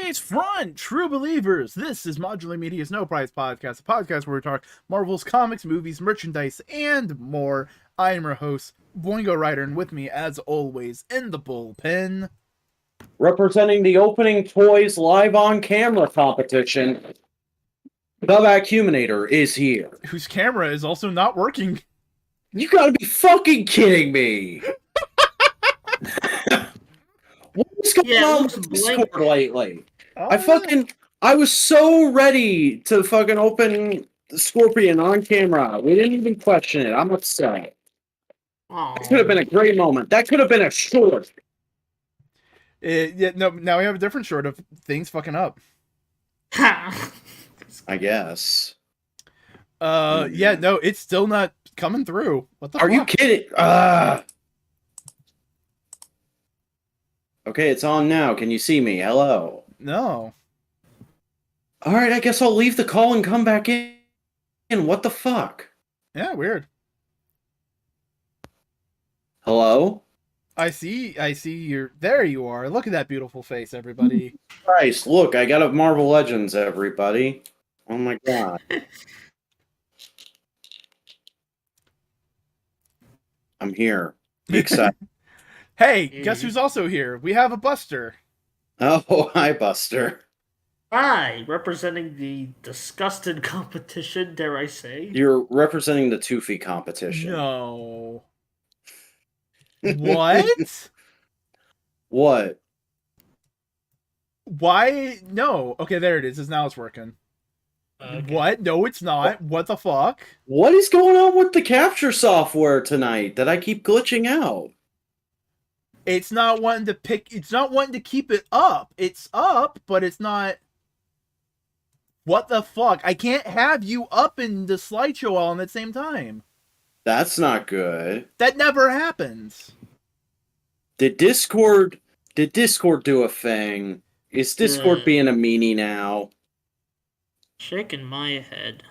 Face front, true believers. This is Modular Media's No Prize Podcast, a podcast where we talk Marvel's comics, movies, merchandise, and more. I am your host, Boingo Rider, and with me, as always, in the bullpen, representing the opening toys live on camera competition, the Vacuuminator is here. whose camera is also not working. You gotta be fucking kidding me! What's going on with Discord lately? I was so ready to fucking open Scorpion on camera. We didn't even question it. I'm upset. Aww. That could have been a great moment. That could have been a short. No, now we have a different short of things fucking up. I guess. Yeah, no, it's still not coming through. What the fuck? Are you kidding? Okay, it's on now. Can you see me? Hello. No. Alright, I guess I'll leave the call and come back in. What the fuck? Yeah, weird. Hello? I see you're there. You are. Look at that beautiful face, everybody. Christ, look, I got a Marvel Legends, everybody. Oh my god. I'm here. Be excited. Hey, guess who's also here? We have a Buster. Oh, hi, Buster. Hi, representing the disgusted competition, dare I say. You're representing the Toofy competition. No. What? What? Why? No. Okay, there it is. Now it's working. Okay. What? No, it's not. What the fuck? What is going on with the capture software tonight that I keep glitching out? It's not wanting to pick. It's not wanting to keep it up. It's up, but it's not. What the fuck? I can't have you up in the slideshow all at the same time. That's not good. That never happens. Did Discord do a thing? Is Discord being a meanie now? Shaking my head.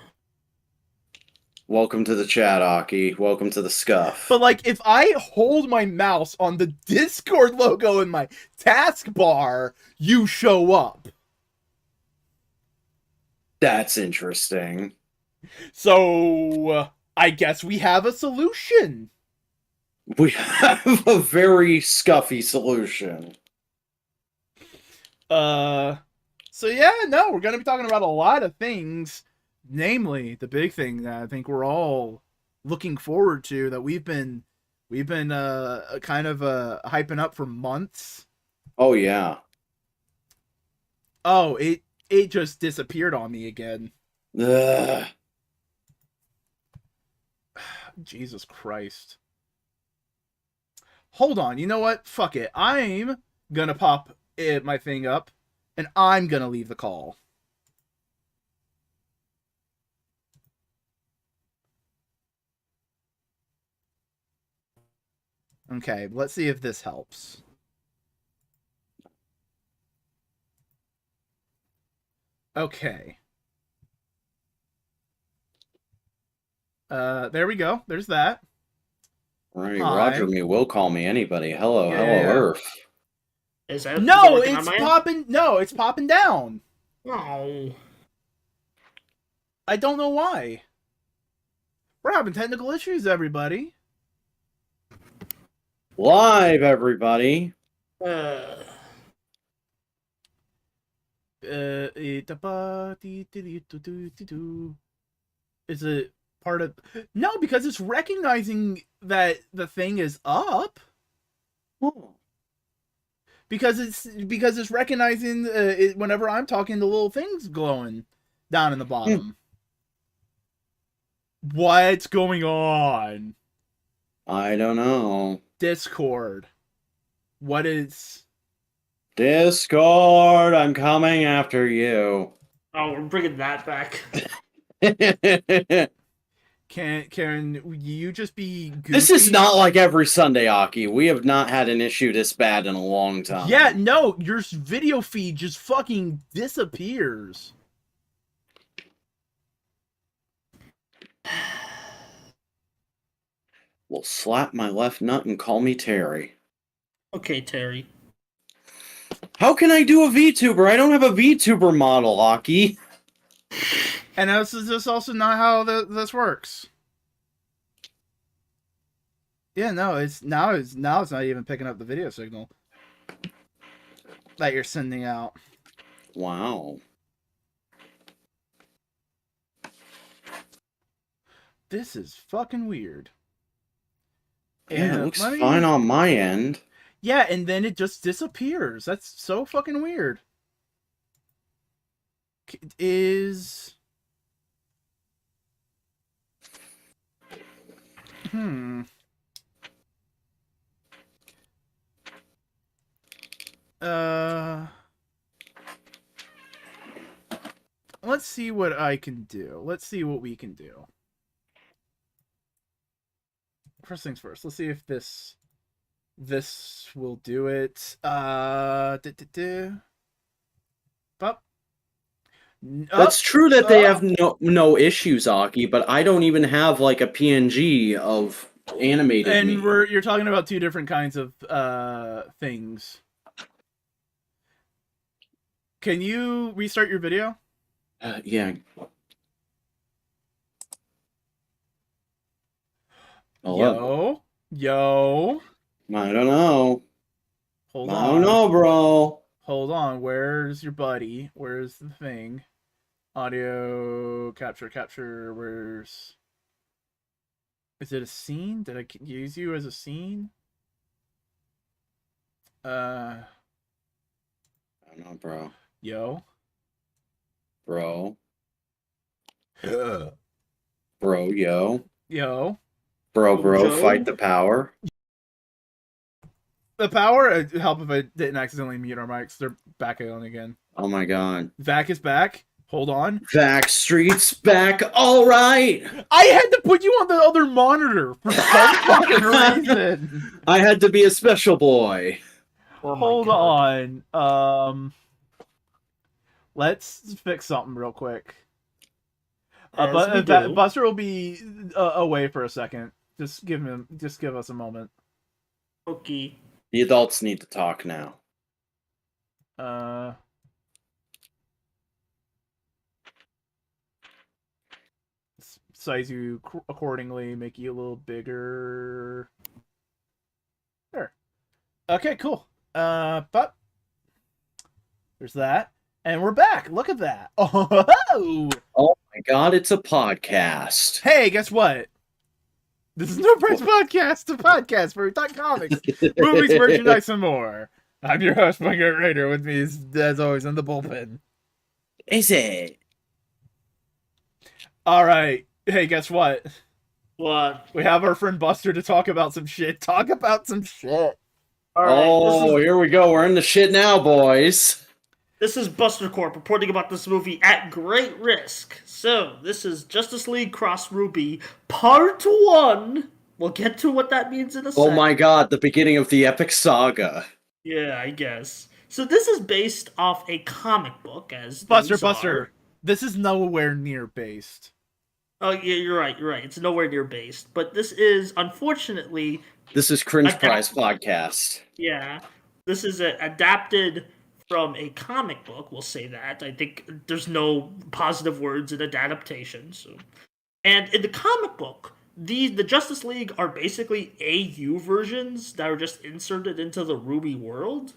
Welcome to the chat, Aki. Welcome to the scuff. But like, if I hold my mouse on the Discord logo in my taskbar, you show up. That's interesting. So, I guess we have a solution. We have a very scuffy solution. So yeah, no, we're gonna be talking about a lot of things. Namely, the big thing that I think we're all looking forward to, that we've been kind of hyping up for months. Oh yeah. Oh, it just disappeared on me again. Ugh. Jesus Christ. Hold on, you know what? Fuck it. I'm gonna pop my thing up, and I'm gonna leave the call. Okay, let's see if this helps. Okay. There we go. There's that. Right, Hi. Roger me will call me anybody. Hello, Yeah. hello, Earth. Is that No, working on it's my end? popping. No, it's popping down. Oh. I don't know why. We're having technical issues, everybody. Live, everybody. Is it part of? No, because it's recognizing that the thing is up. Oh. Because it's recognizing it whenever I'm talking, the little things glowing down in the bottom. What's going on? I don't know. Discord. What is? Discord, I'm coming after you. Oh, we're bringing that back. Can you just be goofy? This is not like every Sunday, Aki. We have not had an issue this bad in a long time. Yeah, no, your video feed just fucking disappears. Well, slap my left nut and call me Terry. Okay, Terry. How can I do a VTuber? I don't have a VTuber model, Aki. And this is just also not how this works. Yeah, no, it's not even picking up the video signal that you're sending out. Wow. This is fucking weird. Yeah, it looks fine on my end. Yeah, and then it just disappears. That's so fucking weird. Let's see what I can do. Let's see what we can do. First things first. Let's see if this will do it. That's true that they have no issues, Aki, but I don't even have like a PNG of animated. And you're talking about two different kinds of things. Can you restart your video? Yeah. Hello? Yo. I don't know. Hold on. I don't know, bro. Hold on. Where's your buddy? Where's the thing? Audio capture. Where's... Is it a scene? Did I use you as a scene? I don't know, bro. Yo. Bro. Bro, yo. Yo. Bro, Joe? fight the power. The power, it'd help if I didn't accidentally mute our mics. They're back on again. Oh my god. Vac is back. Hold on. Backstreet's back. All right. I had to put you on the other monitor for some fucking reason. I had to be a special boy. Oh Hold on. Let's fix something real quick. Buster will be away for a second. Just give us a moment. Okay. The adults need to talk now. Size you accordingly, make you a little bigger. There. Okay, cool. But there's that. And we're back. Look at that. Oh my god, it's a podcast. Hey, guess what? This is No Price Podcast, a podcast where we talk comics, movies, merchandise, and more. I'm your host, Garrett Raider. With me is, as always, in the bullpen. Is it? All right. Hey, guess what? What? We have our friend Buster to talk about some shit. Talk about some shit. All right, here we go. We're in the shit now, boys. This is Buster Corp reporting about this movie at great risk. So, this is Justice League Cross Ruby Part 1. We'll get to what that means in a second. Oh my god, the beginning of the epic saga. Yeah, I guess. So this is based off a comic book, as Buster, this is nowhere near based. Oh, yeah, you're right. It's nowhere near based. But this is, unfortunately... This is Cringe Prize Podcast. Yeah. This is adapted from a comic book, we'll say that. I think there's no positive words in adaptation. So. And in the comic book, the Justice League are basically AU versions that are just inserted into the Ruby world.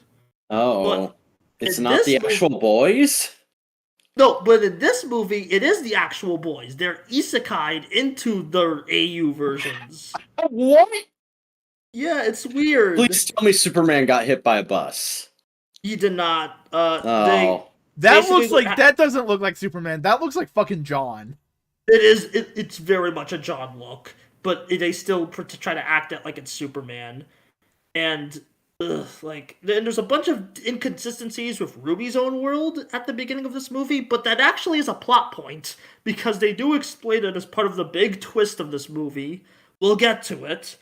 Oh. But it's not the actual boys? No, but in this movie, it is the actual boys. They're isekai'd into the AU versions. What? Yeah, it's weird. Please tell me Superman got hit by a bus. He did not. That looks like that doesn't look like Superman. That looks like fucking John. It is. It's very much a John look, but they still try to act it like it's Superman, and then there's a bunch of inconsistencies with Ruby's own world at the beginning of this movie, but that actually is a plot point because they do explain it as part of the big twist of this movie. We'll get to it.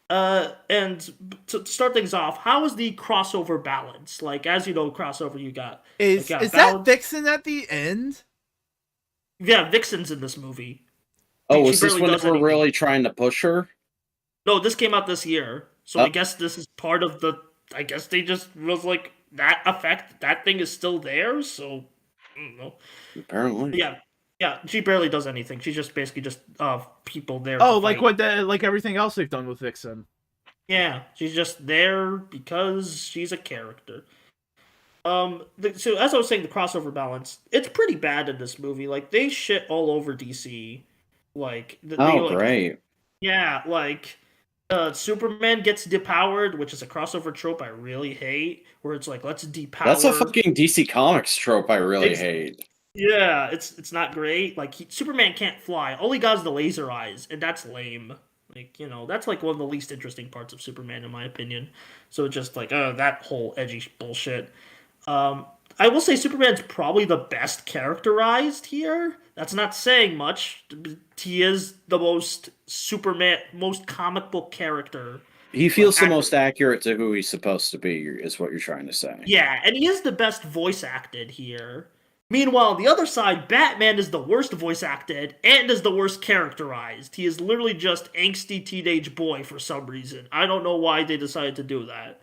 And to start things off, how is the crossover balance? Like, as you know, crossover you got. Is that Vixen at the end? Yeah, Vixen's in this movie. Oh, is this when we're really trying to push her? No, this came out this year. So I guess this is part of the... I guess they just was like, that effect, that thing is still there. So I don't know. Apparently, Yeah. She barely does anything. She's just basically just people there Oh, to like fight. like everything else they've done with Vixen. Yeah, she's just there because she's a character. So as I was saying, the crossover balance, it's pretty bad in this movie. Like they shit all over DC. Like they oh like great, yeah, like Superman gets depowered, which is a crossover trope I really hate, where it's like let's that's a depower. fucking DC Comics trope I really Ex- hate. yeah, it's not great. Like Superman can't fly. All he got is the laser eyes, and that's lame. Like, that's like one of the least interesting parts of Superman in my opinion. So it's just like, that whole edgy bullshit. Um, I will say Superman's probably the best characterized here. That's not saying much. He is the most Superman, most comic book character. He Like, feels the most accurate to who he's supposed to be, is what you're trying to say. yeah, and he is the best voice acted here. Meanwhile, on the other side, Batman is the worst voice acted and is the worst characterized. He is literally just angsty teenage boy for some reason. I don't know why they decided to do that.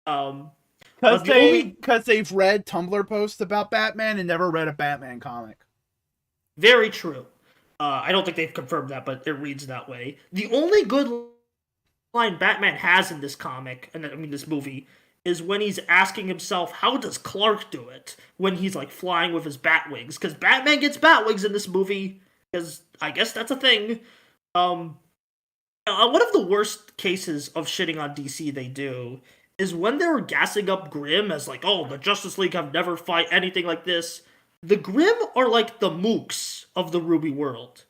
Because the only they've read Tumblr posts about Batman and never read a Batman comic. Very true. I don't think they've confirmed that, but it reads that way. The only good line Batman has in this comic, and I mean this movie, is when he's asking himself, how does Clark do it? When he's like flying with his bat wings. Because Batman gets bat wings in this movie, because I guess that's a thing. One of the worst cases of shitting on DC they do is when they were gassing up Grimm as like, oh, the Justice League have never fight anything like this. The Grimm are like the mooks of the Ruby world.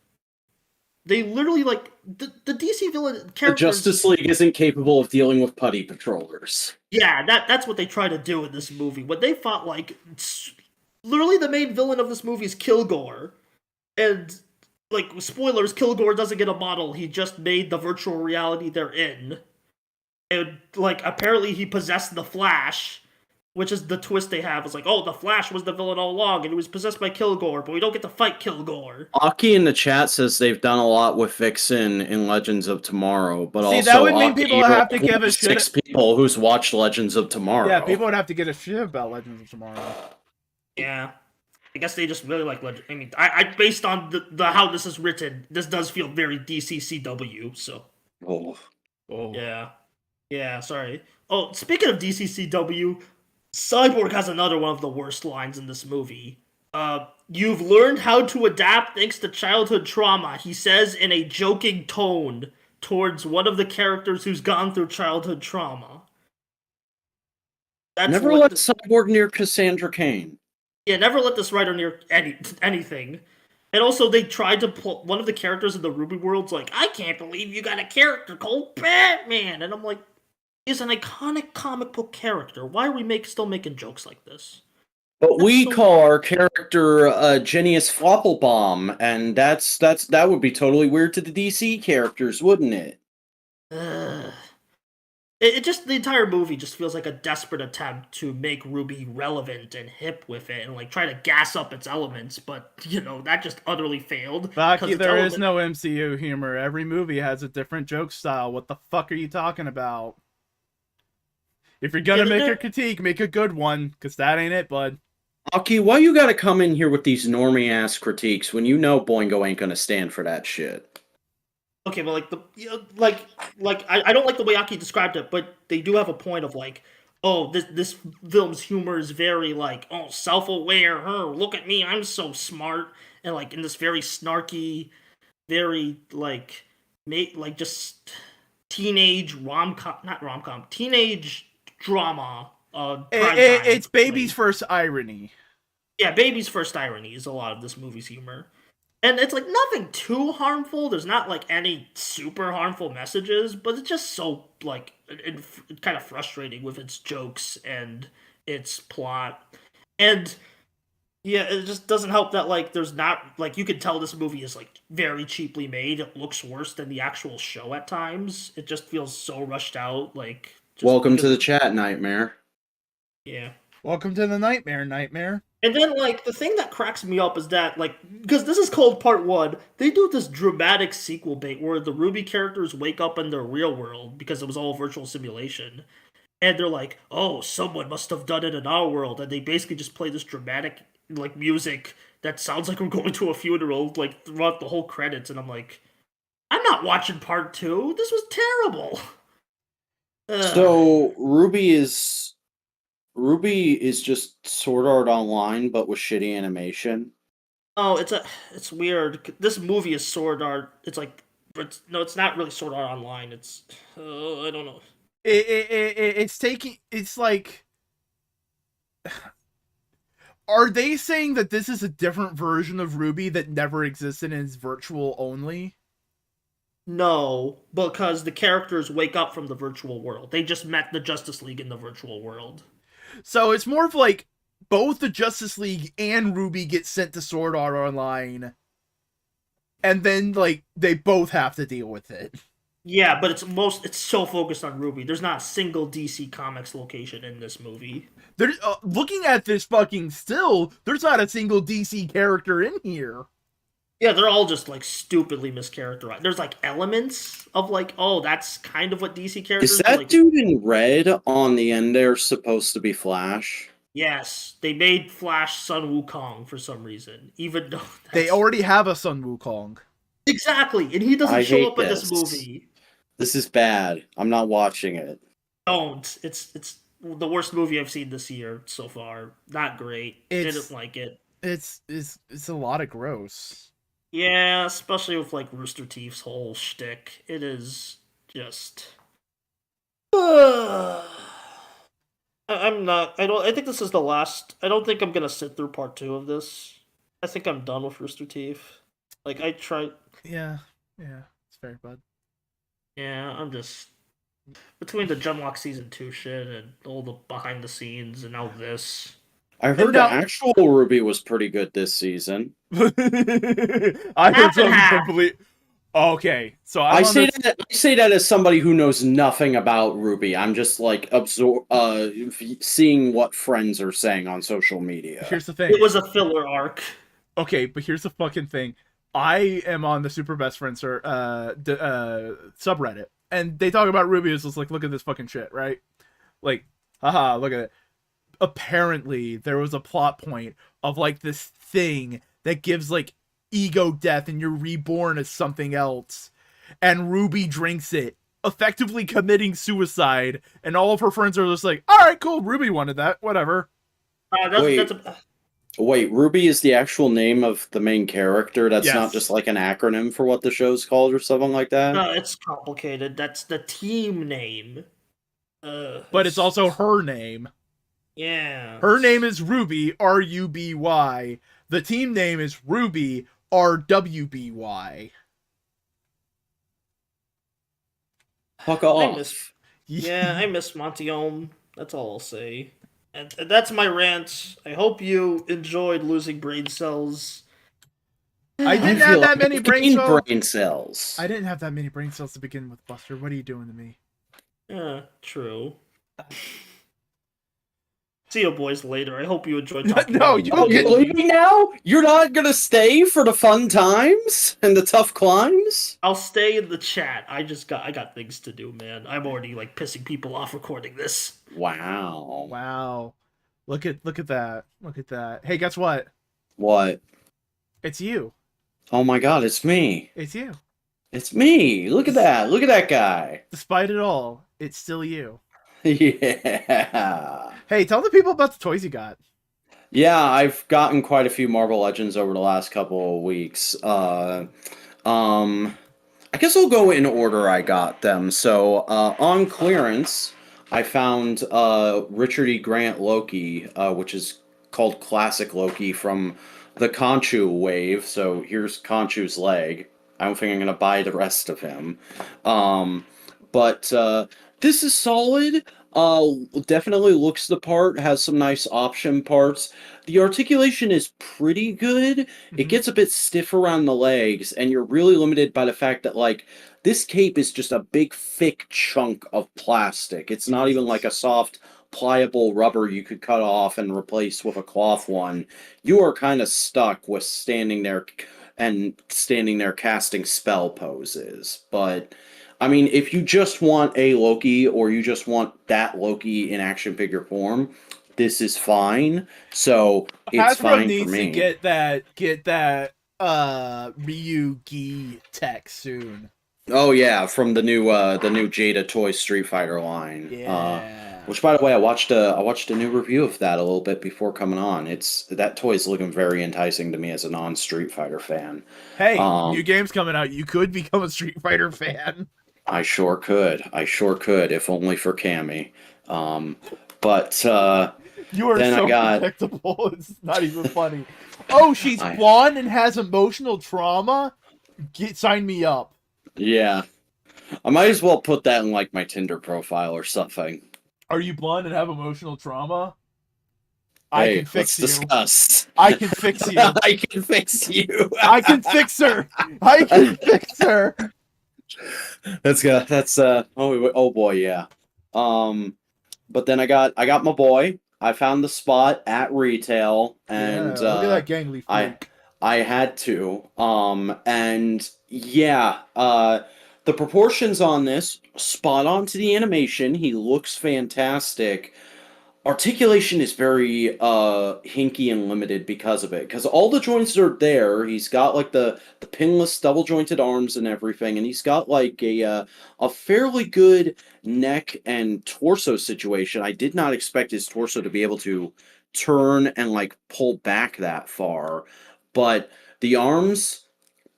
They literally like the DC villain characters. The Justice League isn't capable of dealing with putty patrollers. Yeah, that's what they try to do in this movie. When they fought like literally the main villain of this movie is Kilgore, and like spoilers, Kilgore doesn't get a model. He just made the virtual reality they're in, and like apparently he possessed the Flash, which is the twist they have. It's like, oh, the Flash was the villain all along, and he was possessed by Kilgore, but we don't get to fight Kilgore. Aki in the chat says they've done a lot with Vixen in Legends of Tomorrow, but See, also that would mean Aki people have to give a six shit. people who's watched Legends of Tomorrow. Yeah, people would have to get a shit about Legends of Tomorrow. Yeah. I guess they just really like Legend. I mean, I based on the how this is written, this does feel very DCCW. So. Oh. Yeah. Sorry. Oh, speaking of DCCW, Cyborg has another one of the worst lines in this movie. You've learned how to adapt thanks to childhood trauma, he says in a joking tone towards one of the characters who's gone through childhood trauma. Never let Cyborg near Cassandra Cain. Yeah, never let this writer near anything. And also, they tried to pull one of the characters in the Ruby world's like, I can't believe you got a character called Batman, and I'm like, he's an iconic comic book character. Why are we still making jokes like this? But we call our character Genius Floppelbaum, and that would be totally weird to the DC characters, wouldn't it? It just, the entire movie just feels like a desperate attempt to make Ruby relevant and hip with it and like try to gas up its elements, but that just utterly failed. Baki, there is no MCU humor. Every movie has a different joke style. What the fuck are you talking about? If you're gonna make a critique, make a good one, because that ain't it, bud. Aki, why you gotta come in here with these normie-ass critiques when you know Boingo ain't gonna stand for that shit? Okay, but I don't like the way Aki described it, but they do have a point of like, oh, this film's humor is very like, oh, self-aware. Look at me, I'm so smart, and like in this very snarky, very like just teenage teenage drama. It's baby's first irony. Yeah, baby's first irony is a lot of this movie's humor. And it's like nothing too harmful. There's not like any super harmful messages, but it's just so like kind of frustrating with its jokes and its plot. And yeah, it just doesn't help that like there's not like you can tell this movie is like very cheaply made. It looks worse than the actual show at times. It just feels so rushed out. Like welcome to the chat, Nightmare. Yeah. Welcome to the Nightmare. And then, like, the thing that cracks me up is that, like, because this is called Part 1, they do this dramatic sequel bait where the Ruby characters wake up in their real world because it was all virtual simulation. and they're like, "Oh, someone must have done it in our world," and they basically just play this dramatic like music that sounds like we're going to a funeral like throughout the whole credits, and I'm like, I'm not watching part two. This was terrible. Ugh. So Ruby is just Sword Art Online, but with shitty animation. Oh, it's weird. This movie is Sword Art. It's like, no, it's not really Sword Art Online. It's I don't know. It's like, are they saying that this is a different version of Ruby that never existed and is virtual only? No, because the characters wake up from the virtual world. They just met the Justice League in the virtual world. So it's more of like both the Justice League and Ruby get sent to Sword Art Online, and then like they both have to deal with it. Yeah, but it's so focused on Ruby. There's not a single DC Comics location in this movie. There's looking at this fucking still, there's not a single DC character in here. Yeah, they're all just like stupidly mischaracterized. There's like elements of like, oh, that's kind of what DC characters. Is that like, dude in red on the end there supposed to be Flash? Yes, they made Flash Sun Wukong for some reason, even though they already have a Sun Wukong. Exactly, and he doesn't show up in this movie. This is bad. I'm not watching it. Don't. It's the worst movie I've seen this year so far. Not great. Didn't like it. It's a lot of gross. Yeah, especially with like Rooster Teeth's whole shtick. It is just. I'm not. I think this is the last. I don't think I'm gonna sit through part 2 of this. I think I'm done with Rooster Teeth. Like I tried. Yeah, it's fair, bud. Yeah, I'm just between the Genlock season 2 shit and all the behind the scenes and now this. I heard the actual Ruby was pretty good this season. I heard something complete. Okay, so I say that as somebody who knows nothing about Ruby. I'm just like seeing what friends are saying on social media. Here's the thing. It was a filler arc. Okay, but here's the fucking thing. I am on the Super Best Friends subreddit, and they talk about Ruby. It's just like, look at this fucking shit, right? Like, haha, look at it. Apparently, there was a plot point of like this thing that gives like ego death and you're reborn as something else, and Ruby drinks it, effectively committing suicide, and all of her friends are just like, all right, cool, Ruby wanted that, whatever. Wait, Ruby is the actual name of the main character? That's not just like an acronym for what the show's called or something like that? No, it's complicated. That's the team name. But it's also her name. Yeah. Her name is Ruby, R-U-B-Y. The team name is Ruby, R-W-B-Y. Fuck off. I miss Montiome. That's all I'll say. And that's my rant. I hope you enjoyed losing brain cells. I didn't have that many brain cells. I didn't have that many brain cells to begin with, Buster. What are you doing to me? Yeah, true. See you boys later. I hope you enjoyed talking. No, you're leaving now? You're not gonna stay for the fun times and the tough climbs? I'll stay in the chat. I got things to do, man. I'm already like pissing people off recording this. Wow. Look at that. Look at that. Hey, guess what? What? It's you. Oh my god, it's me. It's you. It's me. Look at that. Look at that guy. Despite it all, it's still you. Yeah. Hey, tell the people about the toys you got. Yeah, I've gotten quite a few Marvel Legends over the last couple of weeks. I guess I'll go in order I got them. So, on clearance, I found Richard E. Grant Loki, which is called Classic Loki from the Khonshu wave. So here's Khonshu's leg. I don't think I'm going to buy the rest of him. But this is solid. Definitely looks the part, has some nice option parts. The articulation is pretty good. Mm-hmm. It gets a bit stiff around the legs, and you're really limited by the fact that, like, this cape is just a big, thick chunk of plastic. It's not even like a soft, pliable rubber you could cut off and replace with a cloth one. You are kind of stuck with standing there casting spell poses. But I mean, if you just want a Loki or you just want that Loki in action figure form, this is fine. So it's Hasbro fine for needs to me. get that Ryugi tech soon. Oh yeah, from the new Jada Toy Street Fighter line. Yeah. Which, by the way, I watched a new review of that a little bit before coming on. That toy is looking very enticing to me as a non Street Fighter fan. Hey, new Um, game's coming out. You could become a Street Fighter fan. I sure could. I sure could, if only for Cammy. Um, but You are then I so got predictable. It's not even funny. Oh, she's I blonde and has emotional trauma. Sign me up. yeah. I might as well put that in like my Tinder profile or something. Are you blonde and have emotional trauma? I Hey, can let's fix you. discuss. I can fix you. I can fix you. I can fix her. I can fix her. That's good. That's oh boy, yeah. But then I got my boy. I found the spot at retail Yeah, and look at that gangly I freak. I had to. And yeah, the proportions on this spot on to the animation. He looks fantastic. Articulation is very hinky and limited because of it, because all the joints are there. He's got like the pinless double jointed arms and everything, and he's got like a fairly good neck and torso situation. I did not expect his torso to be able to turn and like pull back that far, but the arms,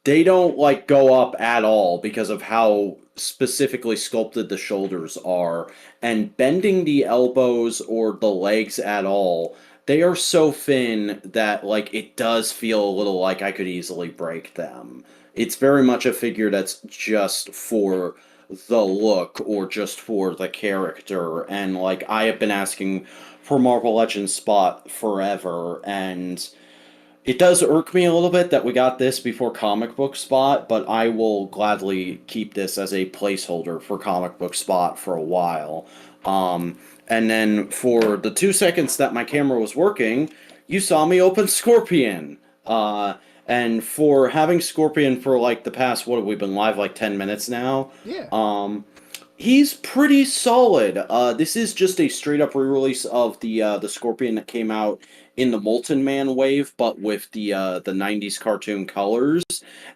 they don't like go up at all because of how specifically sculpted the shoulders are, and bending the elbows or the legs at all, they are so thin that like it does feel a little like I could easily break them. It's very much a figure that's just for the look or just for the character, and like I have been asking for Marvel Legends spot forever, and it does irk me a little bit that we got this before comic book spot, but I will gladly keep this as a placeholder for comic book spot for a while. And then for the 2 seconds that my camera was working, you saw me open Scorpion. And for having Scorpion for like the past, what have we been live like 10 minutes now? Yeah. He's pretty solid. This is just a straight up re-release of the Scorpion that came out in the Molten Man wave, but with the '90s cartoon colors.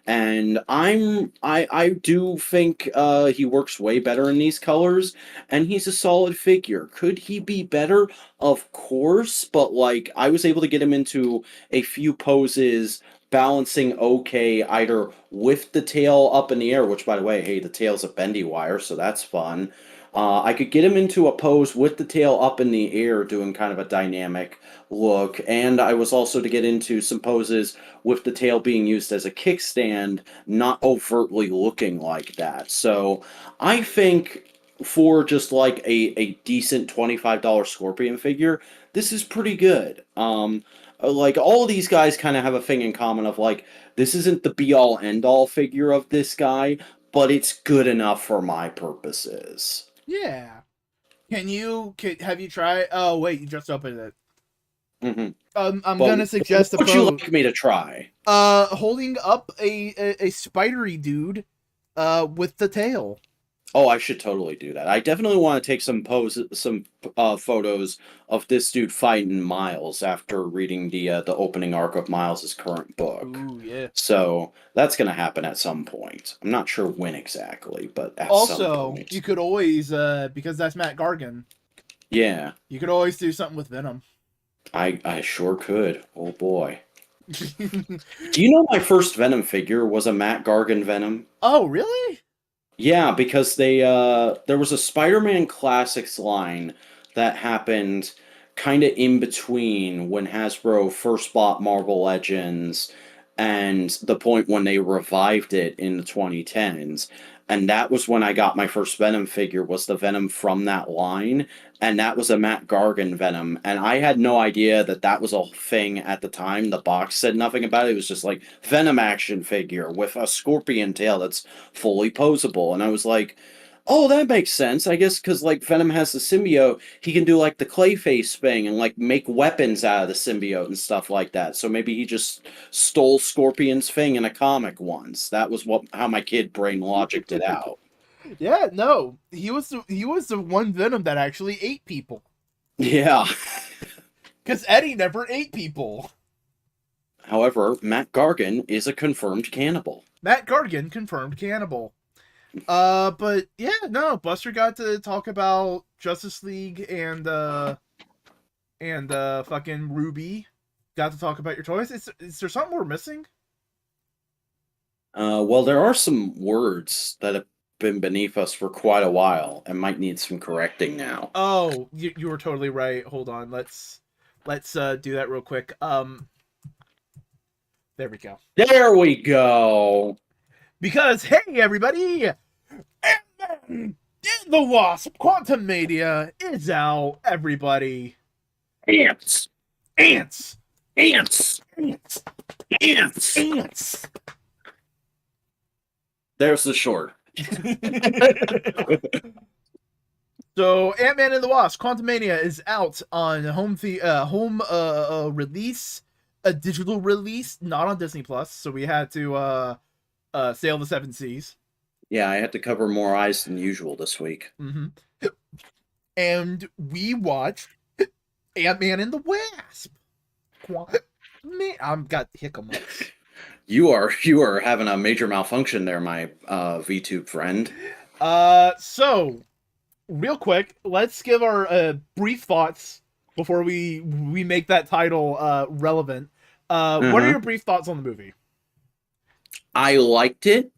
And I do think he works way better in these colors, and he's a solid figure. Could he be better? Of course, but like I was able to get him into a few poses balancing okay, either with the tail up in the air, which by the way, hey, the tail's a bendy wire, so that's fun. I could get him into a pose with the tail up in the air, doing kind of a dynamic look, and I was also to get into some poses with the tail being used as a kickstand, not overtly looking like that. So I think for just like a decent $25 Scorpion figure, this is pretty good. Like all of these guys kind of have a thing in common of like this isn't the be all end all figure of this guy, but it's good enough for my purposes. Yeah. Have you tried? Oh wait, you just opened it. Mm-hmm. I'm But gonna suggest a what would you pose. like me to try? Holding up a spidery dude, with the tail. Oh, I should totally do that. I definitely want to take some photos of this dude fighting Miles after reading the opening arc of Miles's current book. Ooh yeah. So that's gonna happen at some point. I'm not sure when exactly, but at some Also, point. you could always because that's Matt Gargan. Yeah, You could always do something with Venom. I sure could. Oh boy. Do you know my first Venom figure was a Matt Gargan Venom? Oh really? Yeah, because there was a Spider-Man Classics line that happened kind of in between when Hasbro first bought Marvel Legends and the point when they revived it in the 2010s. And that was when I got my first Venom figure, was the Venom from that line, and that was a Matt Gargan Venom. And I had no idea that that was a thing at the time. The box said nothing about it. It was just like Venom action figure with a scorpion tail that's fully posable. And I was like, oh, that makes sense. I guess because like Venom has the symbiote, he can do like the Clayface thing and like make weapons out of the symbiote and stuff like that. So maybe he just stole Scorpion's thing in a comic once. That was how my kid brain logicked it out. Yeah, no, he was the one Venom that actually ate people. Yeah. Because Eddie never ate people. However, Matt Gargan is a confirmed cannibal. Matt Gargan confirmed cannibal. But yeah, no, Buster got to talk about Justice League and fucking Ruby. Got to talk about your toys. Is there something we're missing? Well, there are some words that have been beneath us for quite a while and might need some correcting now. Oh, you were totally right. Hold on, let's do that real quick. There we go. There we go. Because hey, everybody, Ant-Man and the Wasp: Quantumania is out. Everybody, Ants. ants, Ants. ants, Ants. ants. There's the short. So, Ant-Man and the Wasp: Quantumania is out on home release, a digital release, not on Disney Plus. So we had to sail the seven seas. Yeah, I had to cover more eyes than usual this week. Mm-hmm. And we watched Ant-Man and the Wasp. Man, I've got hiccups. You are having a major malfunction there, my VTube friend. So real quick, let's give our brief thoughts before we make that title relevant. What are your brief thoughts on the movie? I liked it.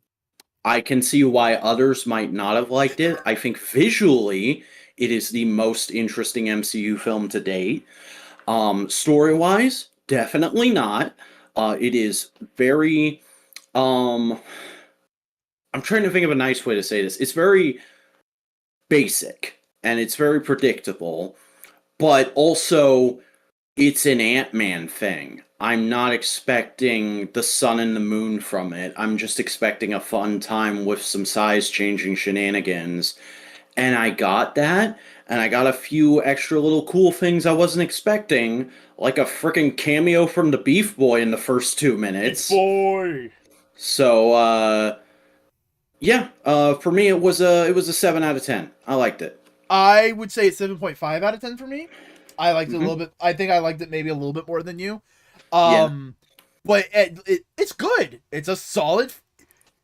I can see why others might not have liked it. I think visually it is the most interesting MCU film to date. Story-wise, definitely not. It is very I'm trying to think of a nice way to say this. It's very basic and it's very predictable, but also it's an Ant-Man thing. I'm not expecting the sun and the moon from it. I'm just expecting a fun time with some size-changing shenanigans. And I got that, and I got a few extra little cool things I wasn't expecting, like a freaking cameo from the Beef Boy in the first 2 minutes. Beef Boy! So, for me it was a 7 out of 10. I liked it. I would say it's 7.5 out of 10 for me. I liked it a little bit. I think I liked it maybe a little bit more than you. But it's good. It's a solid.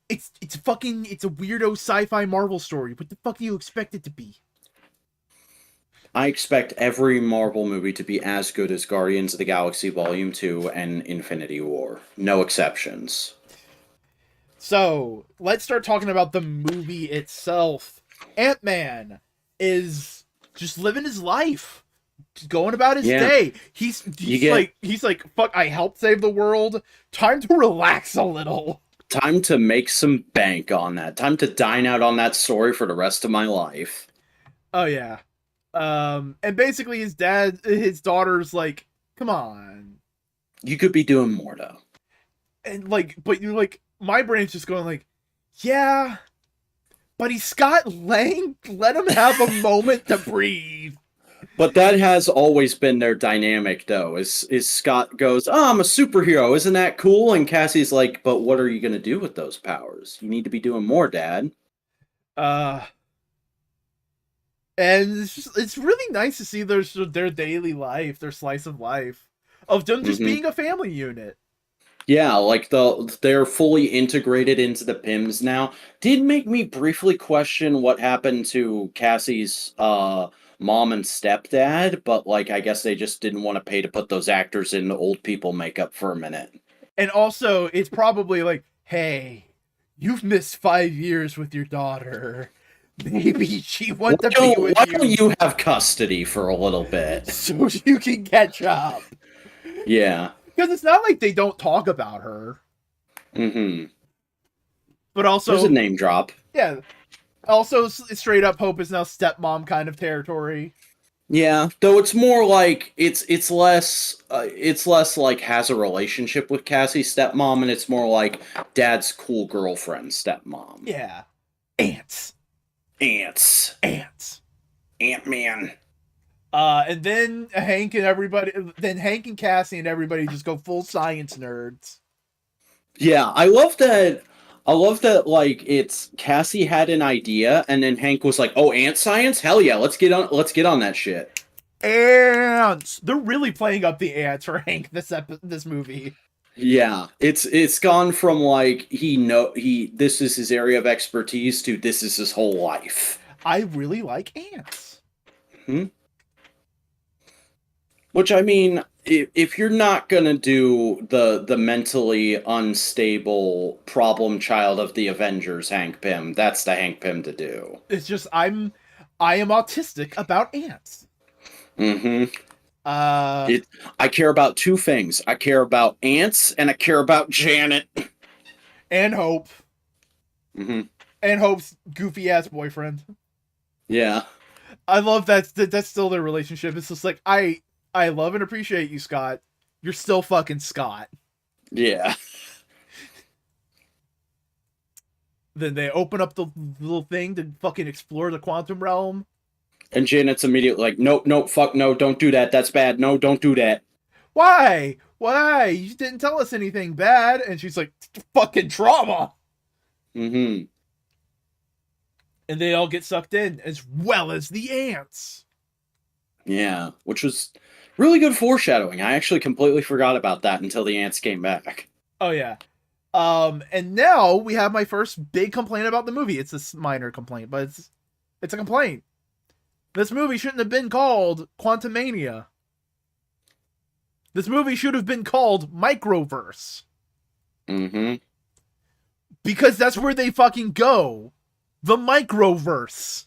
It's a weirdo sci-fi Marvel story. What the fuck do you expect it to be? I expect every Marvel movie to be as good as Guardians of the Galaxy Volume 2 and Infinity War. No exceptions. So, let's start talking about the movie itself. Ant-Man is just living his life. Just going about his day. He's like, fuck, I helped save the world. Time to relax a little. Time to make some bank on that. Time to dine out on that story for the rest of my life. Oh, yeah. And basically his daughter's like, come on. You could be doing more, though. And but you're like, my brain's just going like, yeah, but he's Scott Lang. Let him have a moment to breathe. But that has always been their dynamic, though, is Scott goes, oh, I'm a superhero, isn't that cool? And Cassie's like, but what are you going to do with those powers? You need to be doing more, Dad. And it's really nice to see their daily life, their slice of life, of them just being a family unit. Yeah, like they're fully integrated into the Pims now. Did make me briefly question what happened to Cassie's mom and stepdad, but like I guess they just didn't want to pay to put those actors in the old people makeup for a minute. And also, it's probably like, hey, you've missed 5 years with your daughter. Maybe she wants to be with you. Why don't you have custody for a little bit? So you can catch up. Yeah. Because it's not like they don't talk about her. Mm-hmm. But also... There's a name drop. Yeah. Also, straight up, Hope is now stepmom kind of territory. Yeah, though it's more like it's less like has a relationship with Cassie's stepmom, and it's more like Dad's cool girlfriend stepmom. Yeah. Ants. Ant-Man. And then Hank and Cassie and everybody just go full science nerds. Yeah, I love that. I love that, like, it's Cassie had an idea, and then Hank was like, "Oh, ant science? Hell yeah, let's get on that shit." Ants. They're really playing up the ants for Hank this movie. Yeah, it's gone from like this is his area of expertise to this is his whole life. I really like ants. Which, I mean, if you're not gonna do the mentally unstable problem child of the Avengers, Hank Pym, that's the Hank Pym to do. It's just I am autistic about ants. I care about two things. I care about ants, and I care about Janet. And Hope. And Hope's goofy ass boyfriend. Yeah. I love that's still their relationship. It's just like I love and appreciate you, Scott. You're still fucking Scott. Yeah. Then they open up the little thing to fucking explore the quantum realm. And Janet's immediately like, no, fuck no, don't do that. That's bad. No, don't do that. Why? Why? You didn't tell us anything bad. And she's like, fucking trauma. And they all get sucked in, as well as the ants. Yeah, which was really good foreshadowing. I actually completely forgot about that until the ants came back. Oh, yeah. And now we have my first big complaint about the movie. It's a minor complaint, but it's a complaint. This movie shouldn't have been called Quantumania. This movie should have been called Microverse. Because that's where they fucking go. The Microverse.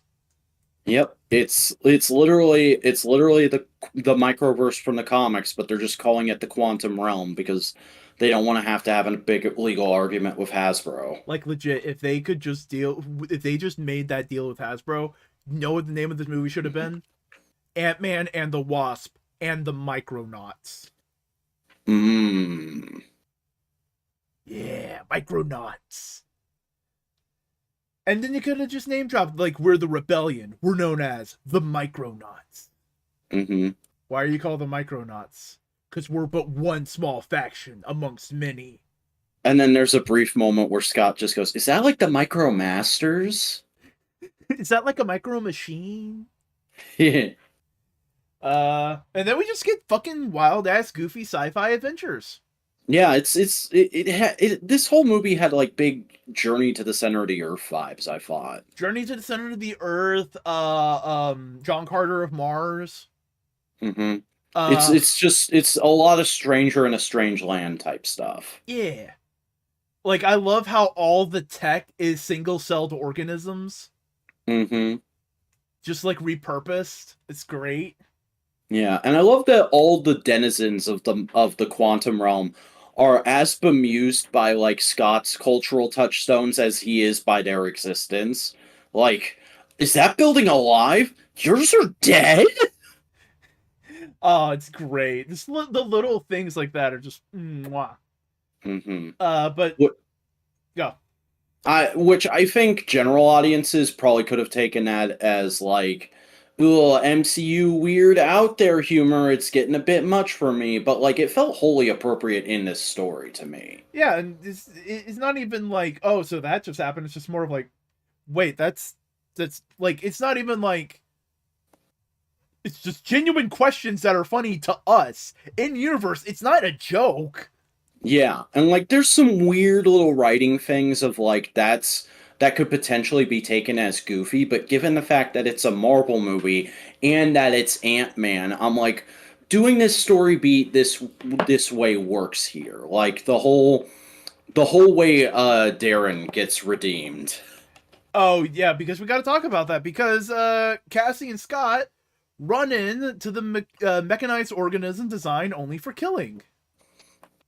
Yep. It's literally the Microverse from the comics, but they're just calling it the Quantum Realm because they don't want to have a big legal argument with Hasbro. Like, legit, if they just made that deal with Hasbro, you know what the name of this movie should have been? Ant-Man and the Wasp and the Micronauts. Yeah, Micronauts. And then you could have just name dropped, like, we're the Rebellion. We're known as the Micronauts. Why are you called the Micronauts? Because we're but one small faction amongst many. And then there's a brief moment where Scott just goes, "Is that like the Micromasters?" Is that like a micro machine? Yeah. And then we just get fucking wild ass goofy sci-fi adventures. Yeah, this whole movie had like big Journey to the Center of the Earth vibes, I thought. Journey to the Center of the Earth, John Carter of Mars. It's a lot of Stranger in a Strange Land type stuff. Yeah. Like, I love how all the tech is single-celled organisms. Just, like, repurposed. It's great. Yeah, and I love that all the denizens of the quantum realm are as bemused by, like, Scott's cultural touchstones as he is by their existence. Like, is that building alive? Yours are dead? Oh, it's great. Just the little things like that are just mwah. But go. Which I think general audiences probably could have taken that as like, "Ugh, MCU weird out there humor. It's getting a bit much for me." But like, it felt wholly appropriate in this story to me. Yeah, and it's not even like, oh, so that just happened. It's just more of like, wait, that's like, it's not even like. It's just genuine questions that are funny to us. In universe, it's not a joke. Yeah, and like there's some weird little writing things of like that could potentially be taken as goofy, but given the fact that it's a Marvel movie and that it's Ant-Man, I'm like, doing this story beat this way works here. Like the whole way Darren gets redeemed. Oh yeah, because we got to talk about that because Cassie and Scott run into the mechanized organism designed only for killing.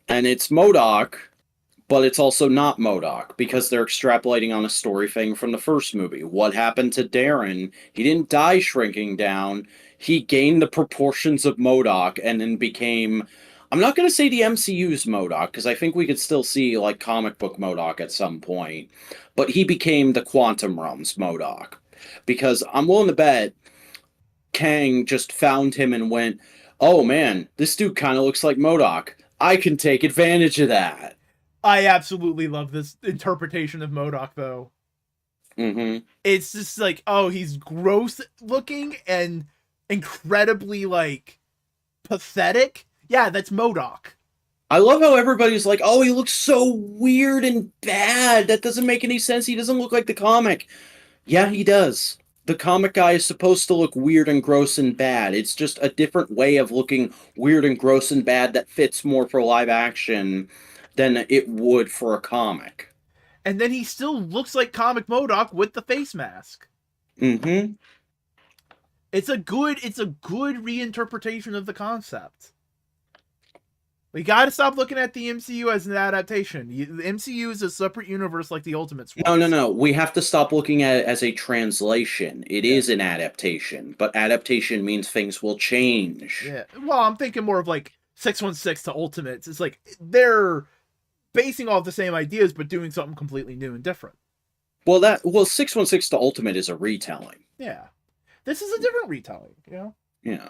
And it's MODOK, but it's also not MODOK, because they're extrapolating on a story thing from the first movie. What happened to Darren? He didn't die shrinking down. He gained the proportions of MODOK and then became... I'm not going to say the MCU's MODOK, because I think we could still see like comic book MODOK at some point. But he became the Quantum Realm's MODOK. Because I'm willing to bet Kang just found him and went, "Oh man, this dude kind of looks like MODOK. I can take advantage of that." I absolutely love this interpretation of MODOK, though. Mm-hmm. It's just like, oh, he's gross looking and incredibly, like, pathetic. Yeah, that's MODOK. I love how everybody's like, oh, he looks so weird and bad. That doesn't make any sense. He doesn't look like the comic. Yeah, he does. The comic guy is supposed to look weird and gross and bad. It's just a different way of looking weird and gross and bad that fits more for live action than it would for a comic. And then he still looks like comic MODOK with the face mask. Mm-hmm. It's a good reinterpretation of the concept. We gotta stop looking at the MCU as an adaptation. The MCU is a separate universe like the Ultimates was. No. We have to stop looking at it as a translation. It is an adaptation, but adaptation means things will change. Yeah. Well, I'm thinking more of like 616 to Ultimates. It's like they're basing off the same ideas, but doing something completely new and different. Well, 616 to Ultimate is a retelling. Yeah. This is a different retelling, you know? Yeah.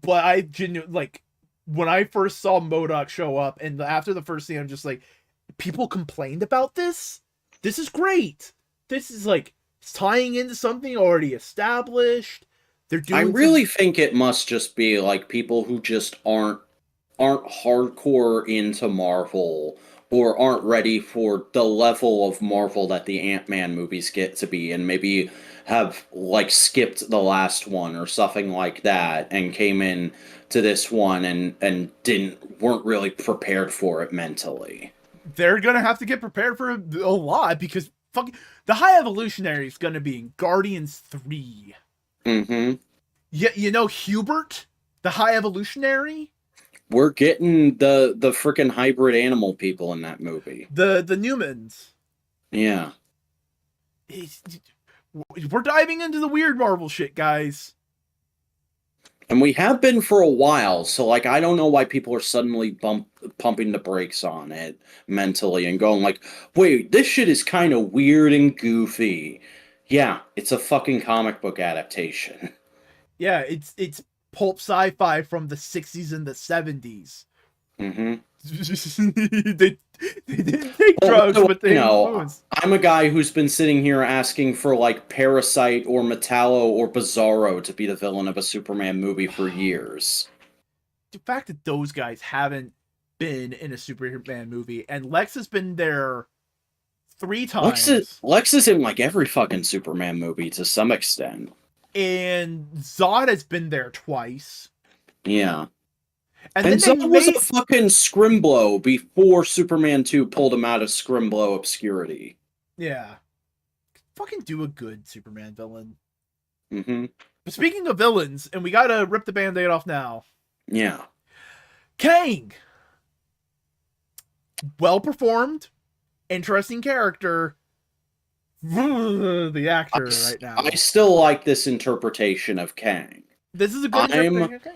But I genuinely, like, when I first saw MODOK show up, and after the first scene, I'm just like, people complained about this? This is great. This is, like, tying into something already established. They're doing. I really think it must just be, like, people who just aren't hardcore into Marvel or aren't ready for the level of Marvel that the Ant-Man movies get to be, and maybe have, like, skipped the last one or something like that and came in to this one and weren't really prepared for it mentally. They're gonna have to get prepared for a lot, because the High Evolutionary is gonna be in Guardians 3. Mm-hmm. You know Hubert, the High Evolutionary? We're getting the freaking hybrid animal people in that movie. The Newmans. Yeah. We're diving into the weird Marvel shit, guys. And we have been for a while, so, like, I don't know why people are suddenly pumping the brakes on it mentally and going like, wait, this shit is kind of weird and goofy. Yeah, it's a fucking comic book adaptation. Yeah, it's pulp sci-fi from the 60s and the 70s. Mm-hmm. they didn't take drugs, but they influenced. I'm a guy who's been sitting here asking for, like, Parasite or Metallo or Bizarro to be the villain of a Superman movie for years. The fact that those guys haven't been in a Superman movie, and Lex has been there 3 times. Lex is in, like, every fucking Superman movie to some extent. And Zod has been there twice. Yeah. And Zod was a fucking Scrimblow before Superman 2 pulled him out of Scrimblow obscurity. Yeah. Fucking do a good Superman villain. Mm-hmm. But speaking of villains, and we gotta rip the Band-Aid off now. Yeah. Kang! Well performed. Interesting character. The actor right now. I still like this interpretation of Kang. This is a good interpretation of Kang.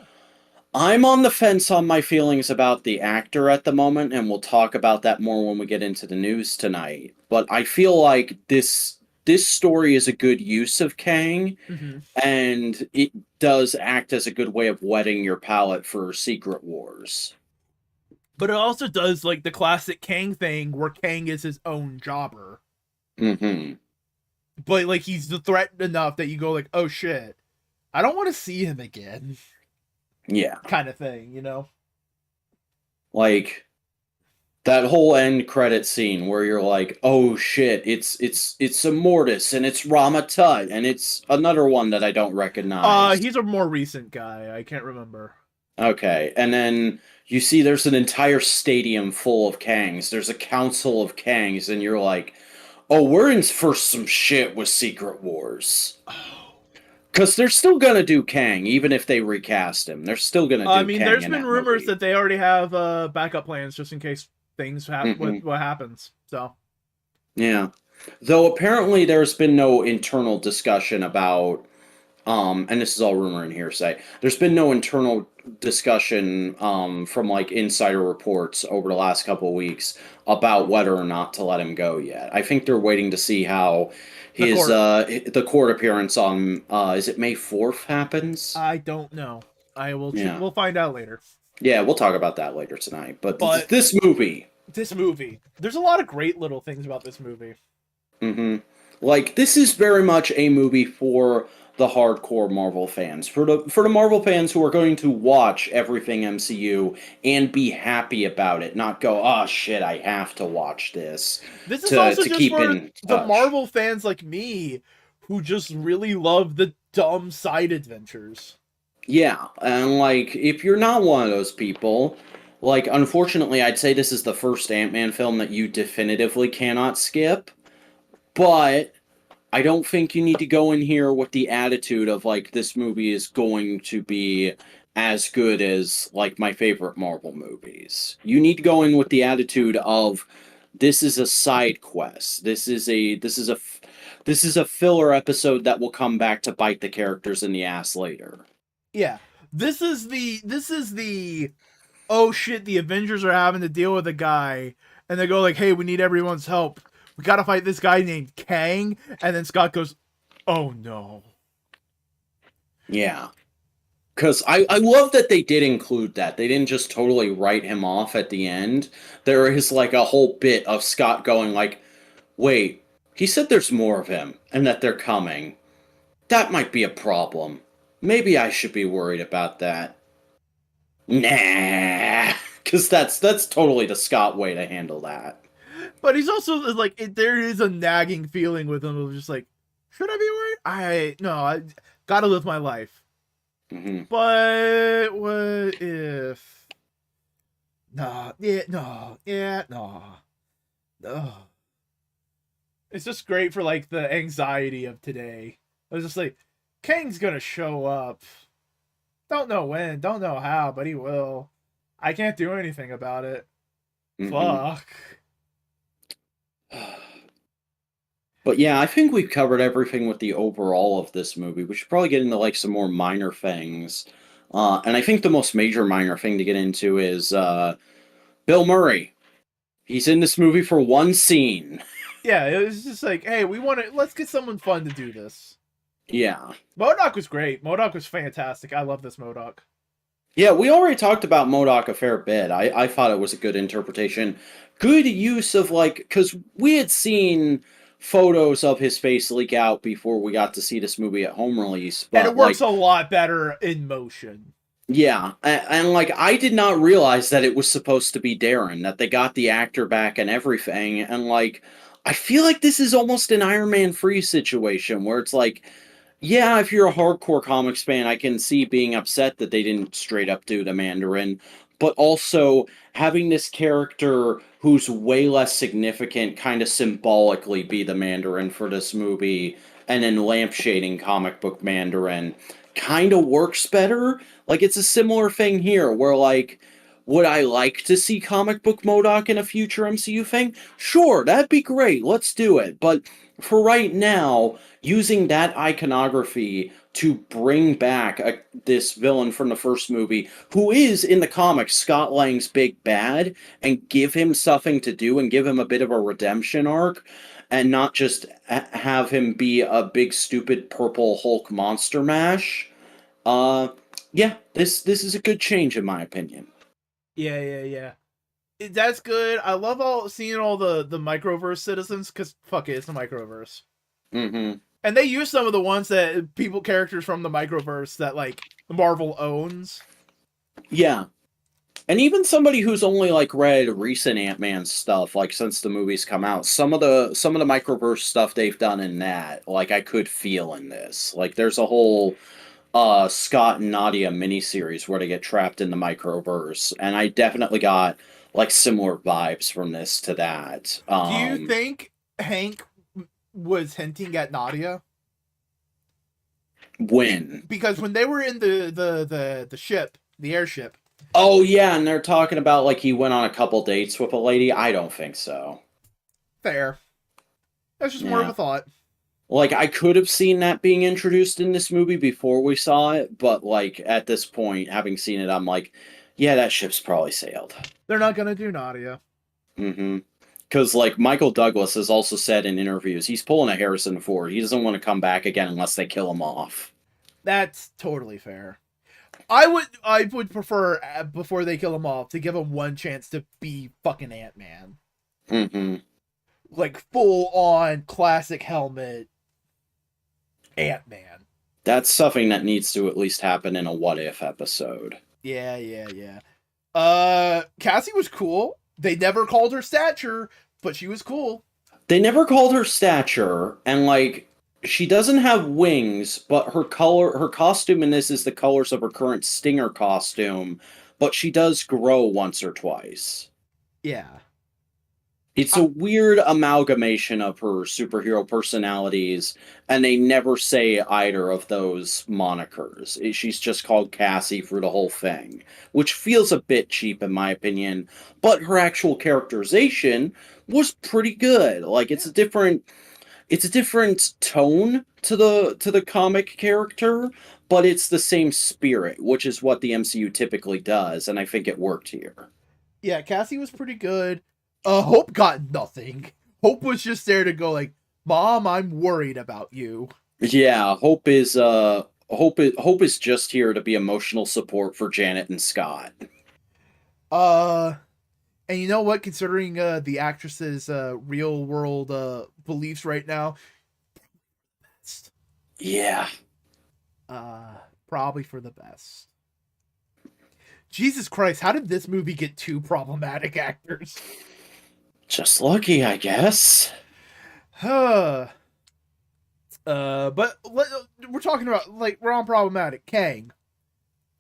I'm on the fence on my feelings about the actor at the moment, and we'll talk about that more when we get into the news tonight. But I feel like this story is a good use of Kang, and it does act as a good way of whetting your palate for Secret Wars. But it also does, like, the classic Kang thing where Kang is his own jobber. Mm-hmm. But, like, he's the threat enough that you go, like, oh shit, I don't want to see him again. Yeah. Kind of thing, you know? Like, that whole end credit scene where you're like, oh shit, it's Immortus, and it's Rama Tut, and it's another one that I don't recognize. He's a more recent guy. I can't remember. Okay, and then you see there's an entire stadium full of Kangs. There's a council of Kangs, and you're like, oh, we're in for some shit with Secret Wars. Because they're still gonna do Kang, even if they recast him. They're still gonna do Kang. I mean, there's been rumors that they already have backup plans just in case things happen with what happens. So, yeah. Though apparently there's been no internal discussion about, and this is all rumor and hearsay. There's been no internal discussion from, like, insider reports over the last couple of weeks about whether or not to let him go yet. I think they're waiting to see how the court appearance on is it May 4th happens? I don't know. I will. We'll find out later. Yeah, we'll talk about that later tonight. But this movie, this movie. There's a lot of great little things about this movie. Mm-hmm. Like, this is very much a movie for the hardcore Marvel fans. For the Marvel fans who are going to watch everything MCU and be happy about it, not go, oh shit, I have to watch this. This is also just keep for in the touch. Marvel fans like me who just really love the dumb side adventures. Yeah, and like, if you're not one of those people, like, unfortunately, I'd say this is the first Ant-Man film that you definitively cannot skip, but I don't think you need to go in here with the attitude of, like, this movie is going to be as good as, like, my favorite Marvel movies. You need to go in with the attitude of, this is a side quest. This is a filler episode that will come back to bite the characters in the ass later. Yeah. This is the oh shit, the Avengers are having to deal with a guy, and they go like, hey, we need everyone's help. We gotta fight this guy named Kang, and then Scott goes, oh no. Yeah. Because I love that they did include that. They didn't just totally write him off at the end. There is, like, a whole bit of Scott going, like, wait, he said there's more of him, and that they're coming. That might be a problem. Maybe I should be worried about that. Nah. Because that's totally the Scott way to handle that. But he's also, like, there is a nagging feeling with him of just like, should I be worried? I gotta live my life. Mm-hmm. But what if? No. It's just great for, like, the anxiety of today. I was just like, Kang's gonna show up. Don't know when, don't know how, but he will. I can't do anything about it. Mm-hmm. Fuck. But yeah, I think we've covered everything with the overall of this movie. We should probably get into, like, some more minor things. And I think the most major minor thing to get into is Bill Murray. He's in this movie for one scene. Yeah, it was just like, hey, let's get someone fun to do this. Yeah. MODOK was great. MODOK was fantastic. I love this MODOK. Yeah, we already talked about MODOK a fair bit. I thought it was a good interpretation. Good use of, like, because we had seen photos of his face leak out before we got to see this movie at home release. But, and it works, like, a lot better in motion. Yeah, and like, I did not realize that it was supposed to be Darren, that they got the actor back and everything, and, like, I feel like this is almost an Iron Man free situation, where it's like, yeah, if you're a hardcore comics fan, I can see being upset that they didn't straight up do the Mandarin, but also having this character who's way less significant kind of symbolically be the Mandarin for this movie, and then lampshading comic book Mandarin kind of works better. Like, it's a similar thing here, where, like, would I like to see comic book MODOK in a future MCU thing? Sure, that'd be great, let's do it. But for right now, using that iconography to bring back this villain from the first movie, who is, in the comics, Scott Lang's big bad, and give him something to do and give him a bit of a redemption arc, and not just have him be a big, stupid, purple Hulk monster mash. Yeah, this is a good change, in my opinion. Yeah. That's good. I love seeing all the microverse citizens, because fuck it, it's a microverse. Mm-hmm. And they use some of the ones that characters from the microverse that, like, Marvel owns. Yeah. And even somebody who's only, like, read recent Ant-Man stuff, like, since the movies come out, some of the microverse stuff they've done in that, like, I could feel in this. Like, there's a whole Scott and Nadia miniseries where they get trapped in the microverse, and I definitely got, like, similar vibes from this to that. Do you think Hank was hinting at Nadia? When? Because when they were in the ship, the airship. Oh, yeah, and they're talking about, like, he went on a couple dates with a lady. I don't think so. Fair. That's just more of a thought. Like, I could have seen that being introduced in this movie before we saw it, but, like, at this point, having seen it, I'm like, yeah, that ship's probably sailed. They're not gonna do Nadia. Mm-hmm. Because, like, Michael Douglas has also said in interviews, he's pulling a Harrison Ford. He doesn't want to come back again unless they kill him off. That's totally fair. I would prefer before they kill him off to give him one chance to be fucking Ant-Man. Mm-hmm. Like full on classic helmet Ant-Man. That's something that needs to at least happen in a What If episode. Yeah. Cassie was cool. They never called her stature, but she was cool. They never called her stature, and like she doesn't have wings, but her costume in this is the colors of her current Stinger costume, but she does grow once or twice. Yeah. It's a weird amalgamation of her superhero personalities, and they never say either of those monikers. She's just called Cassie through the whole thing, which feels a bit cheap in my opinion, but her actual characterization was pretty good. Like it's a different tone to the comic character, but it's the same spirit, which is what the MCU typically does, and I think it worked here. Yeah, Cassie was pretty good. Hope got nothing. Hope was just there to go like, Mom, I'm worried about you. Yeah, Hope is just here to be emotional support for Janet and Scott. And you know what? Considering the actress's real world beliefs right now, yeah, probably for the best. Jesus Christ, how did this movie get two problematic actors? Just lucky, I guess. But we're talking about, like, we're on problematic. Kang.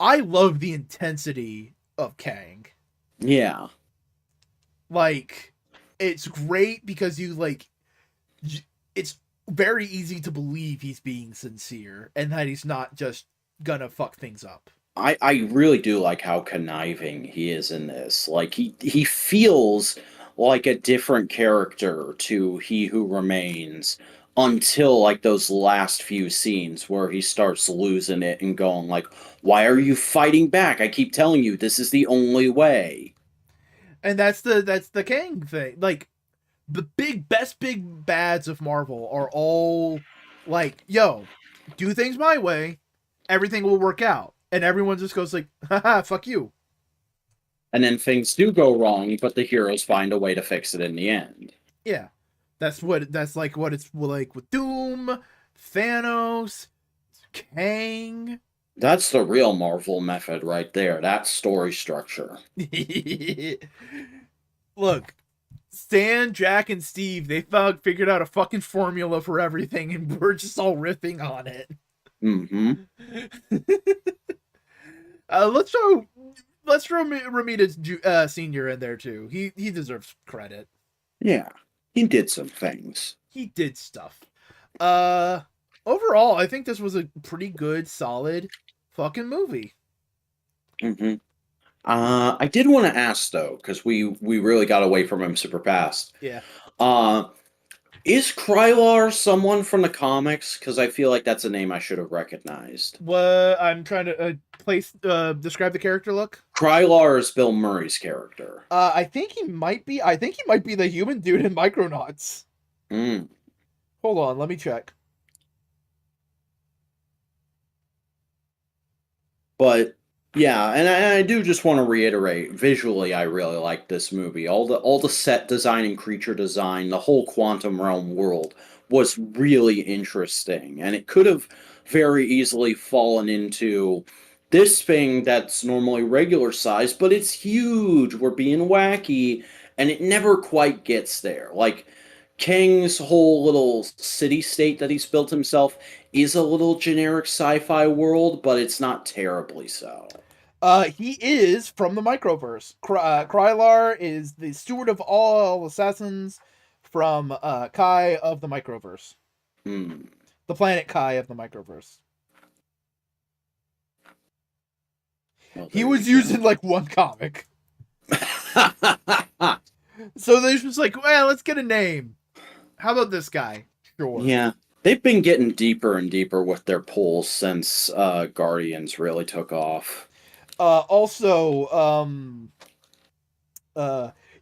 I love the intensity of Kang. Yeah. Like, it's great because it's very easy to believe he's being sincere and that he's not just gonna fuck things up. I really do like how conniving he is in this. Like, he feels like a different character to He Who Remains until like those last few scenes where he starts losing it and going like, why are you fighting back? I keep telling you this is the only way. And that's the Kang thing. Like, the best big bads of Marvel are all like, yo, do things my way, everything will work out. And everyone just goes like, haha, fuck you. And then things do go wrong, but the heroes find a way to fix it in the end. Yeah. That's what it's like with Doom, Thanos, Kang. That's the real Marvel method right there. That story structure. Look, Stan, Jack, and Steve, they figured out a fucking formula for everything, and we're just all riffing on it. Mm-hmm. Let's throw Ramita Senior in there too. He deserves credit. Yeah, he did some things. He did stuff. Overall, I think this was a pretty good, solid fucking movie. Mm-hmm. I did want to ask though, because we really got away from him super fast. Yeah. Is Krylar someone from the comics? Because I feel like that's a name I should have recognized. What I'm trying to describe the character look. Krylar is Bill Murray's character. I think he might be. I think he might be the human dude in Micronauts. Mm. Hold on, let me check. But yeah, and I do just want to reiterate, visually, I really like this movie. All the set design and creature design, the whole quantum realm world was really interesting, and it could have very easily fallen into this thing that's normally regular size, but it's huge. We're being wacky, and it never quite gets there. Like Kang's whole little city-state that he's built himself is a little generic sci-fi world, but it's not terribly so. He is from the Microverse. Krylar is the steward of all assassins from Kai of the Microverse. Hmm. The planet Kai of the Microverse. Well, He was used in like one comic. So they're just like, well, let's get a name. How about this guy? Sure. Yeah. They've been getting deeper and deeper with their pulls since Guardians really took off.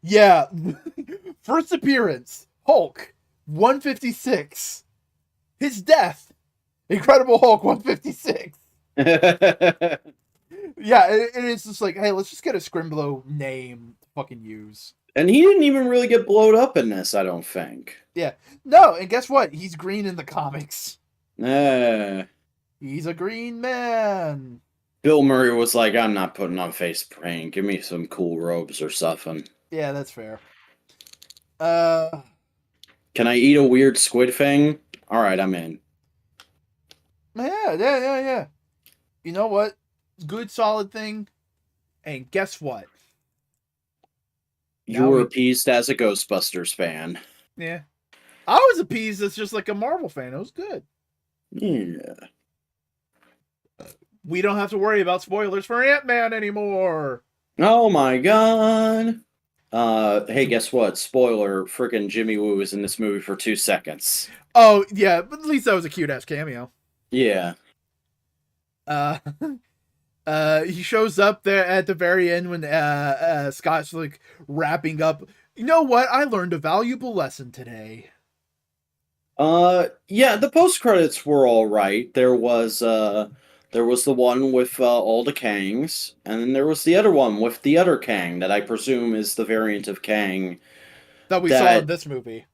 Yeah. First appearance, Hulk, 156. His death, Incredible Hulk, 156. Yeah, and it's just like, hey, let's just get a Scrimblow name to fucking use. And he didn't even really get blowed up in this, I don't think. Yeah. No, and guess what? He's green in the comics. Eh. He's a green man. Bill Murray was like, I'm not putting on face paint. Give me some cool robes or something. Yeah, that's fair. Can I eat a weird squid thing? Alright, I'm in. Yeah. You know what? Good, solid thing. And guess what? You were appeased as a Ghostbusters fan. Yeah. I was appeased as just like a Marvel fan. It was good. Yeah. We don't have to worry about spoilers for Ant-Man anymore. Oh my god. Hey, guess what? Spoiler, freaking Jimmy Woo is in this movie for 2 seconds. Oh, yeah, but at least that was a cute-ass cameo. Yeah. He shows up there at the very end when Scott's like wrapping up. You know what? I learned a valuable lesson today. Yeah, the post credits were all right. There was the one with all the Kangs, and then there was the other one with the other Kang that I presume is the variant of Kang that we saw in this movie.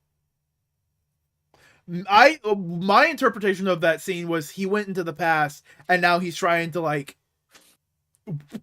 My interpretation of that scene was he went into the past and now he's trying to like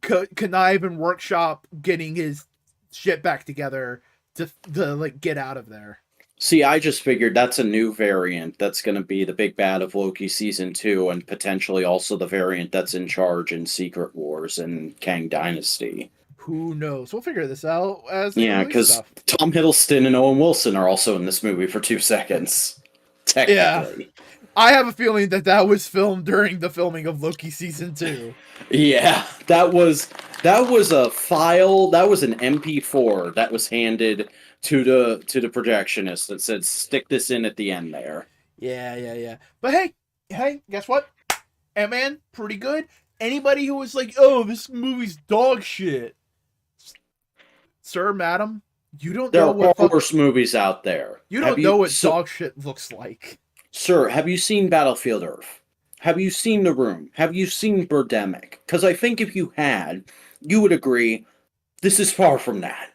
connive and workshop getting his shit back together to like get out of there. See, I just figured that's a new variant that's going to be the big bad of Loki Season 2 and potentially also the variant that's in charge in Secret Wars and Kang Dynasty. Who knows? We'll figure this out as yeah, because Tom Hiddleston and Owen Wilson are also in this movie for 2 seconds. Technically. Yeah. I have a feeling that was filmed during the filming of Loki Season 2. Yeah, that was a file, that was an MP4 that was handed to the projectionist that said stick this in at the end there. Yeah. But hey, guess what? Ant-Man, pretty good. Anybody who was like, oh, this movie's dog shit. Sir, madam, you don't know what worse movies out there. You don't know what dog shit looks like. Sir, have you seen Battlefield Earth? Have you seen The Room? Have you seen Birdemic? Because I think if you had, you would agree this is far from that.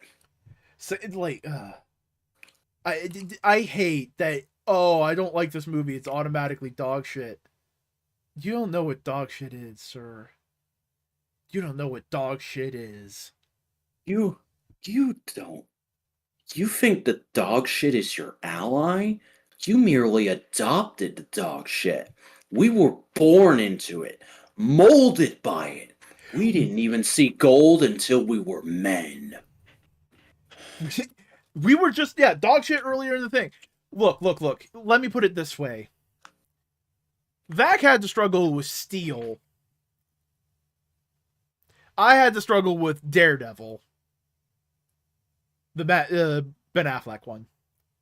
So like, I hate that. Oh, I don't like this movie. It's automatically dog shit. You don't know what dog shit is, sir. You don't know what dog shit is. You don't. You think that dog shit is your ally? You merely adopted the dog shit. We were born into it, molded by it. We didn't even see gold until we were men. We were just, dog shit earlier in the thing. Look. Let me put it this way. Vac had to struggle with Steel. I had to struggle with Daredevil. The Ben Affleck one.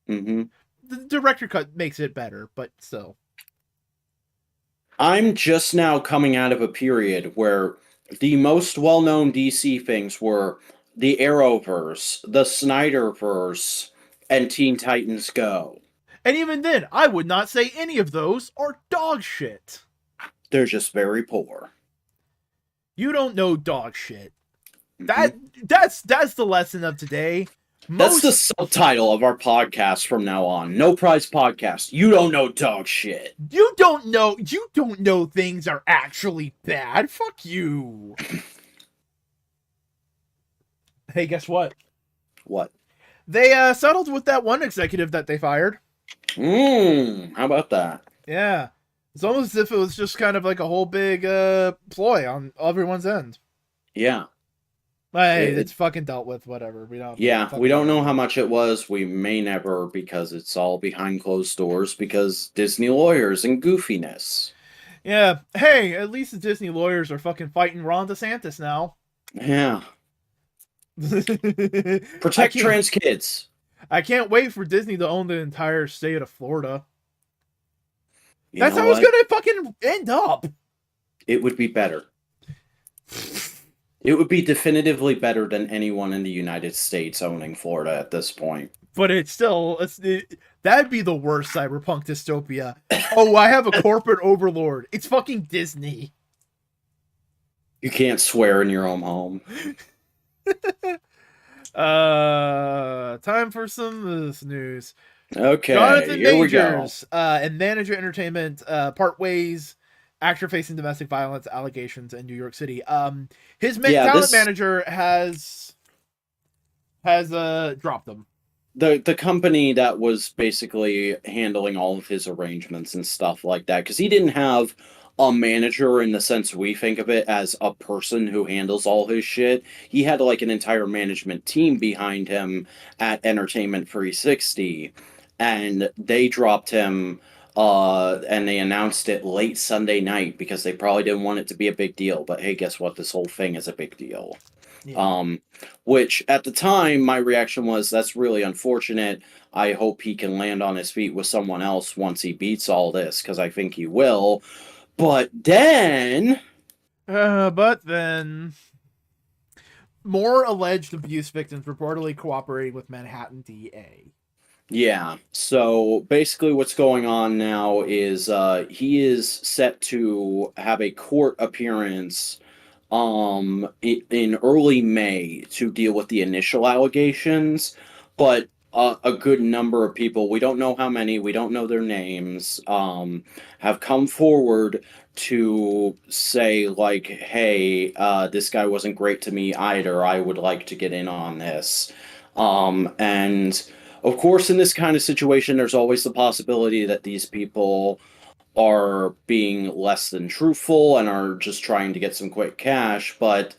Mm-hmm. The director cut makes it better, but still. I'm just now coming out of a period where the most well-known DC things were the Arrowverse, the Snyderverse, and Teen Titans Go. And even then, I would not say any of those are dog shit. They're just very poor. You don't know dog shit. That's the lesson of today. That's the subtitle of our podcast from now on. No Prize Podcast. You don't know dog shit. You don't know things are actually bad. Fuck you. Hey, guess what? What? They settled with that one executive that they fired. How about that? Yeah. It's almost as if it was just kind of like a whole big ploy on everyone's end. Yeah. Hey, it's fucking dealt with, whatever. We don't know how much it was. We may never, because it's all behind closed doors, because Disney lawyers and goofiness. Yeah. Hey, at least the Disney lawyers are fucking fighting Ron DeSantis now. Yeah. Protect trans kids. I can't wait for Disney to own the entire state of Florida. That's how it's gonna fucking end up. It would be better. It would be definitively better than anyone in the United States owning Florida at this point. But that'd be the worst cyberpunk dystopia. Oh, I have a corporate overlord. It's fucking Disney. You can't swear in your own home. Time for some of this news. Okay, Jonathan here we go. Majors and Manager Entertainment part ways. Actor facing domestic violence allegations in New York City. His talent manager has dropped him. The company that was basically handling all of his arrangements and stuff like that, because he didn't have a manager in the sense we think of it as a person who handles all his shit. He had like an entire management team behind him at Entertainment 360, and they dropped him. And they announced it late Sunday night because they probably didn't want it to be a big deal. But hey, guess what? This whole thing is a big deal. Yeah. Which at the time, my reaction was, that's really unfortunate. I hope he can land on his feet with someone else once he beats all this, because I think he will. But then... more alleged abuse victims reportedly cooperating with Manhattan DA. Yeah, so basically what's going on now is he is set to have a court appearance in early May to deal with the initial allegations, but a good number of people, we don't know how many, we don't know their names, have come forward to say like, hey, this guy wasn't great to me either, I would like to get in on this. And of course, in this kind of situation, there's always the possibility that these people are being less than truthful and are just trying to get some quick cash, but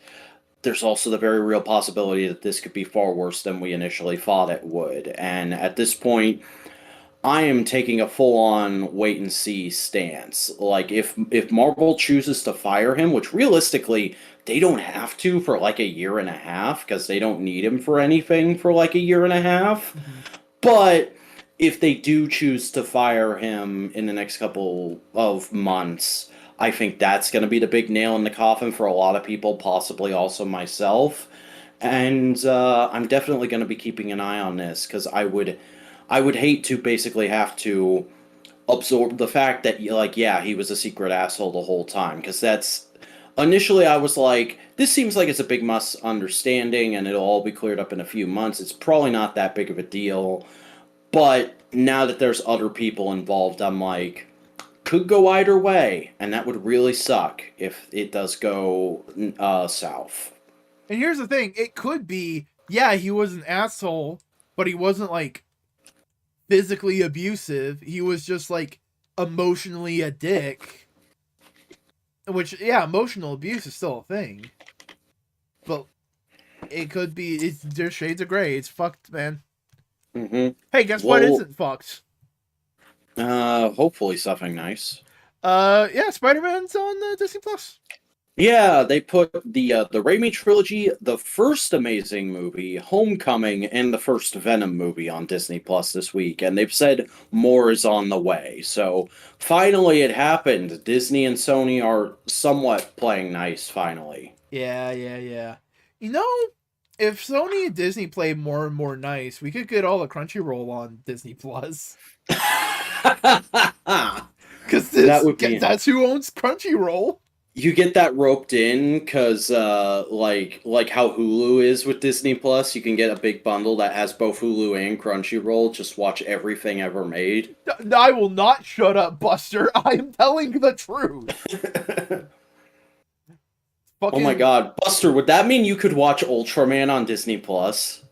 there's also the very real possibility that this could be far worse than we initially thought it would. And at this point, I am taking a full-on wait-and-see stance. Like, if Marvel chooses to fire him, which realistically, they don't have to for like a year and a half, because they don't need him for anything for like a year and a half. But if they do choose to fire him in the next couple of months, I think that's going to be the big nail in the coffin for a lot of people, possibly also myself. And I'm definitely going to be keeping an eye on this, because I would hate to basically have to absorb the fact that, like, yeah, he was a secret asshole the whole time, because that's... Initially, I was like, this seems like it's a big misunderstanding, and it'll all be cleared up in a few months. It's probably not that big of a deal. But now that there's other people involved, I'm like, could go either way, and that would really suck if it does go south. And here's the thing, it could be, yeah, he was an asshole, but he wasn't, like, physically abusive. He was just, like, emotionally a dick. Which, yeah, emotional abuse is still a thing. But it could be, there's shades of gray. It's fucked, man. Mm-hmm. Hey, guess what isn't fucked? Hopefully something nice. Yeah, Spider-Man's on Disney Plus. Yeah, they put the Raimi trilogy, the first Amazing movie, Homecoming, and the first Venom movie on Disney Plus this week, and they've said more is on the way. So finally, it happened. Disney and Sony are somewhat playing nice. Finally. Yeah. You know, if Sony and Disney play more and more nice, we could get all the Crunchyroll on Disney Plus. Because that's who owns Crunchyroll. You get that roped in because, like how Hulu is with Disney Plus, you can get a big bundle that has both Hulu and Crunchyroll. Just watch everything ever made. I will not shut up, Buster. I am telling the truth. Oh my god, Buster, would that mean you could watch Ultraman on Disney Plus?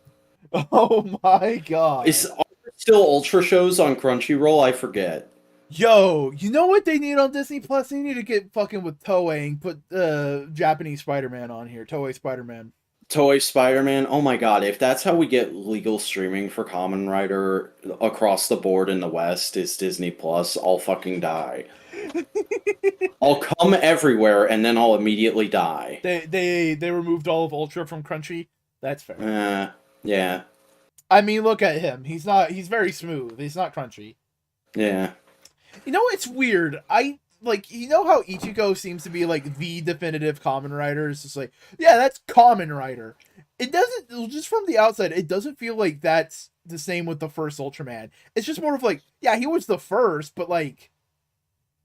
Oh my god. Are there still Ultra shows on Crunchyroll? I forget. Yo, you know what they need on Disney Plus? They need to get fucking with Toei and put Japanese Spider-Man on here. Toei Spider-Man. Toei Spider-Man? Oh my god, if that's how we get legal streaming for Kamen Rider across the board in the West, is Disney Plus, I'll fucking die. I'll come everywhere and then I'll immediately die. They removed all of Ultra from Crunchy. That's fair. Yeah. I mean, look at him. He's very smooth. He's not crunchy. Yeah. You know, it's weird. You know how Ichigo seems to be, like, the definitive Kamen Rider? It's just like, yeah, that's Kamen Rider. It doesn't, just from the outside, it doesn't feel like that's the same with the first Ultraman. It's just more of like, yeah, he was the first, but, like,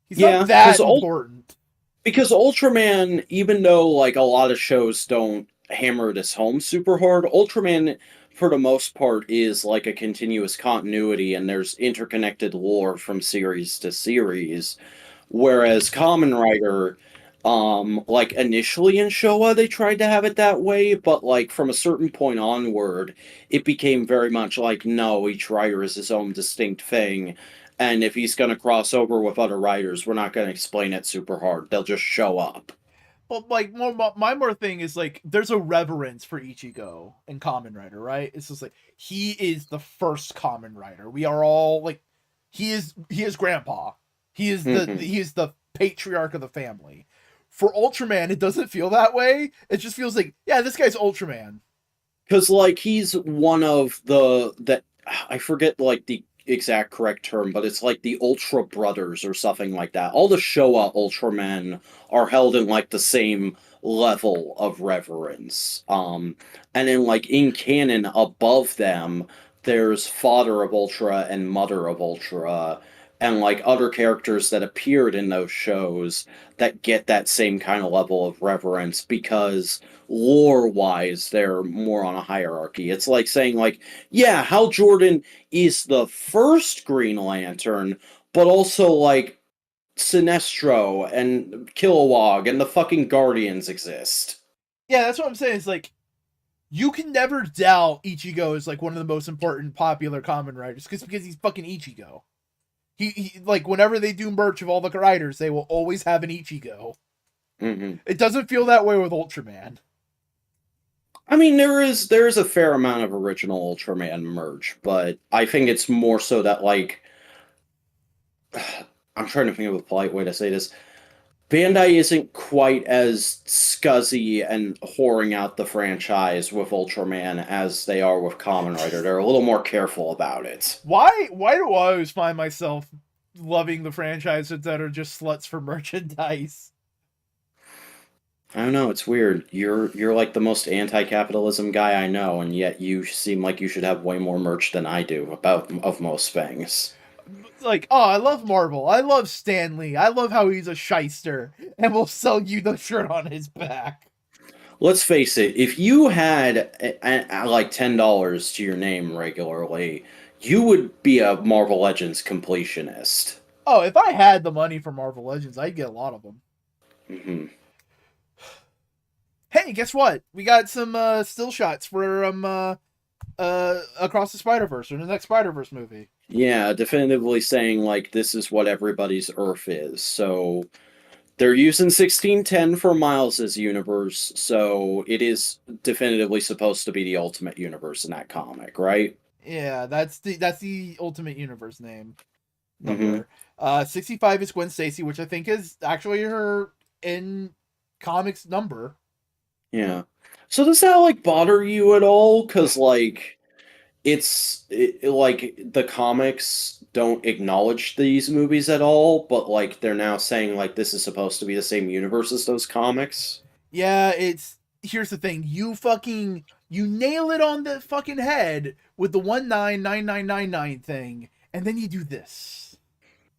he's not that important. Because Ultraman, even though like a lot of shows don't hammer this home super hard, Ultraman for the most part is like a continuous continuity and there's interconnected lore from series to series. Whereas Kamen Rider, like initially in Showa they tried to have it that way, but like from a certain point onward, it became very much like no, each rider is his own distinct thing. And if he's going to cross over with other writers, we're not going to explain it super hard. They'll just show up. But like my more thing is like there's a reverence for Ichigo in Kamen Rider, right? It's just like he is the first Kamen Rider. We are all like he is grandpa. He is the patriarch of the family. For Ultraman, it doesn't feel that way. It just feels like, yeah, this guy's Ultraman. Because like he's one of the that I forget like the exact correct term, but it's like the Ultra Brothers or something like that. All the Showa Ultramen are held in like the same level of reverence. And then like in canon above them, there's Father of Ultra and Mother of Ultra, and like other characters that appeared in those shows that get that same kind of level of reverence because lore wise they're more on a hierarchy. It's like saying like, yeah, Hal Jordan is the first Green Lantern, but also like Sinestro and Kilowog and the fucking Guardians exist. Yeah, that's what I'm saying. It's like you can never doubt Ichigo is like one of the most important popular Kamen Riders because he's fucking Ichigo. He like whenever they do merch of all the riders, they will always have an Ichigo. Mm-hmm. It doesn't feel that way with Ultraman. I mean, there is a fair amount of original Ultraman merch, but I think it's more so that like I'm trying to think of a polite way to say this. Bandai isn't quite as scuzzy and whoring out the franchise with Ultraman as they are with Kamen Rider. They're a little more careful about it. Why do I always find myself loving the franchises that are just sluts for merchandise? I don't know, it's weird. You're like the most anti-capitalism guy I know, and yet you seem like you should have way more merch than I do about of most things. Like, oh, I love Marvel. I love Stan Lee. I love how he's a shyster and will sell you the shirt on his back. Let's face it, if you had like $10 to your name regularly, you would be a Marvel Legends completionist. Oh, if I had the money for Marvel Legends, I'd get a lot of them. Mm-hmm. Hey, guess what? We got some still shots for Across the Spider-Verse or the next Spider-Verse movie. Yeah, definitively saying like this is what everybody's Earth is. So they're using 1610 for Miles's universe, so it is definitively supposed to be the ultimate universe in that comic, right? Yeah, that's the Ultimate Universe name Mm-hmm. number. 65 is Gwen Stacy, which I think is actually her in comics number. Yeah. So does that like bother you at all? Because like like the comics don't acknowledge these movies at all, but like they're now saying like this is supposed to be the same universe as those comics. Yeah, here's the thing. You nail it on the fucking head with the 199999 thing, and then you do this.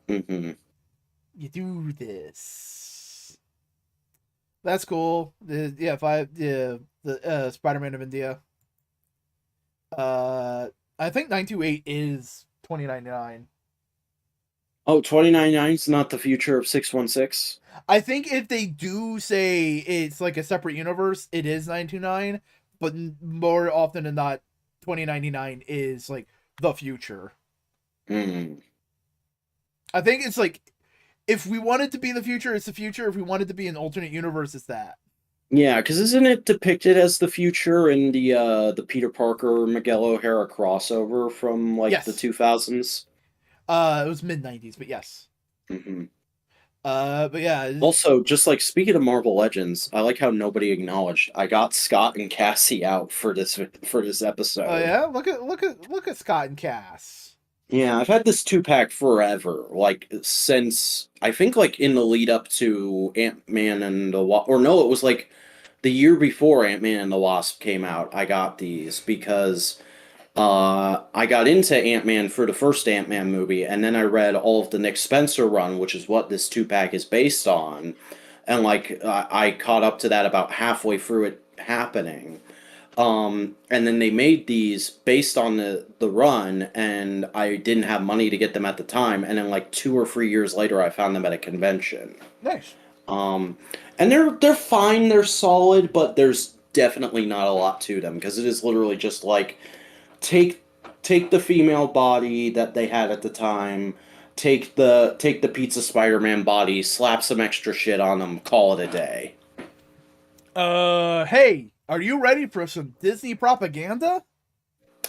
Mm-hmm. You do this. That's cool. The Spider-Man of India. I think 928 is 2099. Oh, 2099 is not the future of 616? I think if they do say it's like a separate universe, it is 929, but more often than not, 2099 is like the future. Mm. I think it's like if we want it to be the future, it's the future. If we want it to be an alternate universe, it's that. Yeah, because isn't it depicted as the future in the Peter Parker Miguel O'Hara crossover from like Yes. the 2000s? It was mid-90s, but yes. Mm-hmm. But yeah. Also, just like speaking of Marvel Legends, I like how nobody acknowledged I got Scott and Cassie out for this episode. Oh yeah, look at Scott and Cass. Yeah, I've had this 2-pack forever, like since I think like in the lead up to Ant-Man and the Wasp, or no, it was like the year before Ant-Man and the Wasp came out. I got these because I got into Ant-Man for the first Ant-Man movie, and then I read all of the Nick Spencer run, which is what this 2-pack is based on. and like I caught up to that about halfway through it happening. And then they made these based on the run, and I didn't have money to get them at the time. And then like 2 or 3 years later, I found them at a convention. Nice. And they're fine, they're solid, but there's definitely not a lot to them because it is literally just like take the female body that they had at the time, take the Pizza Spider-Man body, slap some extra shit on them, call it a day. Hey, are you ready for some Disney propaganda?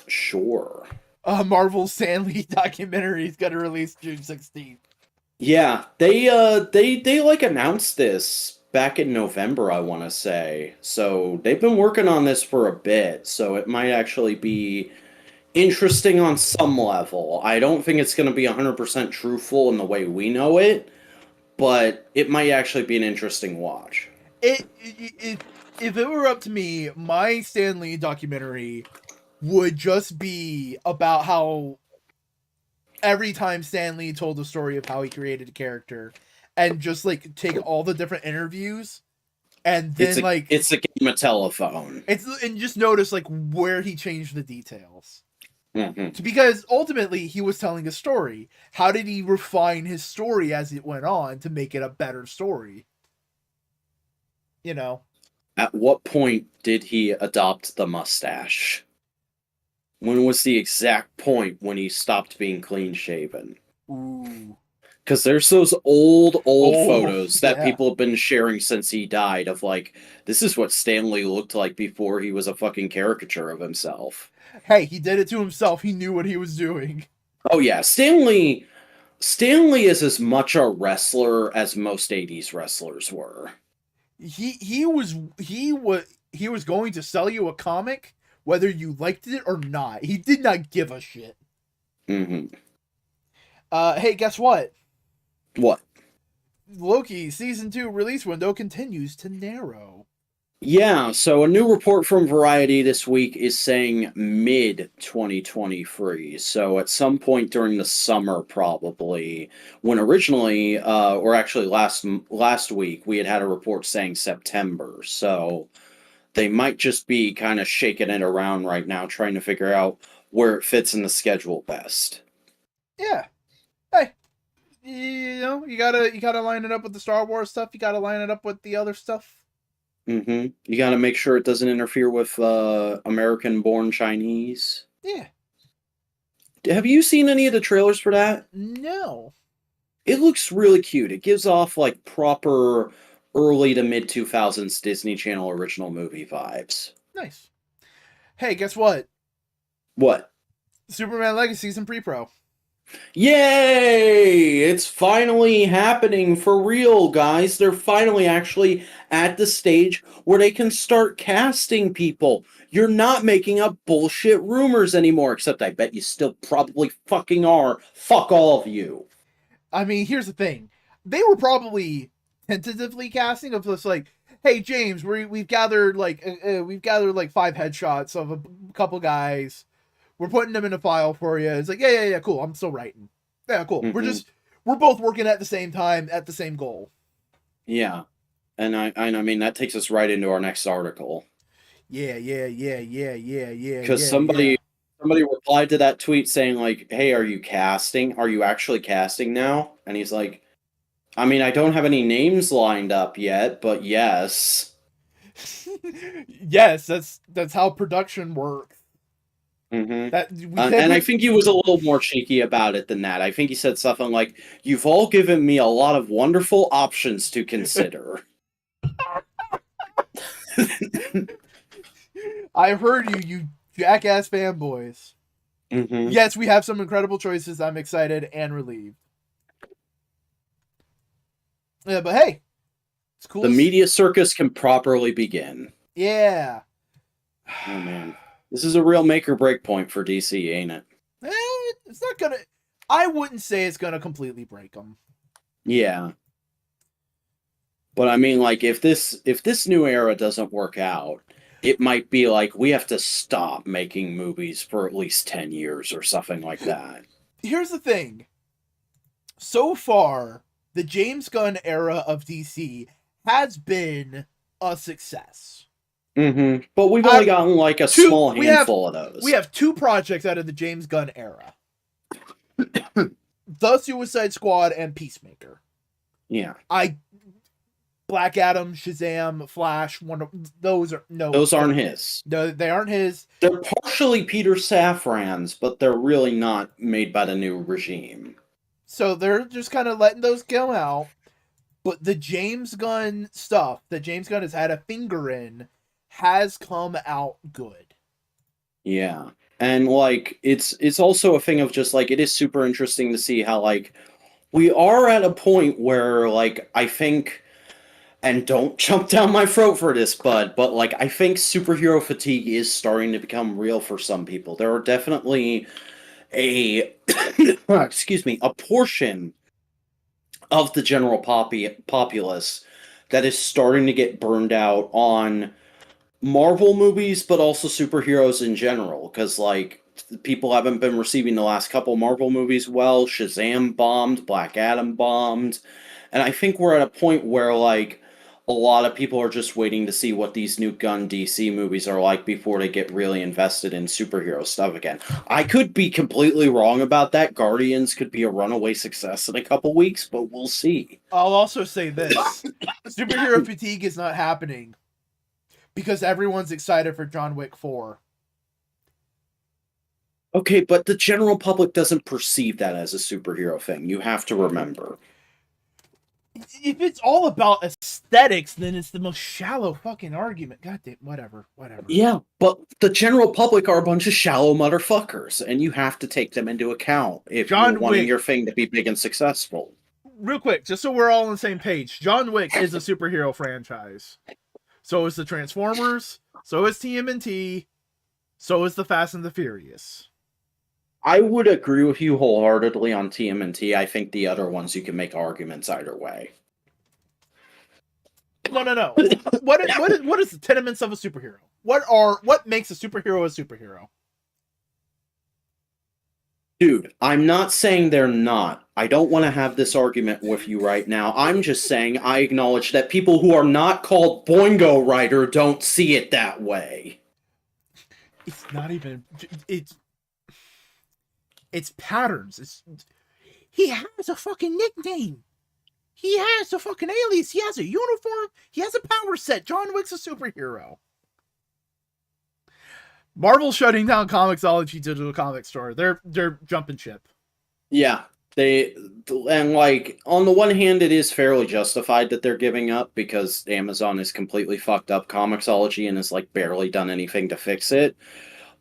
Sure. Marvel's Stan Lee documentary is gonna release June 16th. Yeah, they like announced this back in November, I want to say. So they've been working on this for a bit, so it might actually be interesting on some level. I don't think it's going to be 100% truthful in the way we know it, but it might actually be an interesting watch. If it were up to me, my Stan Lee documentary would just be about how every time Stan Lee told the story of how he created a character, and just like take all the different interviews, and then it's a game of telephone. And just notice like where he changed the details. Mm-hmm. Because ultimately he was telling a story. How did he refine his story as it went on to make it a better story? You know. At what point did he adopt the mustache? When was the exact point when he stopped being clean shaven? Ooh. Because there's those old photos that yeah. people have been sharing since he died of like, this is what Stan Lee looked like before he was a fucking caricature of himself. Hey, he did it to himself. He knew what he was doing. Oh yeah, Stan Lee is as much a wrestler as most 80s wrestlers were. He was going to sell you a comic whether you liked it or not. He did not give a shit. Mm-hmm. Hey, guess what? What? Loki Season 2 release window continues to narrow. Yeah, so a new report from Variety this week is saying mid-2023. So at some point during the summer, probably, when originally, or actually last week, we had a report saying September. So they might just be kind of shaking it around right now, trying to figure out where it fits in the schedule best. Yeah. Hey, you gotta line it up with the Star Wars stuff. You gotta line it up with the other stuff. Mm-hmm. You gotta make sure it doesn't interfere with American-born Chinese. Yeah. Have you seen any of the trailers for that? No. It looks really cute. It gives off like proper early to mid 2000s Disney Channel original movie vibes. Nice. Hey, guess what? What? Superman Legacy's in pre-pro. Yay! It's finally happening for real, guys. They're finally actually at the stage where they can start casting people. You're not making up bullshit rumors anymore, except I bet you still probably fucking are. Fuck all of you. I mean, here's the thing. They were probably tentatively casting of this like, hey James, we've gathered like 5 headshots of a couple guys. We're putting them in a file for you. It's like, yeah, cool. I'm still writing. Yeah, cool. Mm-hmm. We're both working at the same time at the same goal. Yeah, and I mean that takes us right into our next article. Yeah. Because somebody replied to that tweet saying like, "Hey, are you casting? Are you actually casting now?" And he's like, "I mean, I don't have any names lined up yet, but yes." Yes, that's how production works. Mm-hmm. And I think he was a little more cheeky about it than that. I think he said something like, "You've all given me a lot of wonderful options to consider." I heard you jackass fanboys. Mm-hmm. Yes, we have some incredible choices. I'm excited and relieved. Yeah, but hey, it's cool. The media circus can properly begin. Yeah. Oh man. This is a real make or break point for DC, ain't it? It's not gonna. I wouldn't say it's gonna completely break them. Yeah, but I mean, like, if this new era doesn't work out, it might be like we have to stop making movies for at least 10 years or something like that. Here's the thing. So far, the James Gunn era of DC has been a success. Mm-hmm. But we've only gotten like a small handful of those. We have 2 projects out of the James Gunn era. The Suicide Squad and Peacemaker. Yeah. Black Adam, Shazam, Flash, those aren't his. No, they aren't his. They're partially Peter Safran's, but they're really not made by the new regime. So they're just kind of letting those come out. But the James Gunn stuff that James Gunn has had a finger in has come out good. Yeah. And like it's also a thing of just like it is super interesting to see how like we are at a point where like I think, and don't jump down my throat for this, bud, but like I think superhero fatigue is starting to become real for some people. There are definitely a excuse me, a portion of the general populace that is starting to get burned out on Marvel movies, but also superheroes in general, because like people haven't been receiving the last couple Marvel movies well. Shazam bombed, Black Adam bombed, and I think we're at a point where like a lot of people are just waiting to see what these new Gunn DC movies are like before they get really invested in superhero stuff again. I could be completely wrong about that. Guardians could be a runaway success in a couple weeks, but we'll see. I'll also say this. Superhero fatigue is not happening because everyone's excited for John Wick 4. Okay, but the general public doesn't perceive that as a superhero thing. You have to remember. If it's all about aesthetics, then it's the most shallow fucking argument. God damn, whatever. Yeah, but the general public are a bunch of shallow motherfuckers, and you have to take them into account if you're wanting your thing to be big and successful. Real quick, just so we're all on the same page, John Wick is a superhero franchise. So is the Transformers, so is TMNT, so is the Fast and the Furious. I would agree with you wholeheartedly on TMNT. I think the other ones you can make arguments either way. No. What is the tenements of a superhero? What makes a superhero a superhero? Dude, I'm not saying they're not. I don't want to have this argument with you right now. I'm just saying I acknowledge that people who are not called Boingo Rider don't see it that way. It's not even... It's patterns. He has a fucking nickname. He has a fucking alias. He has a uniform. He has a power set. John Wick's a superhero. Marvel's shutting down Comixology Digital Comic Store. They're jumping ship. Yeah, and like on the one hand, it is fairly justified that they're giving up because Amazon has completely fucked up Comixology and has like barely done anything to fix it.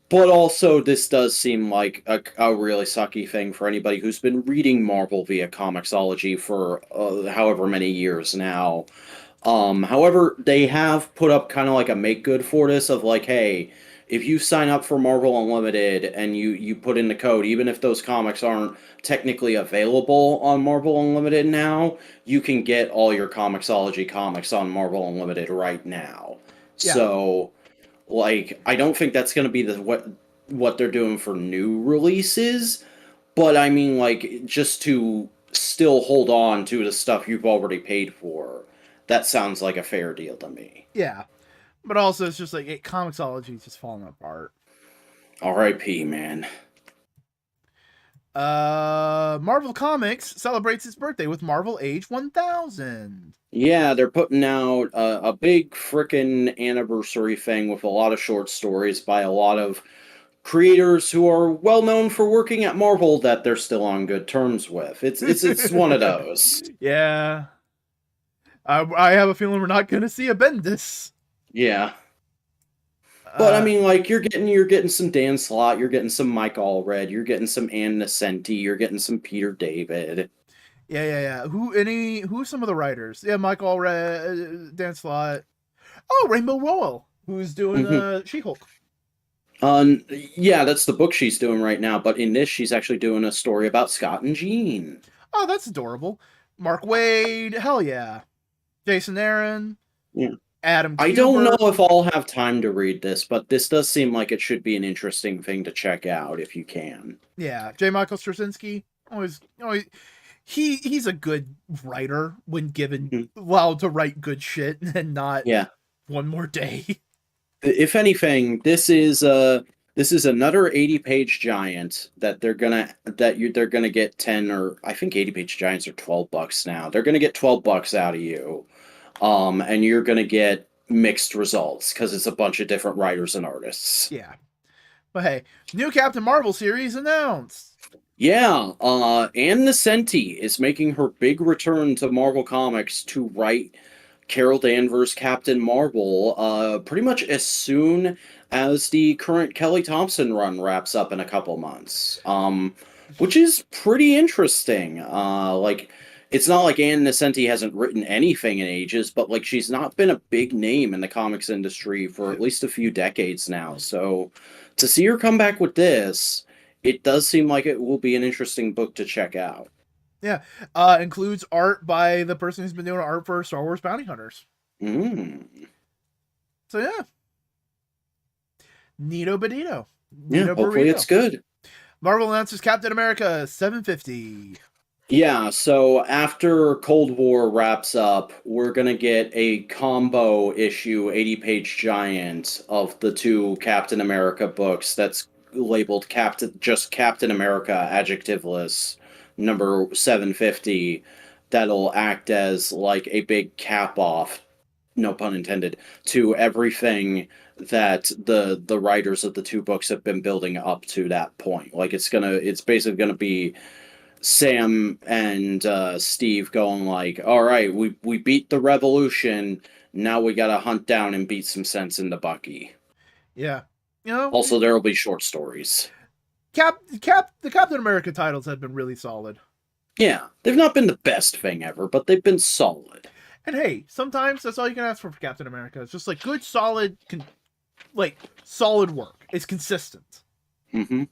But also, this does seem like a really sucky thing for anybody who's been reading Marvel via Comixology for however many years now. However, they have put up kind of like a make good for this of like, hey, if you sign up for Marvel Unlimited and you put in the code, even if those comics aren't technically available on Marvel Unlimited now, you can get all your Comixology comics on Marvel Unlimited right now. Yeah. So... like, I don't think that's going to be what they're doing for new releases, but I mean, like, just to still hold on to the stuff you've already paid for, that sounds like a fair deal to me. Yeah, but also it's just like, Comixology is just falling apart. R.I.P., man. Marvel Comics celebrates its birthday with Marvel Age 1000. Yeah, they're putting out a big frickin' anniversary thing with a lot of short stories by a lot of creators who are well known for working at Marvel that they're still on good terms with. It's one of those. Yeah. I have a feeling we're not going to see a Bendis. Yeah. But I mean, like, you're getting some Dan Slott, you're getting some Mike Allred, you're getting some Ann Nesenti, you're getting some Peter David. Yeah. Who's some of the writers? Yeah, Mike Allred, Dan Slott. Oh, Rainbow Rowell, who's doing She-Hulk. Yeah, that's the book she's doing right now. But in this, she's actually doing a story about Scott and Jean. Oh, that's adorable. Mark Waid, hell yeah. Jason Aaron. Yeah. Adam Kubert. I don't know if I'll have time to read this, but this does seem like it should be an interesting thing to check out if you can. Yeah, J. Michael Straczynski, always he's a good writer when given Mhm. allowed to write good shit and not Yeah. one more day. If anything, this is another 80-page giant that they're gonna get 10, or I think 80-page giants are $12 now. They're gonna get $12 out of you, and you're gonna get mixed results because it's a bunch of different writers and artists. Yeah. But hey, new Captain Marvel series announced. Yeah, Ann Nesenti is making her big return to Marvel Comics to write Carol Danvers' Captain Marvel, pretty much as soon as the current Kelly Thompson run wraps up in a couple months. Which is pretty interesting. Like, it's not like Ann Nesenti hasn't written anything in ages, but like she's not been a big name in the comics industry for at least a few decades now. So to see her come back with this, it does seem like it will be an interesting book to check out. Yeah. Includes art by the person who's been doing art for Star Wars Bounty Hunters. So yeah. Nito Benito. Yeah, hopefully it's good. Marvel announces Captain America 750. Yeah, so after Cold War wraps up, we're gonna get a combo issue, 80-page giant of the two Captain America books that's labeled Captain America, adjectiveless, number 750, that'll act as like a big cap off, no pun intended, to everything that the writers of the two books have been building up to that point. Like it's basically gonna be Sam and Steve going like, "All right, we beat the revolution. Now we gotta hunt down and beat some sense into Bucky." Yeah, you know. Also, there will be short stories. The Captain America titles have been really solid. Yeah, they've not been the best thing ever, but they've been solid. And hey, sometimes that's all you can ask for Captain America. It's just like good, solid, solid work. It's consistent. Mm-hmm.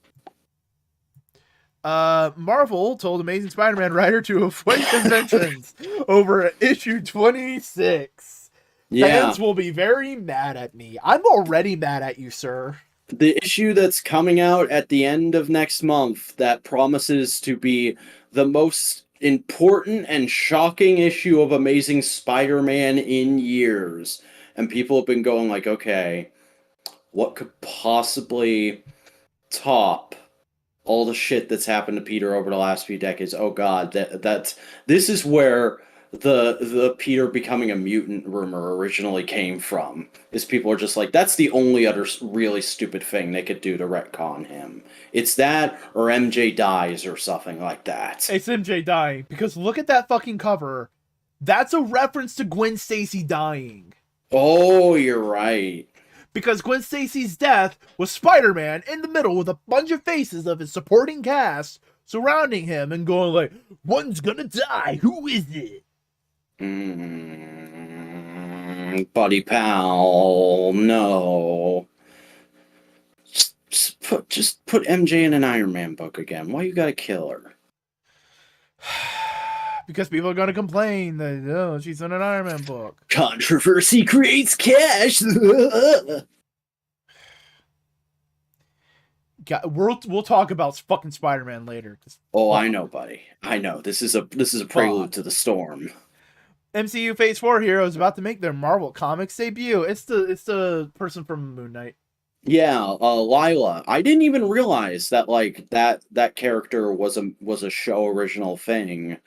Marvel told Amazing Spider-Man writer to avoid conventions over issue 26. Yeah. Fans will be very mad at me. I'm already mad at you, sir. The issue that's coming out at the end of next month that promises to be the most important and shocking issue of Amazing Spider-Man in years. And people have been going like, okay, what could possibly top all the shit that's happened to Peter over the last few decades? Oh god, this is where the Peter becoming a mutant rumor originally came from. Is people are just like, that's the only other really stupid thing they could do to retcon him. It's that or MJ dies or something like that. It's MJ dying, because look at that fucking cover. That's a reference to Gwen Stacy dying. Oh, you're right. Because Gwen Stacy's death was Spider-Man in the middle with a bunch of faces of his supporting cast surrounding him and going like, one's gonna die, who is it? Buddy pal, no. Just put MJ in an Iron Man book again. Why you gotta kill her? Because people are gonna complain that, oh, she's in an Iron Man book. Controversy creates cash. We'll talk about fucking Spider-Man later. Oh, I know, buddy. I know. This is a prelude to the storm. MCU Phase 4 heroes about to make their Marvel Comics debut. It's the person from Moon Knight. Yeah, Lila. I didn't even realize that that character was a show original thing.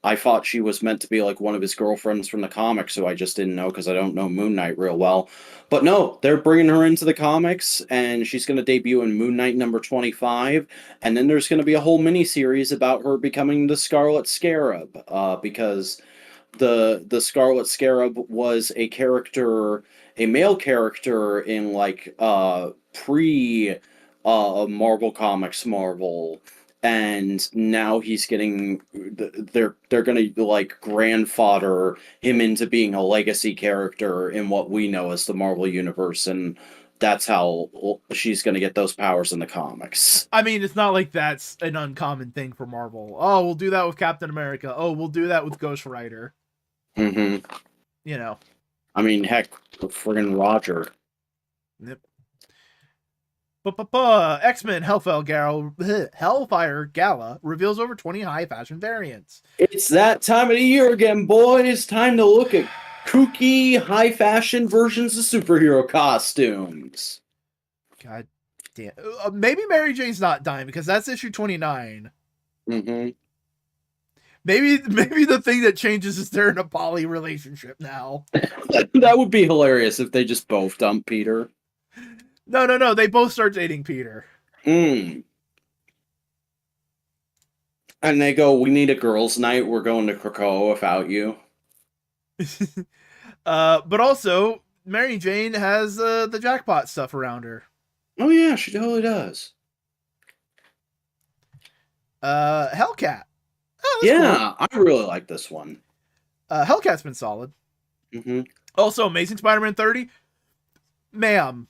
I thought she was meant to be like one of his girlfriends from the comics, who I just didn't know because I don't know Moon Knight real well. But no, they're bringing her into the comics, and she's going to debut in Moon Knight number 25, and then there's going to be a whole mini-series about her becoming the Scarlet Scarab, because the Scarlet Scarab was a male character in pre Marvel Comics Marvel, and now he's getting they're gonna grandfather him into being a legacy character in what we know as the Marvel universe, and that's how she's gonna get those powers in the comics. I mean, it's not like that's an uncommon thing for Marvel. Oh, we'll do that with Captain America. Oh, we'll do that with Ghost Rider. Mm-hmm. You know. I mean, heck, friggin' Roger. Yep. X-Men Hellfire Gala reveals over 20 high fashion variants. It's that time of the year again, boys. Time to look at kooky, high fashion versions of superhero costumes. God damn. Maybe Mary Jane's not dying because that's issue 29. Mm-hmm. Maybe the thing that changes is they're in a poly relationship now. That would be hilarious if they just both dump Peter. No. They both start dating Peter. And they go, we need a girls' night. We're going to Krakow without you. But also, Mary Jane has the jackpot stuff around her. Oh, yeah, she totally does. Hellcat. Oh, yeah, cool. I really like this one. Hellcat's been solid. Mm-hmm. Also, Amazing Spider-Man 30. Ma'am,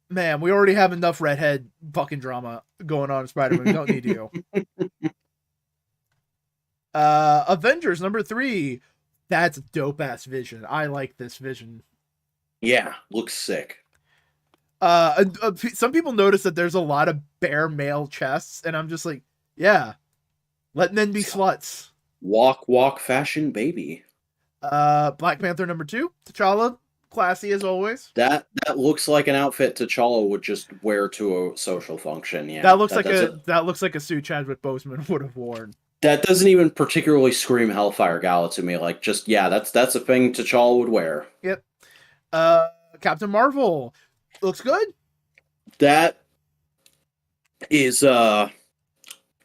we already have enough redhead fucking drama going on in Spider-Man. We don't need you. Avengers number 3. That's a dope-ass Vision. I like this Vision. Yeah, looks sick. Some people notice that there's a lot of bare male chests, and I'm just like, yeah, let men be sluts. Walk, fashion, baby. Black Panther number 2. T'Challa, classy as always. That looks like an outfit T'Challa would just wear to a social function. Yeah, that looks like a suit Chadwick Boseman would have worn. That doesn't even particularly scream Hellfire Gala to me. Like, just that's a thing T'Challa would wear. Yep. Captain Marvel looks good. That is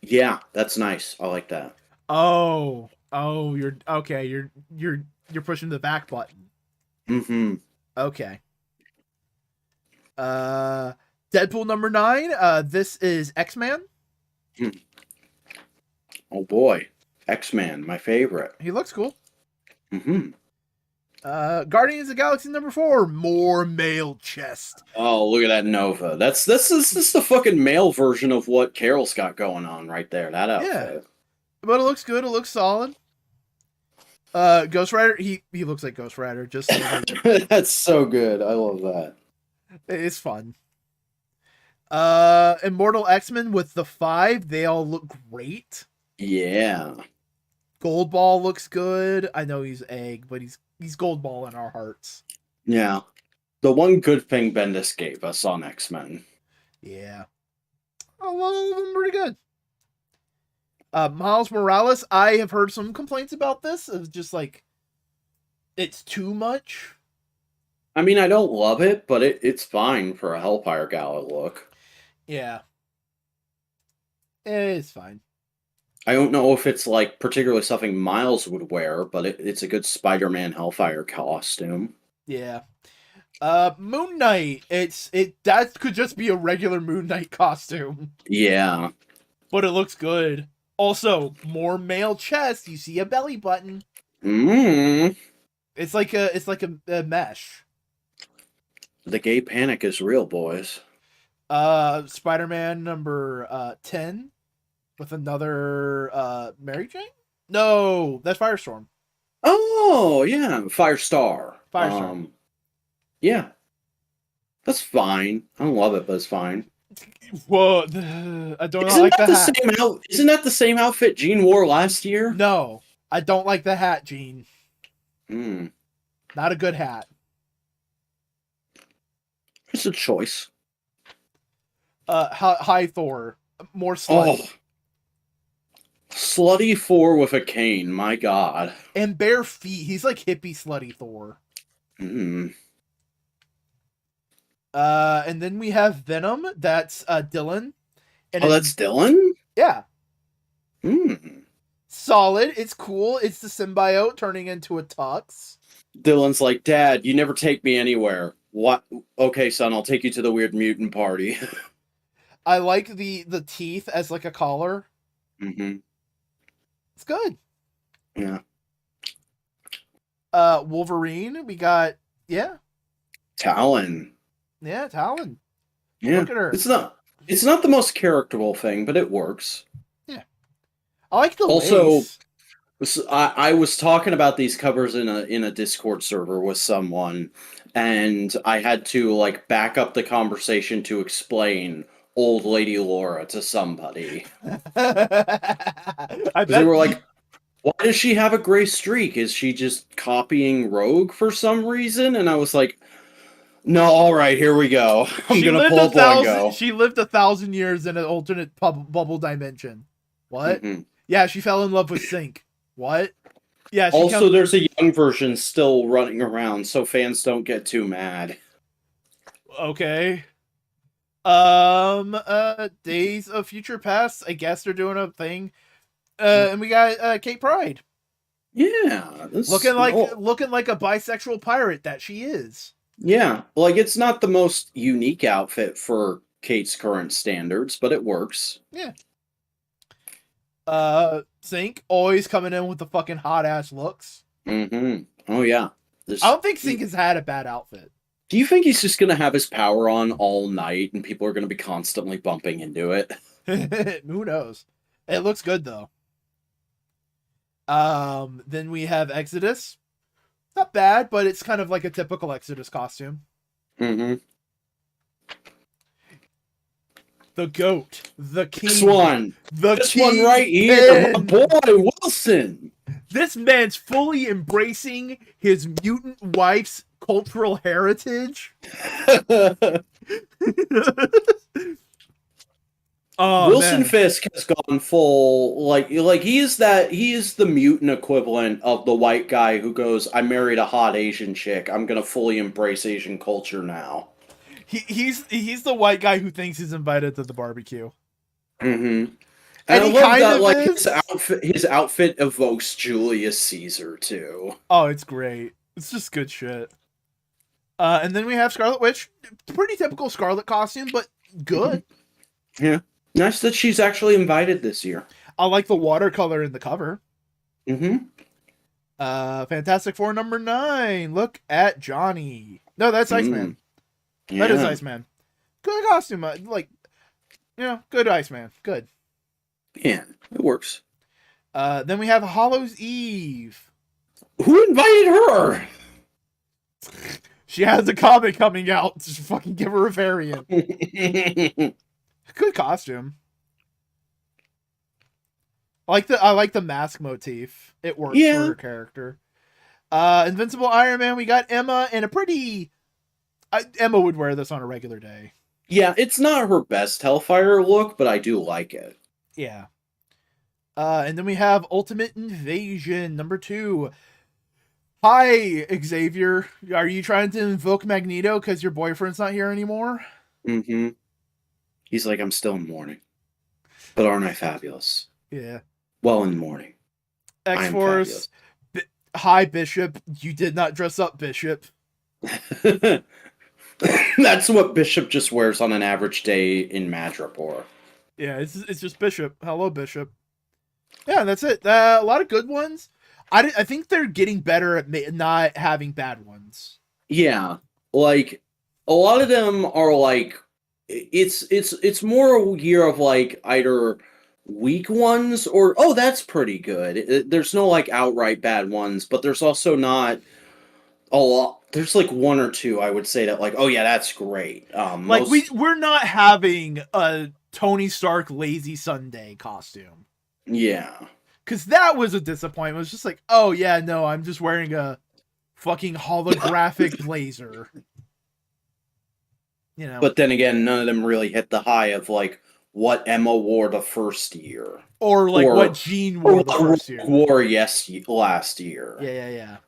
yeah, that's nice. I like that. Oh, you're okay. You're pushing the back button. Mm-hmm. Okay. Deadpool number 9. This is X-Man. Oh boy, X-Man, my favorite. He looks cool. Mm-hmm. Guardians of the Galaxy number 4. More male chest. Oh, look at that Nova. This is the fucking male version of what Carol's got going on right there. That outfit. Yeah. But it looks good. It looks solid. Ghost Rider. He looks like Ghost Rider. Just that's so good. I love that. It's fun. Immortal X-Men with the 5. They all look great. Yeah. Goldball looks good. I know he's Egg, but he's Goldball in our hearts. Yeah. The one good thing Bendis gave us on X-Men. Yeah. A lot of them pretty good. Miles Morales, I have heard some complaints about this. It's just like, it's too much. I mean, I don't love it, but it's fine for a Hellfire Gala look. Yeah. It's fine. I don't know if it's like particularly something Miles would wear, but it's a good Spider-Man Hellfire costume. Yeah. Moon Knight. That could just be a regular Moon Knight costume. Yeah. But it looks good. Also, more male chest. You see a belly button. It's like a mesh. The gay panic is real, boys. Spider-Man number 10 with another Mary Jane? No, that's Firestorm. Oh, yeah, Firestar. Firestorm. Yeah. That's fine. I don't love it, but it's fine. Whoa, I don't like the hat. Isn't that the same outfit Jean wore last year? No, I don't like the hat, Jean. Not a good hat. It's a choice. High Thor. More slutty. Oh. Slutty Thor with a cane, my god. And bare feet. He's like hippie slutty Thor. And then we have Venom. That's Dylan. And that's Dylan? Yeah. Solid. It's cool. It's the symbiote turning into a tux. Dylan's like, Dad, you never take me anywhere. What? Okay, son, I'll take you to the weird mutant party. I like the teeth as like a collar. It's good. Yeah. Wolverine. We got Talon. Yeah, Talon. Yeah. Look at her. It's not the most characterable thing, but it works. Yeah. I like the lace. So I was talking about these covers in a Discord server with someone, and I had to like back up the conversation to explain Old Lady Laura to somebody. I Because they bet. were like, why does she have a gray streak? Is she just copying Rogue for some reason? And I was like, no, all right, here we go. I'm She gonna lived pull a up one thousand. go. She lived 1,000 years in an alternate bubble dimension. What? Hmm. Yeah, she fell in love with Sync. What? Yeah, she Also, comes. there's a young version still running around, so fans don't get too mad. Okay. Days of Future Past. I guess they're doing a thing. And we got Kate Pride Yeah, looking like a bisexual pirate that she is. yeah, like it's not the most unique outfit for Kate's current standards, but it works. Yeah. Sync always coming in with the fucking hot ass looks. Mm-hmm. Oh yeah. I don't think Sync has had a bad outfit. Do you think he's just gonna have his power on all night and people are gonna be constantly bumping into it? Who knows? It looks good though. Then we have Exodus. Not bad, but it's kind of like a typical Exodus costume. Mm-hmm. The goat, the king, This one right here, my boy Wilson. This man's fully embracing his mutant wife's cultural heritage. Oh, Wilson man. Fisk has gone full like he is the mutant equivalent of the white guy who goes, I married a hot Asian chick. I'm gonna fully embrace Asian culture now. He's the white guy who thinks he's invited to the barbecue. Mm-hmm. And I he love kind that of like is. his outfit evokes Julius Caesar too. Oh, it's great. It's just good shit. And then we have Scarlet Witch. Pretty typical Scarlet costume, but good. Yeah. Nice that she's actually invited this year. I like the watercolor in the cover. Mm-hmm. Fantastic Four #9. Look at Johnny. No, that's Iceman. Yeah. That is Iceman. Good costume. Good Iceman. Good. Yeah, it works. Then we have Hollow's Eve. Who invited her? She has a comic coming out. Just fucking give her a variant. Good costume. I like the mask motif. It works for her character. Invincible Iron Man. We got Emma in a pretty. Emma would wear this on a regular day. Yeah, it's not her best Hellfire look, but I do like it. Yeah. And then we have Ultimate Invasion #2. Hi, Xavier. Are you trying to invoke Magneto because your boyfriend's not here anymore? Mm-hmm. He's like, I'm still in mourning. But aren't I fabulous? Yeah. Well, in mourning. X-Force. Hi, Bishop. You did not dress up, Bishop. That's what Bishop just wears on an average day in Madripoor. Yeah, it's just Bishop. Hello, Bishop. Yeah, that's it. A lot of good ones. I think they're getting better at not having bad ones. Yeah, like a lot of them are like it's more a year of like either weak ones or oh that's pretty good. There's no like outright bad ones, but there's also not a lot. There's like one or two I would say that like oh yeah that's great. Like we're not having a Tony Stark Lazy Sunday costume. Yeah. Because that was a disappointment. It was just like, oh, yeah, no, I'm just wearing a fucking holographic blazer. You know. But then again, none of them really hit the high of, like, what Emma wore the first year. Or, like, what Jean wore the first year. Wore, last year. Yeah.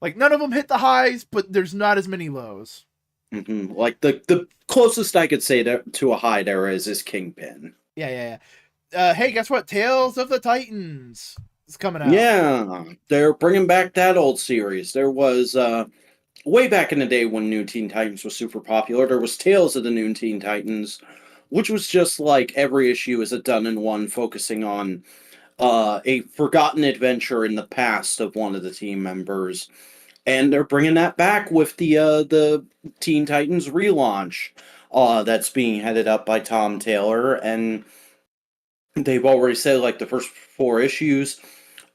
Like, none of them hit the highs, but there's not as many lows. Mm-hmm. Like, the closest I could say to a high there is Kingpin. Yeah. Hey, guess what? Tales of the Titans is coming out. Yeah, they're bringing back that old series. There was, way back in the day when New Teen Titans was super popular, there was Tales of the New Teen Titans, which was just like every issue is a done-in-one focusing on a forgotten adventure in the past of one of the team members. And they're bringing that back with the Teen Titans relaunch that's being headed up by Tom Taylor, and they've already said, like, the first 4 issues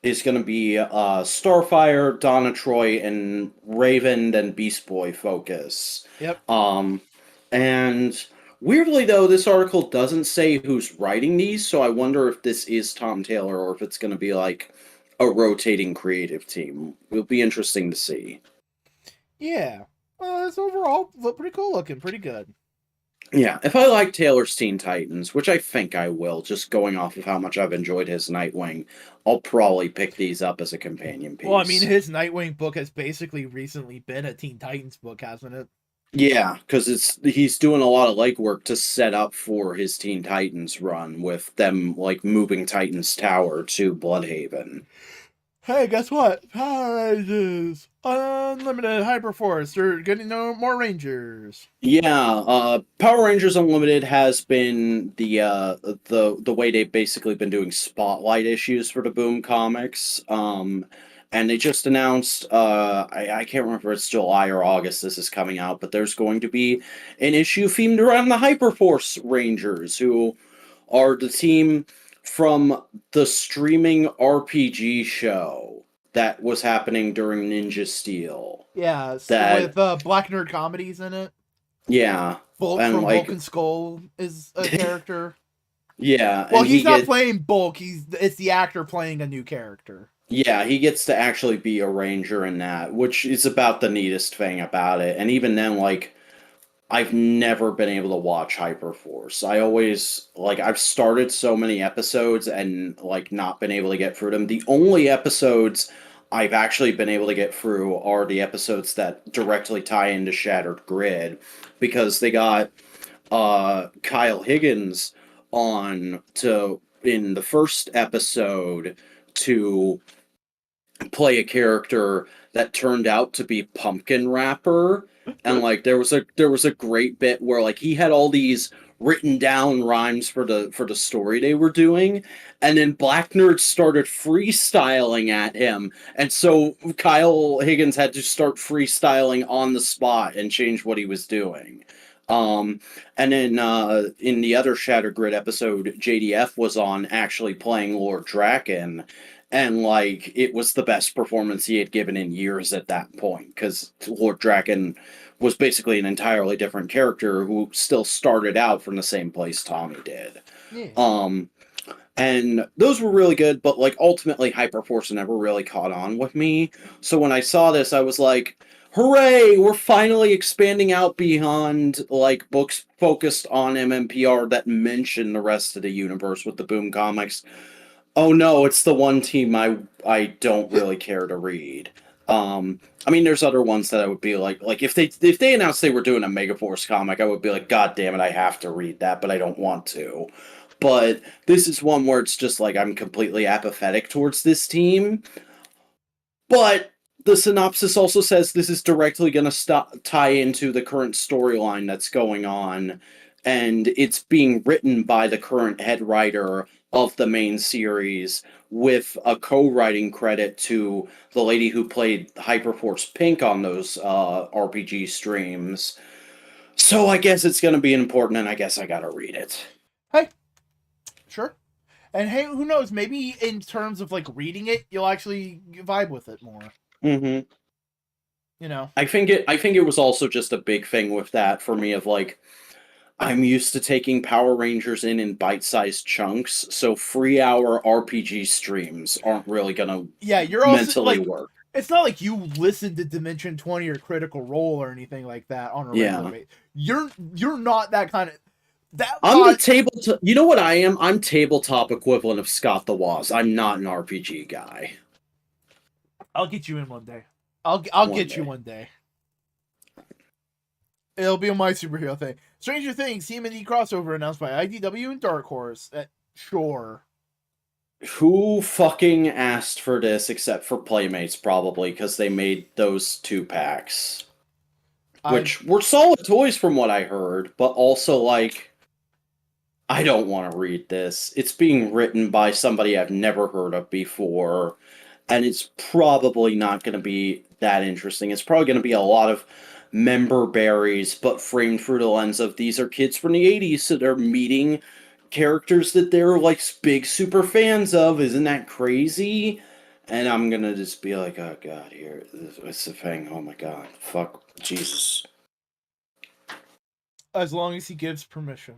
is going to be Starfire, Donna Troy, and Raven and Beast Boy focus. Yep. And weirdly, though, this article doesn't say who's writing these, so I wonder if this is Tom Taylor or if it's going to be like a rotating creative team. It'll be interesting to see. Yeah. Well, it's overall pretty cool looking, pretty good. Yeah, if I like Taylor's Teen Titans, which I think I will, just going off of how much I've enjoyed his Nightwing, I'll probably pick these up as a companion piece. Well, I mean, his Nightwing book has basically recently been a Teen Titans book, hasn't it? Yeah, because he's doing a lot of legwork to set up for his Teen Titans run with them like moving Titans Tower to Bloodhaven. Hey, guess what? Power Rangers! Unlimited Hyperforce. They're getting no more Rangers. Yeah, Power Rangers Unlimited has been the way they've basically been doing spotlight issues for the Boom Comics. And they just announced, I can't remember if it's July or August this is coming out, but there's going to be an issue themed around the Hyperforce Rangers, who are the team from the streaming RPG show that was happening during Ninja Steel. Yeah, with Black Nerd Comedies in it. Yeah. Bulk and from like, Bulk and Skull is a character. Yeah. Well, he's not playing Bulk. It's the actor playing a new character. Yeah, he gets to actually be a ranger in that, which is about the neatest thing about it. And even then, like, I've never been able to watch Hyperforce. I always, like, I've started so many episodes and, like, not been able to get through them. The only episodes I've actually been able to get through are the episodes that directly tie into Shattered Grid, because they got Kyle Higgins on in the first episode to play a character that turned out to be Pumpkin Rapper. And like there was a great bit where like he had all these written down rhymes for the story they were doing, and then Black Nerd started freestyling at him, and so Kyle Higgins had to start freestyling on the spot and change what he was doing. And then in the other Shattered Grid episode, JDF was on actually playing Lord Draken, and like it was the best performance he had given in years at that point, because Lord Draken was basically an entirely different character who still started out from the same place Tommy did. Yeah. And those were really good, but like ultimately Hyperforce never really caught on with me. So when I saw this, I was like, hooray, we're finally expanding out beyond like books focused on MMPR that mention the rest of the universe with the Boom Comics. Oh no, it's the one team I don't really care to read. I mean, there's other ones that I would be like if they announced they were doing a Megaforce comic, I would be like, God damn it, I have to read that, but I don't want to. But this is one where it's just like I'm completely apathetic towards this team. But the synopsis also says this is directly going to tie into the current storyline that's going on, and it's being written by the current head writer of the main series, with a co-writing credit to the lady who played Hyperforce Pink on those RPG streams. So I guess it's going to be important, and I guess I got to read it. Hey, sure. And hey, who knows? Maybe in terms of like reading it, you'll actually vibe with it more. Mm-hmm. You know, I think it was also just a big thing with that for me of like, I'm used to taking Power Rangers in bite-sized chunks, so 3-hour RPG streams aren't really gonna you're also, mentally like, work. It's not like you listen to Dimension 20 or Critical Role or anything like that on a regular basis. You're not that kind of I'm the tabletop. You know what I am? I'm tabletop equivalent of Scott the Woz. I'm not an RPG guy. I'll get you in one day. I'll get you one day. It'll be on my superhero thing. Stranger Things TMNT crossover announced by IDW and Dark Horse. Sure. Who fucking asked for this except for Playmates, probably, because they made those 2 packs. Which were solid toys from what I heard, but also, like, I don't want to read this. It's being written by somebody I've never heard of before, and it's probably not going to be that interesting. It's probably going to be a lot of member berries, but framed through the lens of these are kids from the 80s, so they're meeting characters that they're like big super fans of. Isn't that crazy? And I'm gonna just be like, oh god, here, it's the thing. Oh my god, fuck, Jesus. As long as he gives permission.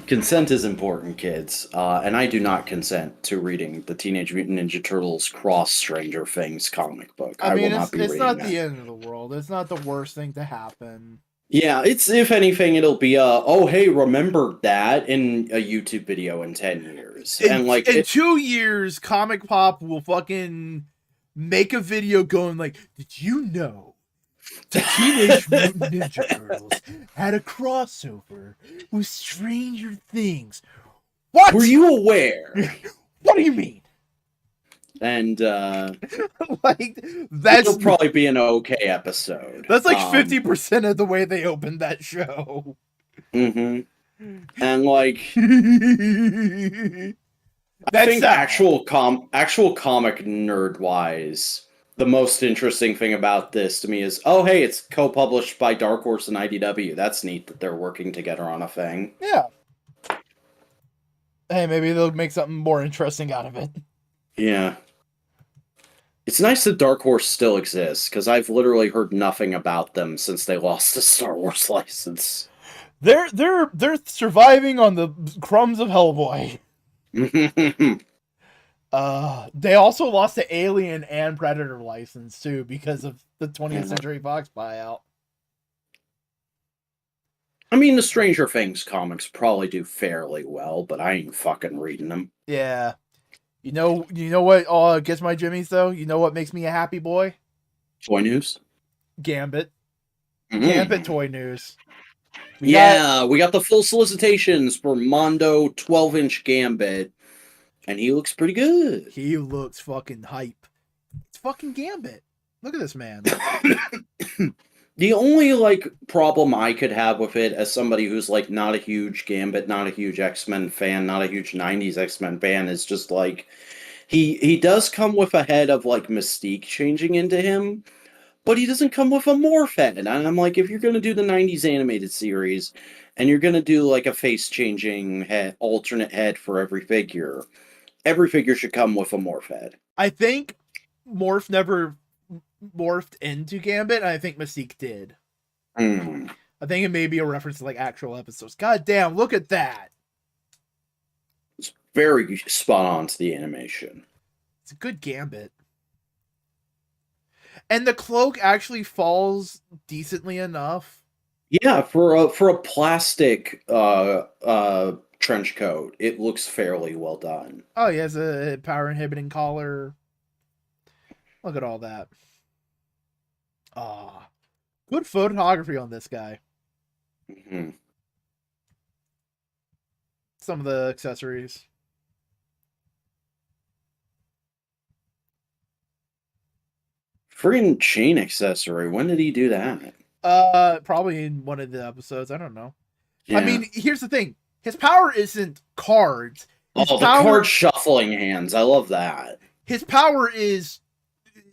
Consent is important, kids. And I do not consent to reading the Teenage Mutant Ninja Turtles Cross Stranger Things comic book. I will not be it's reading not that. the end of the world. It's not the worst thing to happen. Yeah, it's, if anything, it'll be oh hey, remember that in a YouTube video in 10 years. And like in 2 years, Comic Pop will fucking make a video going like, did you know the Teenage Mutant Ninja Turtles had a crossover with Stranger Things? What? Were you aware? What do you mean? And like, that's it'll probably be an okay episode. That's like 50% of the way they opened that show. Mm-hmm. And like, I think actual comic nerd wise, the most interesting thing about this to me is, oh hey, it's co-published by Dark Horse and IDW. That's neat that they're working together on a thing. Yeah. Hey, maybe they'll make something more interesting out of it. Yeah. It's nice that Dark Horse still exists, because I've literally heard nothing about them since they lost the Star Wars license. They're surviving on the crumbs of Hellboy. They also lost the Alien and Predator license too because of the 20th Century Fox buyout. I mean, the Stranger Things comics probably do fairly well, but I ain't fucking reading them. Yeah. You know what gets my jimmies though? You know what makes me a happy boy? Toy news? Gambit. Gambit toy news. We got the full solicitations for Mondo 12-inch Gambit, and he looks pretty good. He looks fucking hype. It's fucking Gambit. Look at this man. The only, like, problem I could have with it as somebody who's, like, not a huge Gambit, not a huge X-Men fan, not a huge 90s X-Men fan, is just, like, he does come with a head of, like, Mystique changing into him, but he doesn't come with a morph head. And I'm like, if you're going to do the 90s animated series, and you're going to do, like, a face-changing head, alternate head for every figure should come with a morph head. I think Morph never morphed into Gambit, and I think Mystique did. Mm. I think it may be a reference to like actual episodes. God damn, look at that. It's very spot on to the animation. It's a good Gambit. And the cloak actually falls decently enough. Yeah, for a plastic trench coat, it looks fairly well done. Oh, he has a power inhibiting collar. Look at all that. Ah, good photography on this guy. Mm-hmm. Some of the accessories. Friggin' chain accessory. When did he do that? Probably in one of the episodes. I don't know. Yeah. I mean, here's the thing. His power isn't cards. The card shuffling hands. I love that. His power is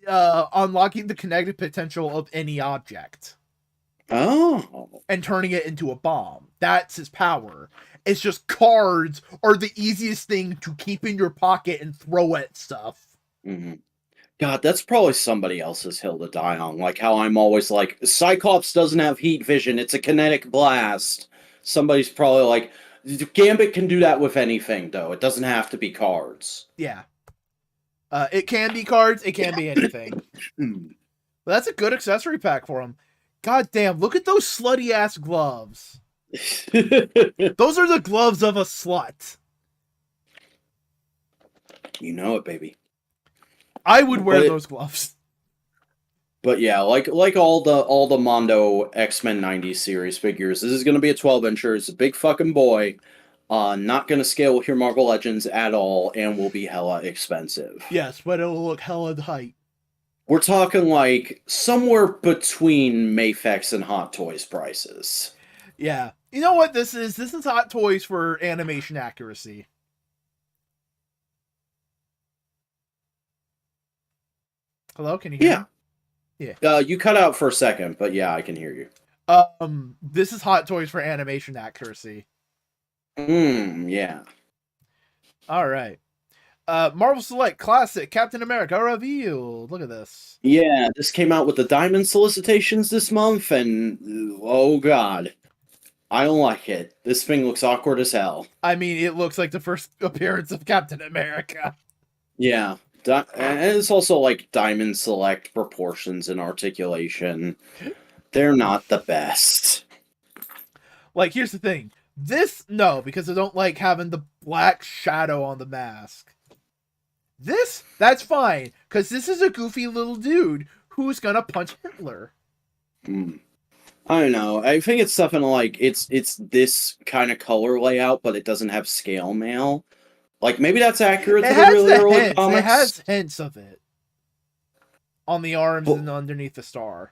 unlocking the kinetic potential of any object. Oh. And turning it into a bomb. That's his power. It's just cards are the easiest thing to keep in your pocket and throw at stuff. Mm-hmm. God, that's probably somebody else's hill to die on. Like how I'm always like, Cyclops doesn't have heat vision. It's a kinetic blast. Somebody's probably like, Gambit can do that with anything, though. It doesn't have to be cards. Yeah. It can be cards. It can be anything. But that's a good accessory pack for him. God damn, look at those slutty-ass gloves. Those are the gloves of a slut. You know it, baby. I would wear those gloves. But yeah, like all the Mondo X-Men 90s series figures, this is going to be a 12-incher. It's a big fucking boy. Not going to scale with your Marvel Legends at all, and will be hella expensive. Yes, but it'll look hella hype. We're talking like somewhere between Mafex and Hot Toys prices. Yeah. You know what this is? This is Hot Toys for animation accuracy. Hello, can you hear me? Yeah. You cut out for a second, but yeah, I can hear you. This is Hot Toys for animation accuracy. Yeah. All right. Marvel Select Classic Captain America revealed. Look at this. Yeah, this came out with the diamond solicitations this month, and oh god, I don't like it. This thing looks awkward as hell. I mean, it looks like the first appearance of Captain America. Yeah, and it's also like diamond select proportions and articulation. They're not the best. Like, here's the thing. No, because I don't like having the black shadow on the mask. That's fine, because this is a goofy little dude who's gonna punch Hitler. I don't know. I think it's something like it's this kind of color layout, but it doesn't have scale mail. Like maybe that's accurate to the really early comics. It has hints of it on the arms and underneath the star.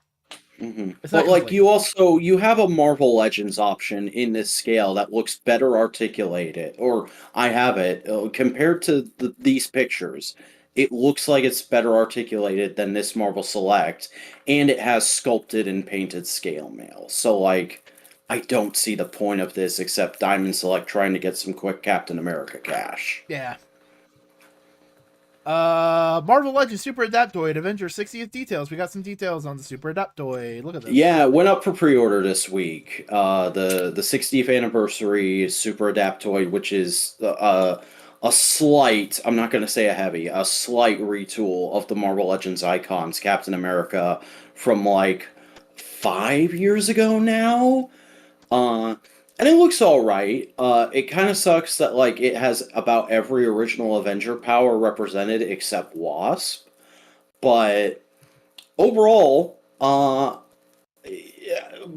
But like you have a Marvel Legends option in this scale that looks better articulated, or I have it compared to these pictures. It looks like it's better articulated than this Marvel Select, and it has sculpted and painted scale mail. So like, I don't see the point of this except Diamond Select trying to get some quick Captain America cash. Yeah. Marvel Legends Super Adaptoid Avengers 60th details. We got some details on the Super Adaptoid. Look at this. Yeah, it went up for pre-order this week. The 60th anniversary Super Adaptoid, which is a slight, I'm not going to say a slight retool of the Marvel Legends icons, Captain America, from like 5 years ago now. And it looks alright. It kind of sucks that like it has about every original Avenger power represented except Wasp. But overall,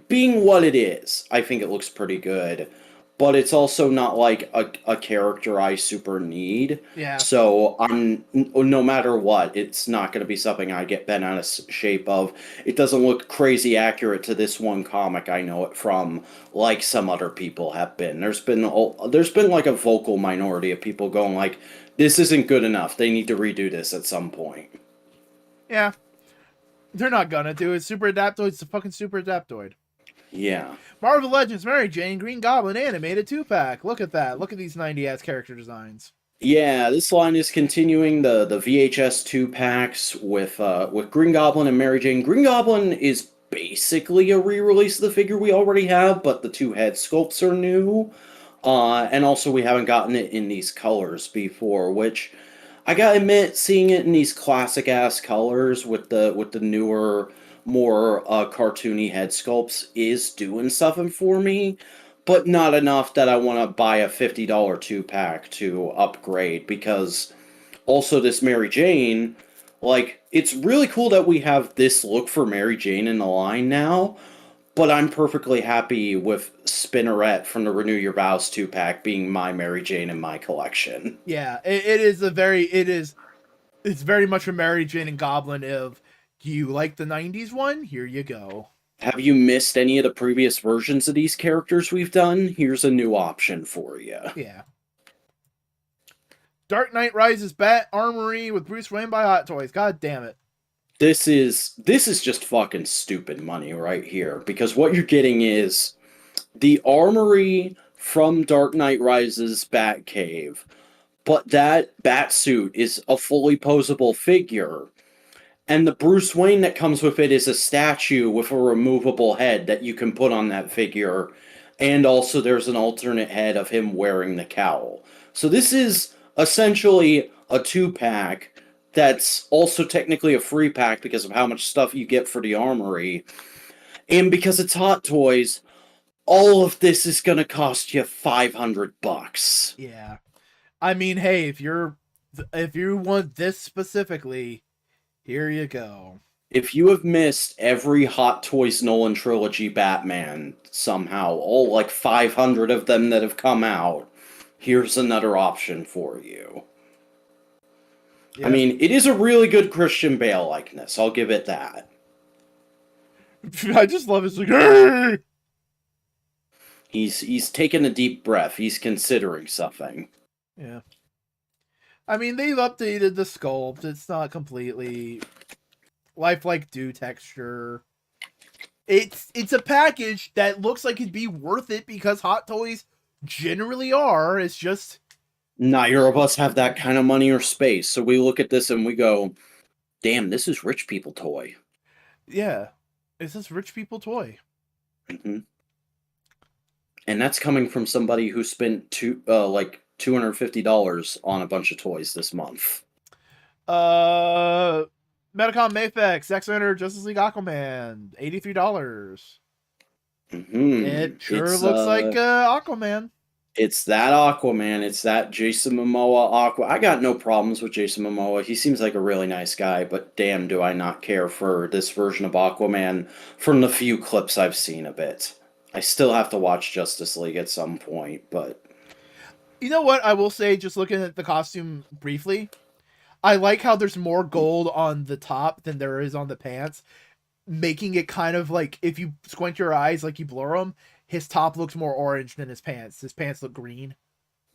being what it is, I think it looks pretty good. But it's also not like a character I super need. Yeah. So no matter what, it's not going to be something I get bent out of shape of. It doesn't look crazy accurate to this one comic I know it from, like some other people have been. There's been like a vocal minority of people going like, this isn't good enough. They need to redo this at some point. Yeah. They're not gonna do it. Super Adaptoid's the fucking Super Adaptoid. Yeah. Marvel Legends Mary Jane Green Goblin animated 2-pack. Look at that. Look at these 90-ass character designs. Yeah, this line is continuing the VHS 2-packs with Green Goblin and Mary Jane. Green Goblin is basically a re-release of the figure we already have, but the two head sculpts are new. And also we haven't gotten it in these colors before, which I gotta admit, seeing it in these classic-ass colors with the newer, more cartoony head sculpts is doing something for me, but not enough that I want to buy a $50 2-pack to upgrade, because also this Mary Jane, like, it's really cool that we have this look for Mary Jane in the line now, but I'm perfectly happy with Spinneret from the Renew Your Vows 2-pack being my Mary Jane in my collection. Yeah, it's very much a Mary Jane and Goblin of, you like the 90s one? Here you go. Have you missed any of the previous versions of these characters we've done? Here's a new option for you. Yeah. Dark Knight Rises Bat Armory with Bruce Wayne by Hot Toys. God damn it. This is just fucking stupid money right here, because what you're getting is the armory from Dark Knight Rises Batcave, but that Batsuit is a fully posable figure. And the Bruce Wayne that comes with it is a statue with a removable head that you can put on that figure. And also there's an alternate head of him wearing the cowl. So this is essentially a 2-pack that's also technically a free pack because of how much stuff you get for the armory. And because it's Hot Toys, all of this is going to cost you $500. Yeah. I mean, hey, if you want this specifically, here you go. If you have missed every Hot Toys Nolan Trilogy Batman somehow, all like 500 of them that have come out, here's another option for you. Yeah. I mean, it is a really good Christian Bale likeness, I'll give it that. I just love his like, hey! He's taking a deep breath, he's considering something. Yeah. I mean, they've updated the sculpt. It's not completely lifelike dew texture. It's a package that looks like it'd be worth it because Hot Toys generally are. It's just neither of us have that kind of money or space. So we look at this and we go, damn, this is rich people toy. Yeah. It's this rich people toy. Mm-hmm. And that's coming from somebody who spent $250 on a bunch of toys this month. Metacom Mafex, Zack Snyder, Justice League Aquaman, $83. Mm-hmm. It sure looks like Aquaman. It's that Aquaman. It's that Jason Momoa Aqua. I got no problems with Jason Momoa. He seems like a really nice guy, but damn, do I not care for this version of Aquaman from the few clips I've seen of it. I still have to watch Justice League at some point, but... You know what I will say, just looking at the costume briefly? I like how there's more gold on the top than there is on the pants, making it kind of like, if you squint your eyes like you blur them, his top looks more orange than his pants. His pants look green.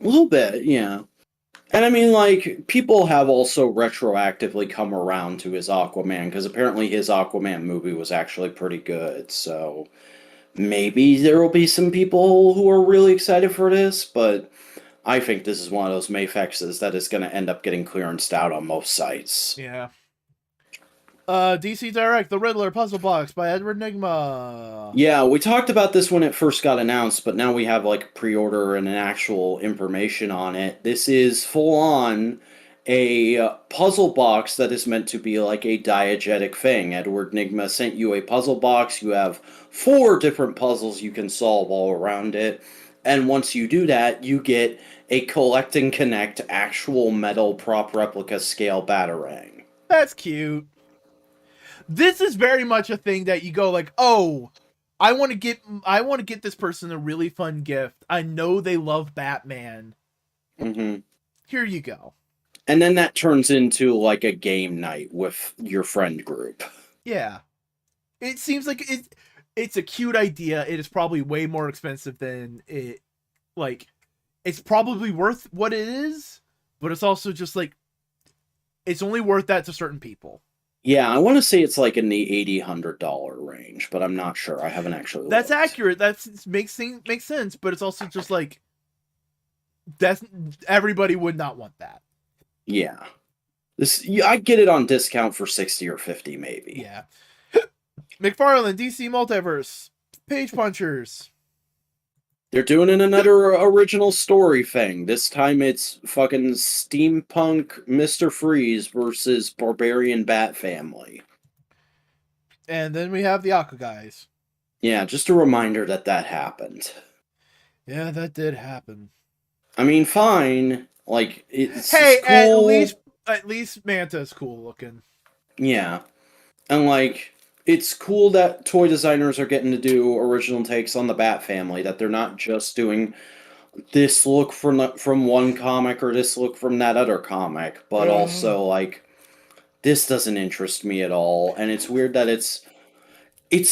A little bit, yeah. And I mean, like, people have also retroactively come around to his Aquaman, because apparently his Aquaman movie was actually pretty good, so maybe there will be some people who are really excited for this, but I think this is one of those Mafexes that is going to end up getting clearanced out on most sites. Yeah. DC Direct, The Riddler Puzzle Box by Edward Nygma. Yeah, we talked about this when it first got announced, but now we have like pre-order and an actual information on it. This is full on a puzzle box that is meant to be like a diegetic thing. Edward Nygma sent you a puzzle box. You have 4 different puzzles you can solve all around it. And once you do that, you get a collect and connect actual metal prop replica scale Batarang. That's cute. This is very much a thing that you go like, oh, I want to get this person a really fun gift. I know they love Batman. Mm-hmm. Here you go. And then that turns into like a game night with your friend group. Yeah. It seems like it's a cute idea. It is probably way more expensive than it, like, it's probably worth what it is, but it's also just like, it's only worth that to certain people. Yeah, I want to say it's like in the $80-$100 range, but I'm not sure. I haven't actually That's looked. accurate. That makes sense, but it's also just like, that's, everybody would not want that. Yeah. I get it on discount for 60 or 50 maybe. Yeah. McFarlane, DC Multiverse, Page Punchers. They're doing another original story thing. This time it's fucking steampunk Mr. Freeze versus Barbarian Bat Family. And then we have the Aqua guys. Yeah, just a reminder that happened. Yeah, that did happen. I mean, fine. Like, it's cool. At least Manta's cool looking. Yeah. And like, it's cool that toy designers are getting to do original takes on the Bat Family, that they're not just doing this look from one comic or this look from that other comic, but also, like, this doesn't interest me at all. And it's weird that it's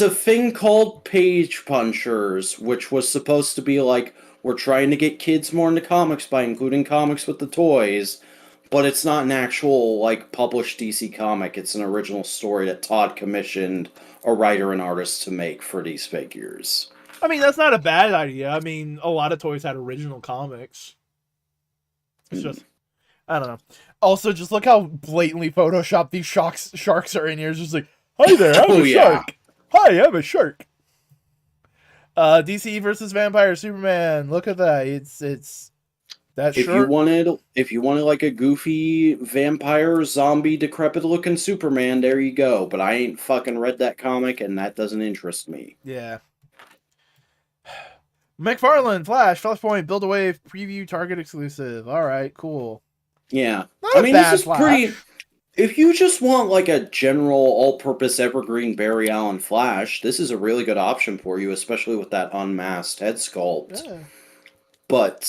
a thing called Page Punchers, which was supposed to be like, we're trying to get kids more into comics by including comics with the toys, but it's not an actual, like, published DC comic. It's an original story that Todd commissioned a writer and artist to make for these figures. I mean, that's not a bad idea. I mean, a lot of toys had original comics. It's just, I don't know. Also, just look how blatantly photoshopped these sharks are in here. It's just like, hi there, I'm a shark. Hi, I'm a shark. DC versus Vampire Superman. Look at that. It's that if you wanted like a goofy vampire zombie decrepit looking Superman, there you go. But I ain't fucking read that comic, and that doesn't interest me. Yeah. McFarlane, Flash, Flashpoint, Build a Wave, preview, Target exclusive. All right, cool. Yeah, I mean, this is Flash. Pretty. If you just want like a general all-purpose evergreen Barry Allen Flash, this is a really good option for you, especially with that unmasked head sculpt. Yeah. But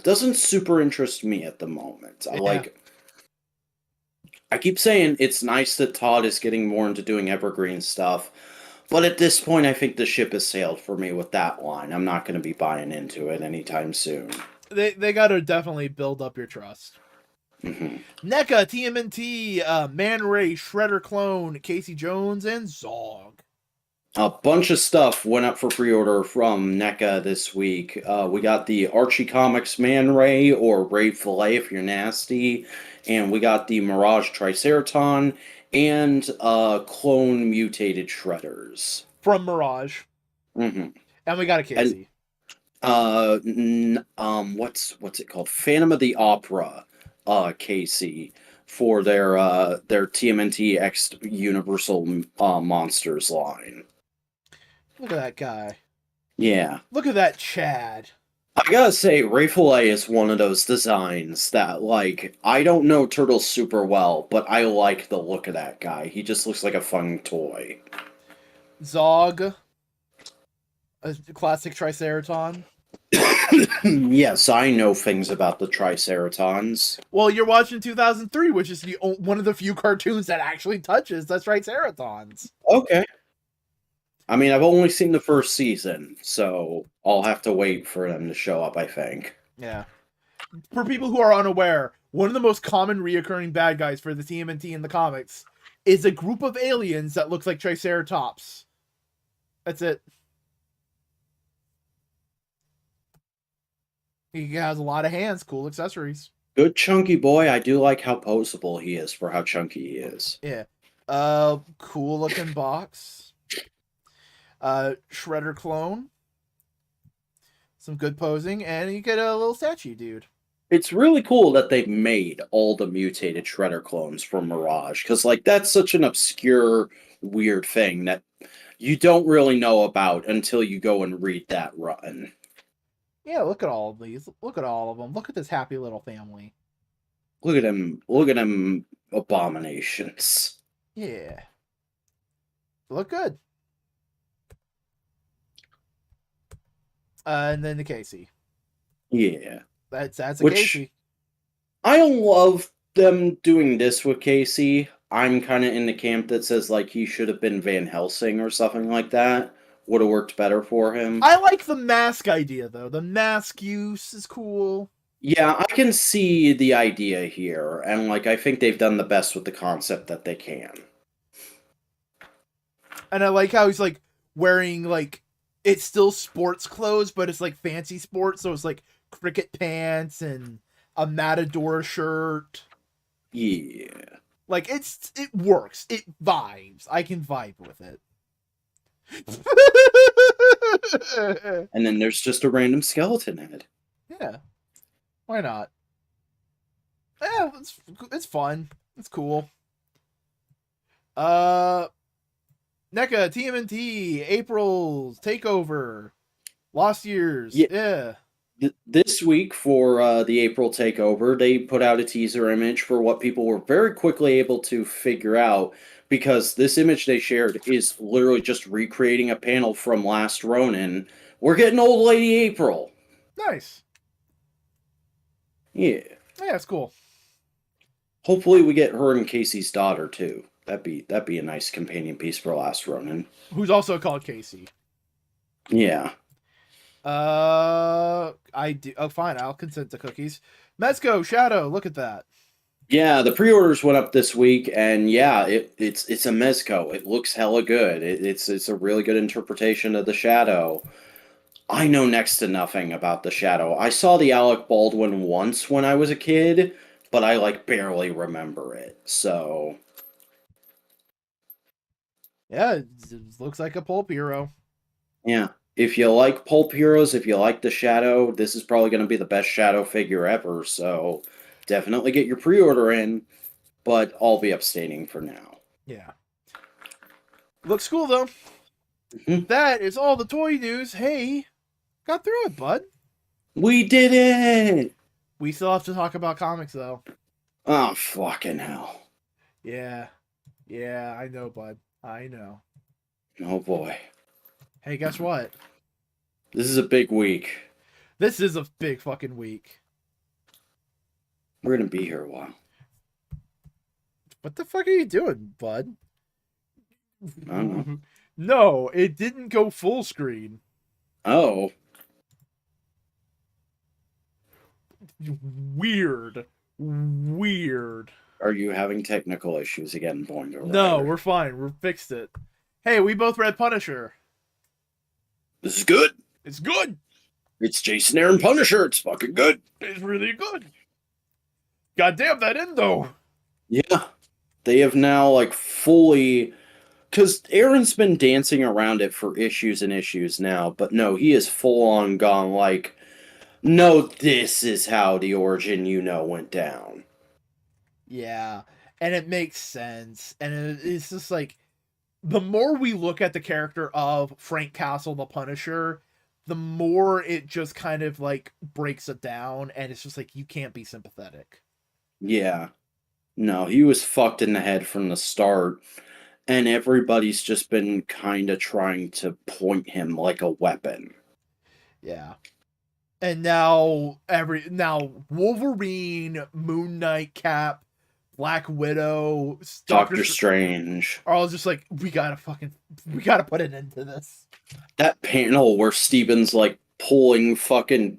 doesn't super interest me at the moment. I keep saying it's nice that Todd is getting more into doing evergreen stuff, but at this point, I think the ship has sailed for me with that line. I'm not going to be buying into it anytime soon. They got to definitely build up your trust. Mm-hmm. NECA, TMNT, Man Ray, Shredder Clone, Casey Jones, and Zog. A bunch of stuff went up for pre-order from NECA this week. We got the Archie Comics Man Ray, or Ray Fillet if you're nasty, and we got the Mirage Triceraton and clone mutated Shredders. From Mirage. Mm-hmm. And we got a Casey. And, what's it called? Phantom of the Opera, Casey, for their TMNT X Universal Monsters line. Look at that guy. Yeah. Look at that Chad. I gotta say, Ray Fillet is one of those designs that, like, I don't know Turtles super well, but I like the look of that guy. He just looks like a fun toy. Zog. A classic Triceraton. Yes, I know things about the Triceratons. Well, you're watching 2003, which is one of the few cartoons that actually touches the Triceratons. Okay. I mean, I've only seen the first season, so I'll have to wait for them to show up, I think. Yeah. For people who are unaware, one of the most common reoccurring bad guys for the TMNT in the comics is a group of aliens that looks like Triceratops. That's it. He has a lot of hands, cool accessories. Good chunky boy. I do like how poseable he is for how chunky he is. Yeah. Cool looking box. Shredder clone. Some good posing, and you get a little statue, dude. It's really cool that they've made all the mutated Shredder clones from Mirage, because, like, that's such an obscure, weird thing that you don't really know about until you go and read that run. Yeah, look at all of these. Look at all of them. Look at this happy little family. Look at him. Look at him, abominations. Yeah. Look good. And then the Casey. Yeah. That's a Casey. I don't love them doing this with Casey. I'm kind of in the camp that says, like, he should have been Van Helsing or something like that. Would have worked better for him. I like the mask idea, though. The mask use is cool. Yeah, I can see the idea here. And, like, I think they've done the best with the concept that they can. And I like how he's, like, wearing, like, it's still sports clothes, but it's like fancy sports, so it's like cricket pants and a Matador shirt. Yeah. Like, it works. It vibes. I can vibe with it. And then there's just a random skeleton head. Yeah. Why not? Yeah, it's fun. It's cool. NECA, TMNT, April's Takeover, Lost Years, yeah. This week for the April Takeover, they put out a teaser image for what people were very quickly able to figure out, because this image they shared is literally just recreating a panel from Last Ronin. We're getting Old Lady April. Nice. Yeah. Yeah, it's cool. Hopefully we get her and Casey's daughter, too. That'd be a nice companion piece for Last Ronin. Who's also called Casey. Yeah. I do. Oh, fine. I'll consent to cookies. Mezco Shadow. Look at that. Yeah, the pre-orders went up this week, and yeah, it's a Mezco. It looks hella good. It's a really good interpretation of the Shadow. I know next to nothing about the Shadow. I saw the Alec Baldwin once when I was a kid, but I, like, barely remember it, so... Yeah, it looks like a pulp hero. Yeah. If you like pulp heroes, if you like the Shadow, this is probably going to be the best Shadow figure ever, so definitely get your pre-order in, but I'll be abstaining for now. Yeah. Looks cool, though. Mm-hmm. That is all the toy news. Hey, got through it, bud. We did it! We still have to talk about comics, though. Oh, fucking hell. Yeah. Yeah, I know, bud. I know. Oh, boy. Hey, guess what? This is a big week. This is a big fucking week. We're gonna be here a while. What the fuck are you doing, bud? I don't know. No, it didn't go full screen. Oh. Weird. Weird. Are you having technical issues again, Boingo? No, we're fine. We fixed it. Hey, we both read Punisher. This is good. It's good. It's Jason Aaron Punisher. It's fucking good. It's really good. Goddamn that Endo. Yeah. They have now, like, fully... Because Aaron's been dancing around it for issues and issues now, but no, he is full-on gone, like, no, this is how the origin went down. Yeah, and it makes sense. And it's just like, the more we look at the character of Frank Castle, the Punisher, the more it just kind of, like, breaks it down, and it's just like, you can't be sympathetic. Yeah. No, he was fucked in the head from the start, and everybody's just been kind of trying to point him like a weapon. Yeah. And now Wolverine, Moon Knight, Cap, Black Widow, Doctor Strange are all just like, we gotta put an end to this. That panel where Steven's like pulling fucking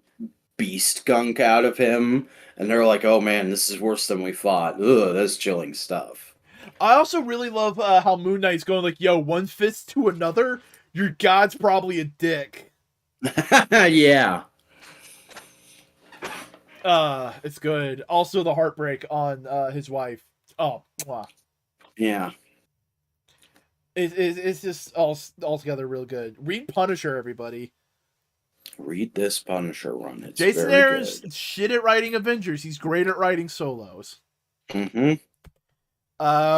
beast gunk out of him, and they're like, oh man, this is worse than we thought. Ugh, that's chilling stuff. I also really love how Moon Knight's going like, yo, one fist to another, your god's probably a dick. Yeah. It's good. Also, the heartbreak on his wife. Oh, wow. Yeah. It's just altogether real good. Read Punisher, everybody. Read this Punisher run. It's Jason very Aaron's good. shit at writing Avengers. He's great at writing solos. Mm-hmm.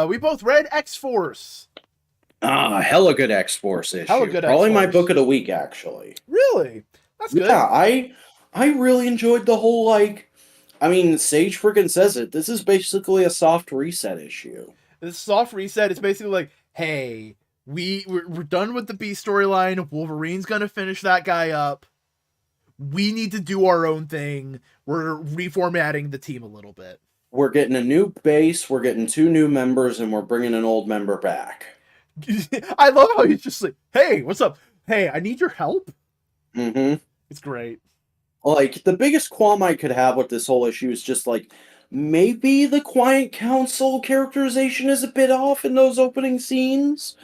We both read X-Force. Hella good X-Force issue. Hella good Probably my X-Force. book of the week, actually. Really? That's good. Yeah, I really enjoyed the whole, like, I mean, Sage freaking says it. This is basically a soft reset issue. This soft reset is basically like, hey, we're done with the B storyline. Wolverine's gonna finish that guy up. We need to do our own thing. We're reformatting the team a little bit. We're getting a new base, we're getting 2 new members, and we're bringing an old member back. I love how he's just like, hey, what's up? Hey, I need your help. Mm-hmm. It's great. Like, the biggest qualm I could have with this whole issue is just, like, maybe the Quiet Council characterization is a bit off in those opening scenes,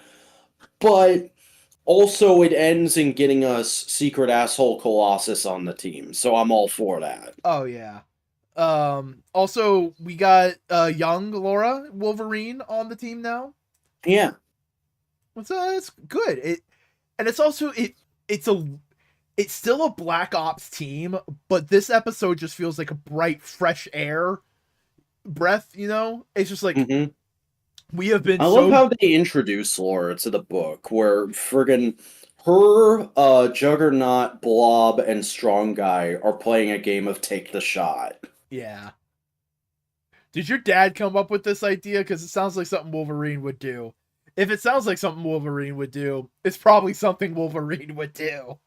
but also it ends in getting us Secret Asshole Colossus on the team, so I'm all for that. Oh, yeah. Also, we got young Laura Wolverine on the team now. Yeah. It's good. It's still a Black Ops team, but this episode just feels like a bright, fresh air breath, you know? It's just like, we have been I love how they introduce Laura to the book, where friggin' her, Juggernaut, Blob, and Strong Guy are playing a game of Take the Shot. Yeah. Did your dad come up with this idea? Because it sounds like something Wolverine would do. If it sounds like something Wolverine would do, it's probably something Wolverine would do.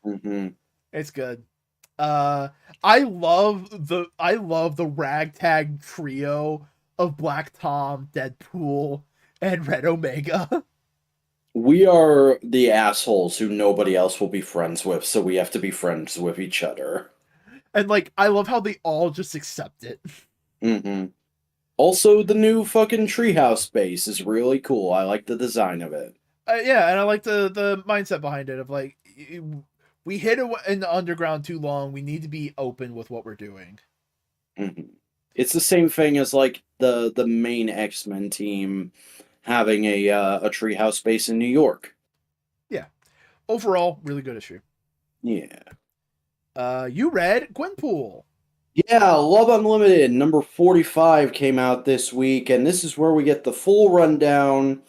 Mm-hmm. It's good. I love the ragtag trio of Black Tom, Deadpool, and Red Omega. We are the assholes who nobody else will be friends with, so we have to be friends with each other. And, like, I love how they all just accept it. Mm-hmm. Also, the new fucking treehouse base is really cool. I like the design of it. Yeah, and I like the mindset behind it of, like, we hid in the underground too long. We need to be open with what we're doing. Mm-hmm. It's the same thing as, like, the main X-Men team having a treehouse base in New York. Yeah. Overall, really good issue. Yeah. You read Gwenpool. Yeah, Love Unlimited number 45 came out this week, and this is where we get the full rundown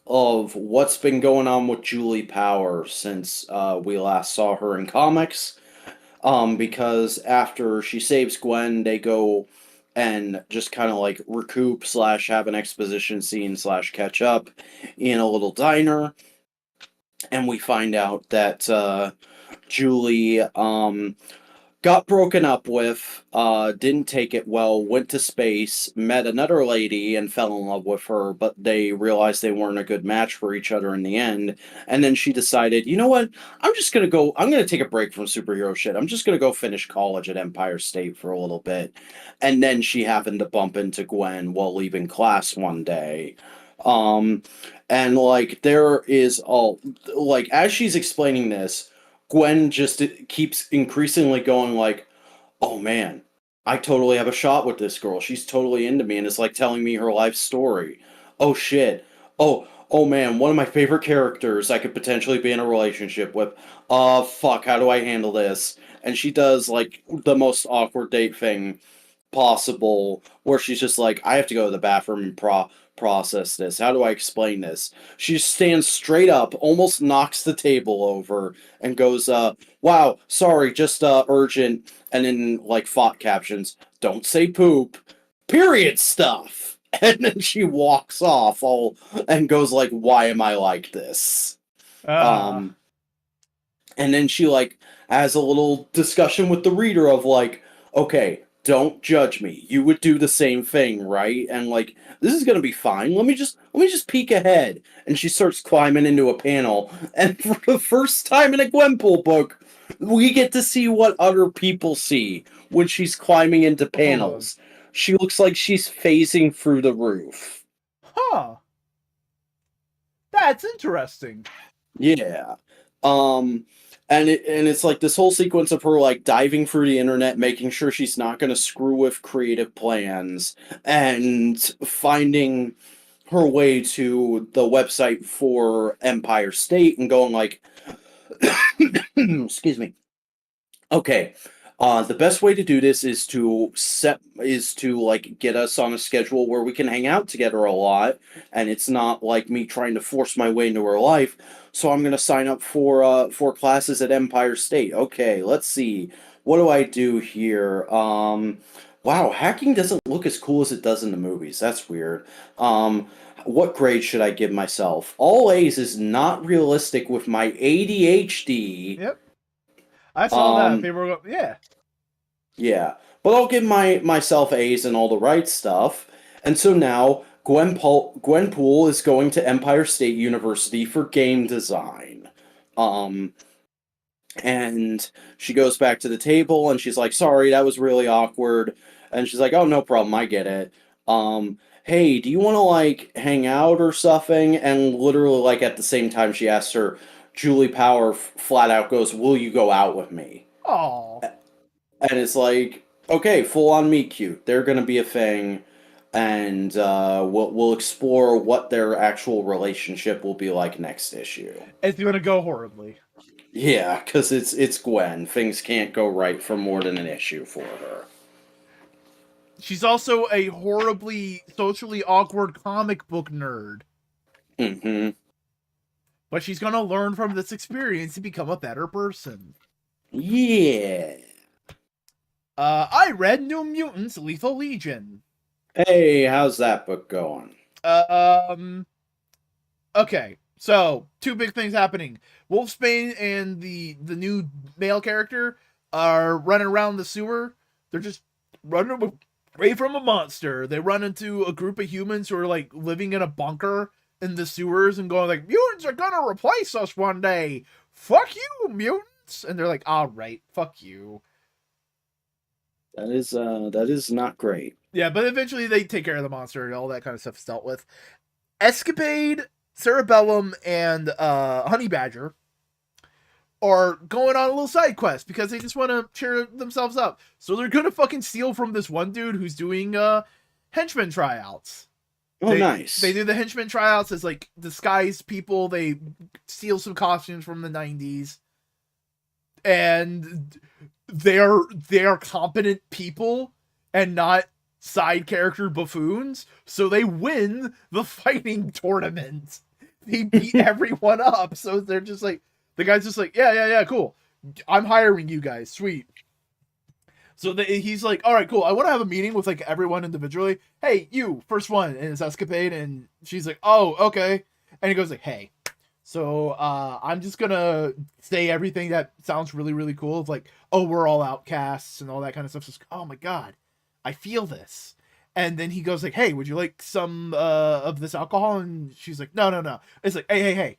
of what's been going on with Julie Power since we last saw her in comics. Because after she saves Gwen, they go and just kind of like recoup / have an exposition scene / catch up in a little diner. And we find out that Julie got broken up with, didn't take it well, went to space, met another lady and fell in love with her, but they realized they weren't a good match for each other in the end. And then she decided, you know what, I'm gonna take a break from superhero shit. I'm just gonna go finish college at Empire State for a little bit. And then she happened to bump into Gwen while leaving class one day. And like there is all like as she's explaining this, Gwen just keeps increasingly going like, "Oh man, I totally have a shot with this girl. She's totally into me and is like telling me her life story. Oh shit. Oh man, one of my favorite characters I could potentially be in a relationship with. Fuck, how do I handle this?" And she does like the most awkward date thing possible where she's just like, I have to go to the bathroom and process this. How do I explain this? She stands straight up, almost knocks the table over, and goes, wow, sorry, just urgent, and in like font captions, don't say poop, period stuff. And then she walks off all and goes like, why am I like this? Uh, Um and then she like has a little discussion with the reader of like, okay, don't judge me, you would do the same thing, right? And like, this is gonna be fine, let me just peek ahead. And she starts climbing into a panel, and for the first time in a Gwenpool book, we get to see what other people see when she's climbing into hold on. panels. She looks like she's phasing through the roof. Huh. That's interesting. Yeah. Um and it's like this whole sequence of her like diving through the internet, making sure she's not going to screw with creative plans and finding her way to the website for Empire State and going like excuse me. Okay. The best way to do this is to like get us on a schedule where we can hang out together a lot, and it's not like me trying to force my way into her life. So I'm gonna sign up for classes at Empire State. Okay, let's see. What do I do here? Wow, hacking doesn't look as cool as it does in the movies. That's weird. Um, what grade should I give myself? All A's is not realistic with my ADHD. Yep. I saw that. Um, People were yeah. Yeah, but I'll give myself A's and all the right stuff. And so now Gwenpool is going to Empire State University for game design. Um, and she goes back to the table and she's like, "Sorry, that was really awkward." And she's like, "Oh, no problem, I get it. Hey, do you want to like hang out or something?" And literally, like at the same time, she asks her, Julie Power flat out goes, "Will you go out with me?" Oh. And it's like, okay, full on meet cute. They're gonna be a thing, and we'll explore what their actual relationship will be like next issue. It's gonna go horribly. Yeah, because it's Gwen. Things can't go right for more than an issue for her. She's also a horribly socially awkward comic book nerd. Mm-hmm. But she's gonna learn from this experience to become a better person. Yeah. I read New Mutants Lethal Legion. Hey, how's that book going? Okay, so two big things happening. Wolfsbane and the new male character are running around the sewer. They're just running away from a monster. They run into a group of humans who are like living in a bunker in the sewers and going like, mutants are gonna replace us one day. Fuck you, mutants. And they're like, all right, fuck you. That is not great. Yeah, but eventually they take care of the monster and all that kind of stuff is dealt with. Escapade, Cerebellum, and Honey Badger are going on a little side quest because they just want to cheer themselves up. So they're gonna fucking steal from this one dude who's doing henchman tryouts. Oh, nice. They do the henchman tryouts as like disguised people. They steal some costumes from the 90s. And they are competent people and not side character buffoons, so they win the fighting tournament. They beat everyone up, so they're just like, the guy's just like, yeah, cool, I'm hiring you guys, sweet. So he's like, all right, cool, I want to have a meeting with like everyone individually. Hey, you first one, and it's Escapade, and she's like, oh, okay. And he goes like, hey, so I'm just gonna say everything that sounds really, really cool. Of like, oh, we're all outcasts and all that kind of stuff. Just, oh my god, I feel this. And then he goes like, hey, would you like some of this alcohol? And she's like, no. It's like, hey.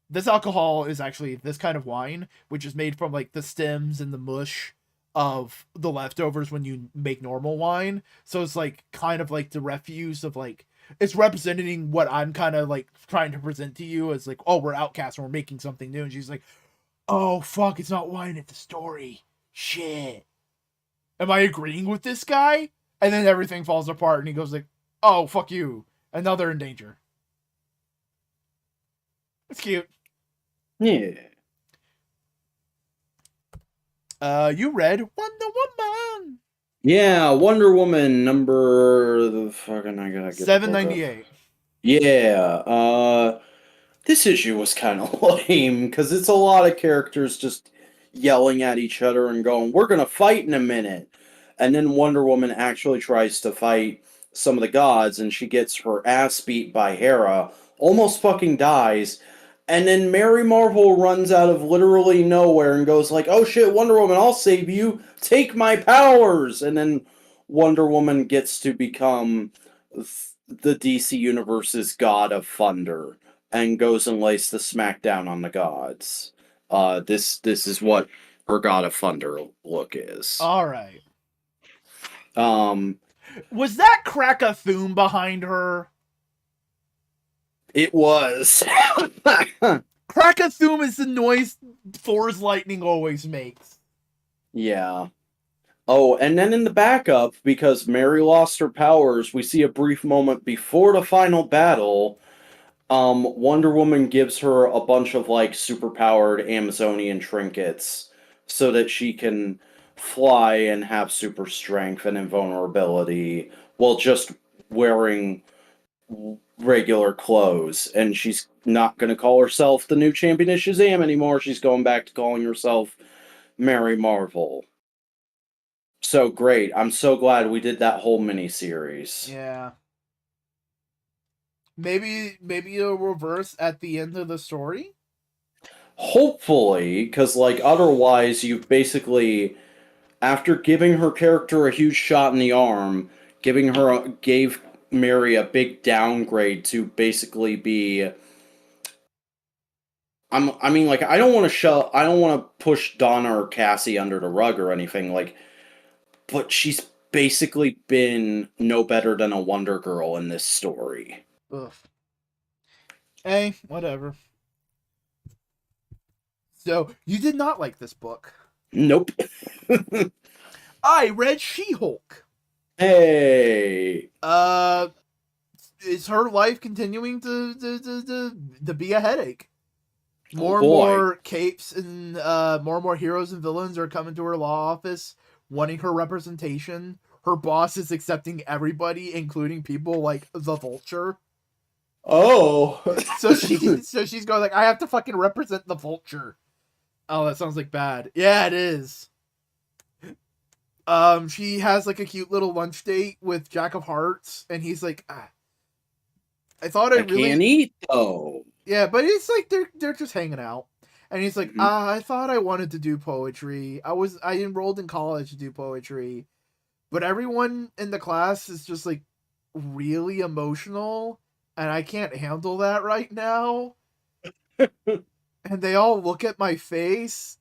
This alcohol is actually this kind of wine, which is made from like the stems and the mush of the leftovers when you make normal wine. So it's like kind of like the refuse of like it's representing what I'm kind of like trying to present to you as like, oh, we're outcasts and we're making something new. And she's like, oh fuck, it's not wine, it's the story. Shit. Am I agreeing with this guy? And then everything falls apart and he goes like, oh, fuck you. And now they're in danger. It's cute. Yeah. You read Wonder Woman. Yeah, Wonder Woman number the fucking I gotta get 798. Yeah. This issue was kind of lame because it's a lot of characters just yelling at each other and going, "We're gonna fight in a minute," and then Wonder Woman actually tries to fight some of the gods, and she gets her ass beat by Hera, almost fucking dies. And then Mary Marvel runs out of literally nowhere and goes like, "Oh shit, Wonder Woman, I'll save you. Take my powers." And then Wonder Woman gets to become the DC Universe's God of Thunder and goes and lays the smackdown on the gods. This is what her God of Thunder look is. All right. Um, Was that Crack-a-Thum behind her? it was. Crack-a-Thum is the noise Thor's lightning always makes. Yeah. Oh, and then in the backup, because Mary lost her powers, we see a brief moment before the final battle. Wonder Woman gives her a bunch of like superpowered Amazonian trinkets so that she can fly and have super strength and invulnerability while just wearing regular clothes. And she's not going to call herself the new champion of Shazam anymore. She's going back to calling herself Mary Marvel. So great. I'm so glad we did that whole miniseries. Yeah. Maybe a reverse at the end of the story? Hopefully, because like otherwise you've basically, after giving her character a huge shot in the arm, gave Mary a big downgrade to basically be. I mean, like I don't want to push Donna or Cassie under the rug or anything like, but she's basically been no better than a Wonder Girl in this story. Ugh. Hey, whatever. So, you did not like this book. Nope. I read She-Hulk. Hey. Is her life continuing to be a headache? More and boy. more capes and more heroes and villains are coming to her law office wanting her representation. Her boss is accepting everybody, including people like the Vulture. Oh. So she's going like, I have to fucking represent the Vulture. Oh, that sounds like bad. Yeah, it is. She has like a cute little lunch date with Jack of Hearts, and he's like, I thought I really can't eat though. Yeah, but it's like they're just hanging out, and he's like, I thought I wanted to do poetry. I enrolled in college to do poetry, but everyone in the class is just like really emotional, and I can't handle that right now. And they all look at my face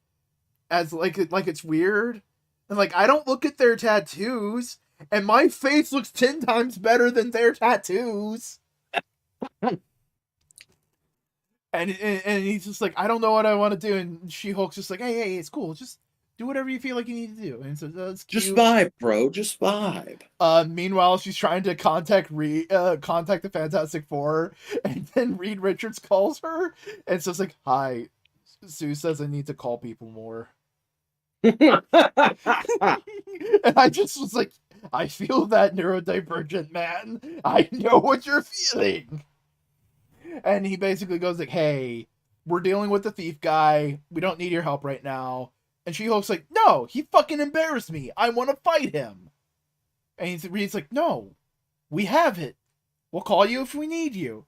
as like it's weird. And like I don't look at their tattoos, and my face looks 10 times better than their tattoos. And he's just like, I don't know what I want to do. And She-Hulk's just like, hey, it's cool. Just do whatever you feel like you need to do. And so that's cute. Just vibe, bro. Just vibe. Meanwhile, she's trying to contact the Fantastic Four, and then Reed Richards calls her, and so it's like, hi, Sue says I need to call people more. And I just was like, I feel that, neurodivergent man. I know what you're feeling. And he basically goes like, hey, we're dealing with the thief guy. We don't need your help right now. And She-Hulk's like, no, he fucking embarrassed me. I want to fight him. And Reed's like, no, we have it. We'll call you if we need you.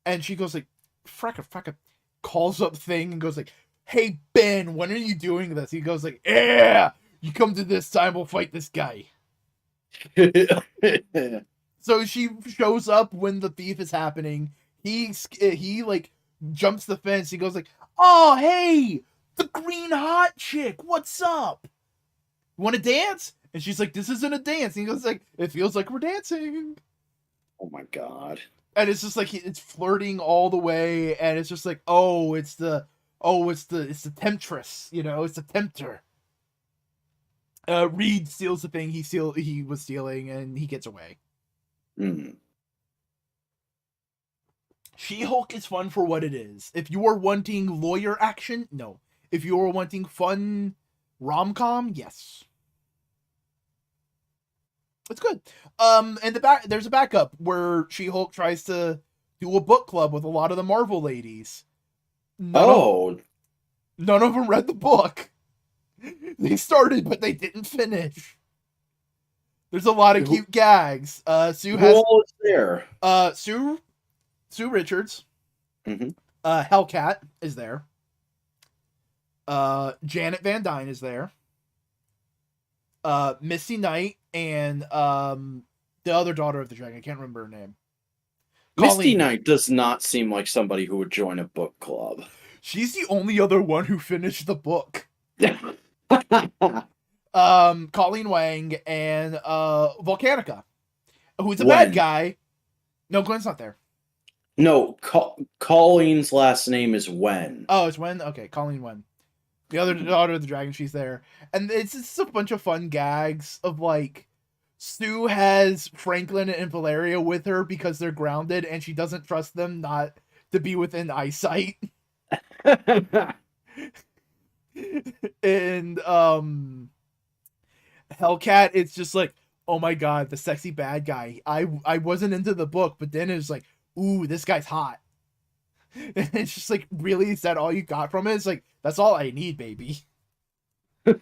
And she goes like, fracka, calls up Thing and goes like, hey, Ben, when are you doing this? He goes like, yeah, you come to this time, we'll fight this guy. So she shows up when the thief is happening. He like jumps the fence. He goes like, oh, hey, the green hot chick. What's up? Want to dance? And she's like, this isn't a dance. And he goes like, it feels like we're dancing. Oh my god. And it's just like it's flirting all the way, and it's just like, it's the temptress, it's the tempter. Reed steals the thing he was stealing, and he gets away. She-Hulk is fun for what it is. If you are wanting lawyer action, no. If you are wanting fun rom-com, yes. It's good. And there's a backup where She-Hulk tries to do a book club with a lot of the Marvel ladies. None of them read the book. They started, but they didn't finish. There's a lot of cute gags. Sue has. Who is there? Sue Richards. Mm-hmm. Hellcat is there. Janet Van Dyne is there. Misty Knight and the other daughter of the dragon. I can't remember her name. Misty Knight does not seem like somebody who would join a book club. She's the only other one who finished the book. Colleen Wang and Volcanica, who's a bad guy. No, Gwen's not there. No, Colleen's last name is Wen. Oh, it's Wen? Okay, Colleen Wen. The other daughter of the dragon, she's there. And it's just a bunch of fun gags of like, Sue has Franklin and Valeria with her because they're grounded and she doesn't trust them not to be within eyesight. And Hellcat, it's just like, oh my god, the sexy bad guy. I wasn't into the book, but then it's like, ooh, this guy's hot. And it's just like, really, is that all you got from it? It's like, that's all I need, baby.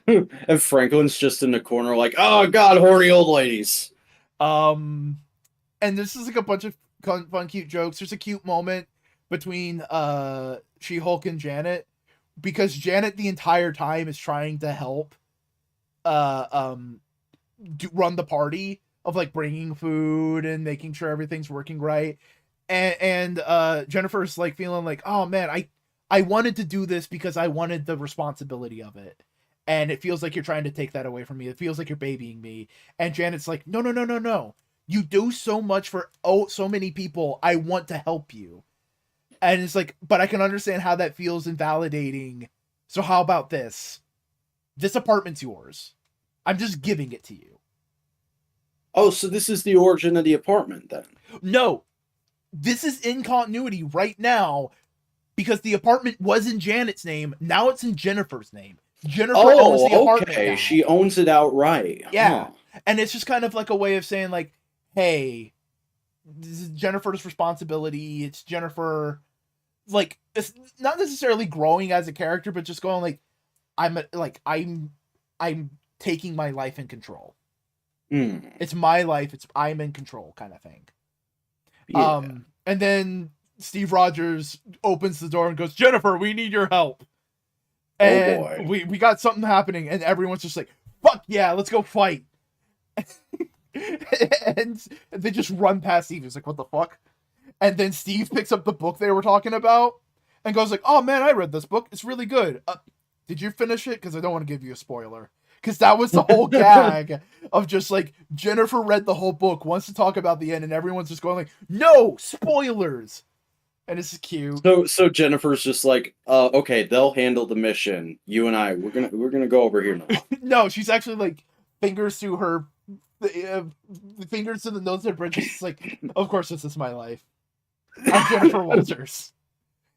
And Franklin's just in the corner like, oh god, horny old ladies. And this is like a bunch of fun, cute jokes. There's a cute moment between She-Hulk and Janet, because Janet the entire time is trying to help run the party of like bringing food and making sure everything's working right. And Jennifer's like feeling like, oh man, I wanted to do this because I wanted the responsibility of it. And it feels like you're trying to take that away from me. It feels like you're babying me. And Janet's like, no. You do so much for so many people. I want to help you. And it's like, but I can understand how that feels invalidating. So how about this? This apartment's yours. I'm just giving it to you. Oh, so this is the origin of the apartment then? No. This is in continuity right now because the apartment was in Janet's name. Now it's in Jennifer's name. Jennifer owns the apartment. Okay. Now. She owns it outright. Yeah. Huh. And it's just kind of like a way of saying like, hey, this is Jennifer's responsibility. It's Jennifer, like, it's not necessarily growing as a character, but just going like, I'm taking my life in control. It's my life. I'm in control kind of thing. Yeah. And then Steve Rogers opens the door and goes, Jennifer, we need your help. And we got something happening, and everyone's just like, fuck yeah, let's go fight. And they just run past Steve. He's like, what the fuck? And then Steve picks up the book they were talking about and goes like, oh man, I read this book. It's really good. Did you finish it? Because I don't want to give you a spoiler. Because that was the whole gag of just like, Jennifer read the whole book, wants to talk about the end, and everyone's just going like, no, spoilers. And it's cute. So Jennifer's just like, okay, they'll handle the mission. You and I, we're gonna go over here now. No, she's actually like fingers to her, fingers to the nose of her bridge. It's like, of course, this is my life. I'm Jennifer Walters.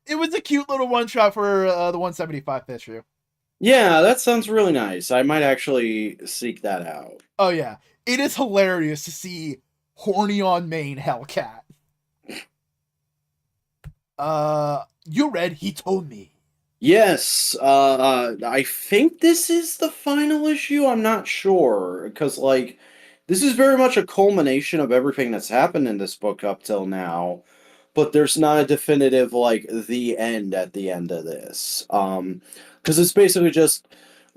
It was a cute little one shot for the 175th issue. Yeah, that sounds really nice. I might actually seek that out. Oh yeah, it is hilarious to see horny on main Hellcat. You read He Told Me. Yes, I think this is the final issue. I'm not sure, because, like, this is very much a culmination of everything that's happened in this book up till now, but there's not a definitive, like, the end at the end of this. Because it's basically just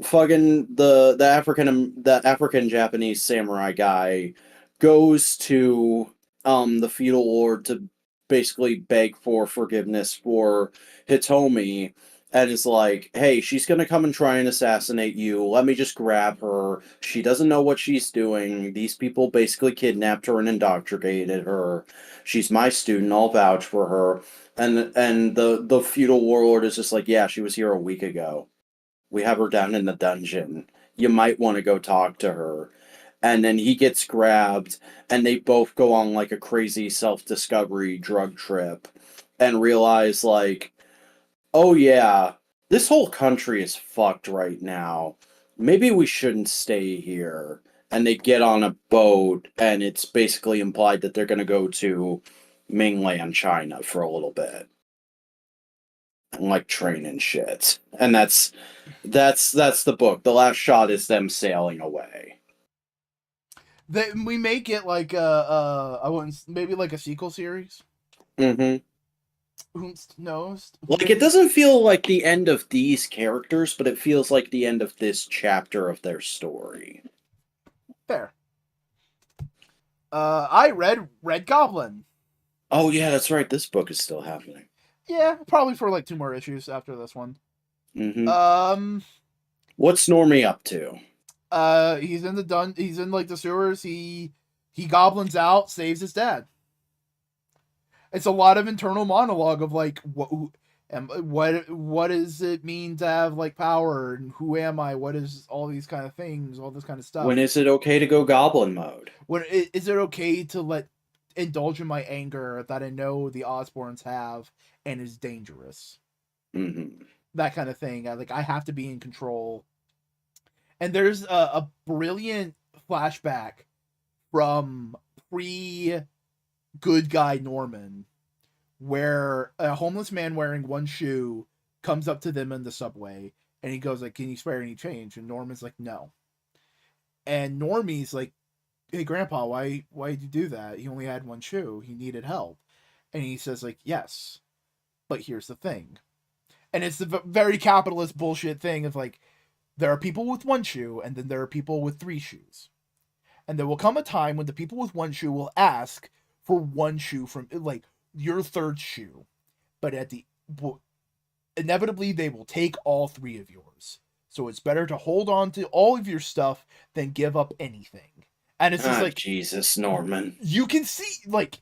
fucking the African Japanese samurai guy goes to, the feudal lord to basically beg for forgiveness for Hitomi, and is like, hey, she's gonna come and try and assassinate you. Let me just grab her. She doesn't know what she's doing. These people basically kidnapped her and indoctrinated her. She's my student. I'll vouch for her. And the feudal warlord is just like, yeah, she was here a week ago. We have her down in the dungeon. You might want to go talk to her. And then he gets grabbed, and they both go on like a crazy self-discovery drug trip and realize, like, oh yeah, this whole country is fucked right now. Maybe we shouldn't stay here. And they get on a boat, and it's basically implied that they're going to go to mainland China for a little bit. And like train and shit. And that's the book. The last shot is them sailing away. We may get like I wouldn't, maybe like a sequel series. Mm-hmm. Who knows? Like, it doesn't feel like the end of these characters, but it feels like the end of this chapter of their story. Fair. I read Red Goblin. Oh yeah, that's right. This book is still happening. Yeah, probably for like 2 more issues after this one. Mm-hmm. What's Normie up to? He's in he's in like the sewers. He goblins out, saves his dad. It's a lot of internal monologue of like what does it mean to have like power, and who am I? What is all these kind of things, all this kind of stuff. When is it okay to go goblin mode? When is it okay to indulge in my anger that I know the Osborns have and is dangerous? Mm-hmm. That kind of thing. I have to be in control. And there's a brilliant flashback from pre-good guy Norman, where a homeless man wearing one shoe comes up to them in the subway, and he goes like, "Can you spare any change?" And Norman's like, "No." And Normie's like, "Hey, Grandpa, why did you do that? He only had one shoe. He needed help." And he says like, "Yes, but here's the thing." And it's the very capitalist bullshit thing of like, there are people with one shoe, and then there are people with 3 shoes. And there will come a time when the people with one shoe will ask for one shoe from, like, your 3rd shoe. But inevitably, they will take all 3 of yours. So it's better to hold on to all of your stuff than give up anything. And it's just like, Jesus, Norman. You can see, like,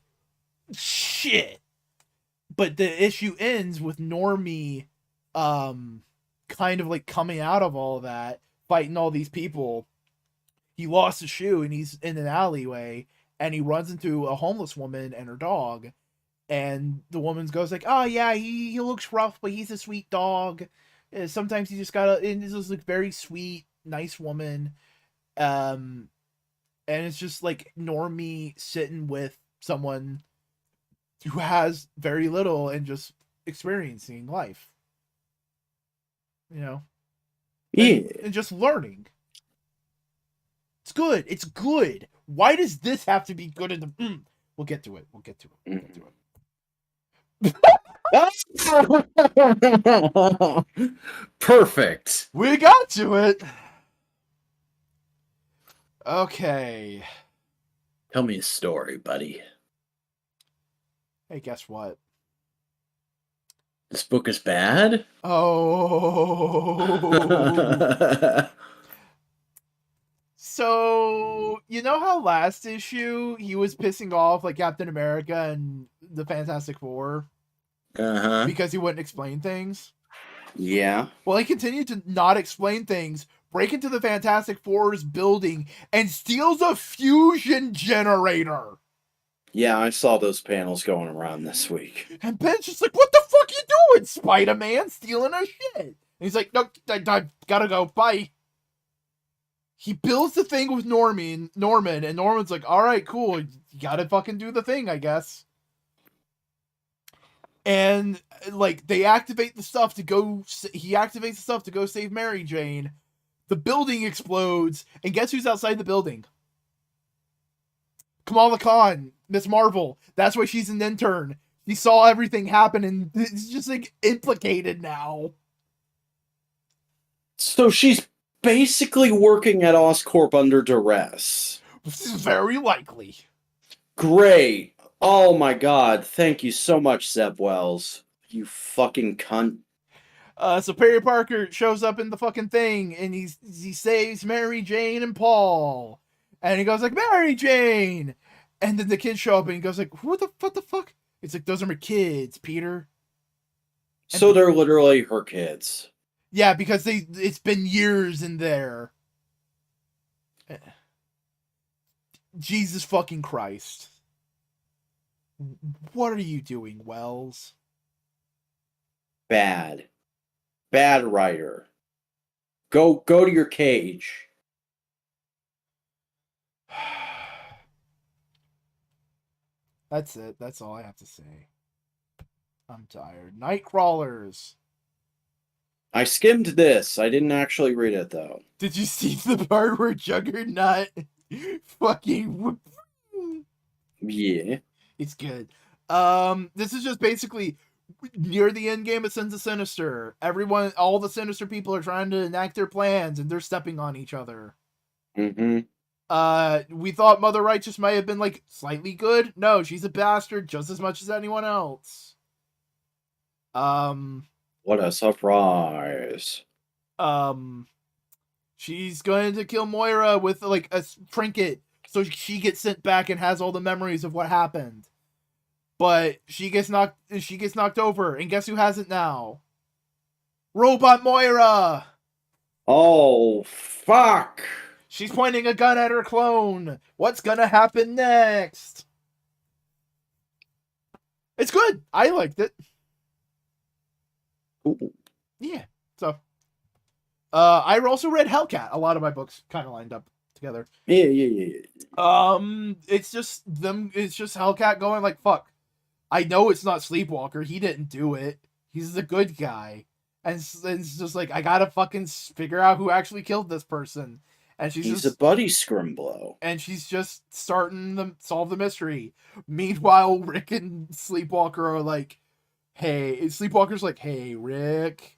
shit. But the issue ends with Normie, kind of like coming out of all of that, fighting all these people. He lost a shoe and he's in an alleyway, and he runs into a homeless woman and her dog, and the woman goes like, "Oh yeah, he looks rough, but he's a sweet dog. Sometimes he just gotta," and this is like very sweet, nice woman. And it's just like Normie sitting with someone who has very little and just experiencing life. You know? Yeah. And just learning. It's good. It's good. Why does this have to be good in the... We'll get to it. We'll get to it. Perfect. We got to it. Okay. Tell me a story, buddy. Hey, guess what? This book is bad? Oh. So, you know how last issue he was pissing off like Captain America and the Fantastic Four? Uh-huh. Because he wouldn't explain things? Yeah. Well, he continued to not explain things, break into the Fantastic Four's building, and steals a fusion generator. Yeah, I saw those panels going around this week. And Ben's just like, "What the fuck you doing, Spider-Man? Stealing our shit." And he's like, "No, I gotta go, bye." He builds the thing with Norman, and Norman's like, "Alright, cool, you gotta fucking do the thing, I guess." And, like, they activate the stuff to go, he activates the stuff to go save Mary Jane. The building explodes, and guess who's outside the building? Kamala Khan, Miss Marvel. That's why she's an intern. She saw everything happen, and it's just, like, implicated now. So she's basically working at Oscorp under duress. This is very likely. Great. Oh my god. Thank you so much, Zeb Wells. You fucking cunt. So Perry Parker shows up in the fucking thing, and he saves Mary Jane and Paul, and he goes like, Mary Jane, and then the kids show up, and he goes like, what the fuck? It's like, those are my kids, Peter. So they're literally her kids. Yeah, because it's been years in there. Jesus fucking Christ. What are you doing, Wells? Bad writer. Go to your cage. That's it. That's all I have to say. I'm tired. Nightcrawlers. I skimmed this. I didn't actually read it, though. Did you see the part where Juggernaut fucking... Yeah. It's good. This is just basically near the end game of Sins of Sinister. All the Sinister people are trying to enact their plans, and they're stepping on each other. Mm-hmm. We thought Mother Righteous might have been, like, slightly good. No, she's a bastard just as much as anyone else. What a surprise. She's going to kill Moira with, like, a trinket, so she gets sent back and has all the memories of what happened. But she gets knocked over, and guess who has it now? Robot Moira! Oh, fuck! She's pointing a gun at her clone. What's gonna happen next? It's good. I liked it. Ooh. Yeah. So, I also read Hellcat. A lot of my books kind of lined up together. Yeah. It's just Hellcat going like, fuck. I know it's not Sleepwalker. He didn't do it. He's the good guy. And it's just like, I gotta fucking figure out who actually killed this person. And he's a buddy scrimblow. And she's just starting to solve the mystery. Meanwhile, Rick and Sleepwalker are like, hey, Sleepwalker's like, hey, Rick,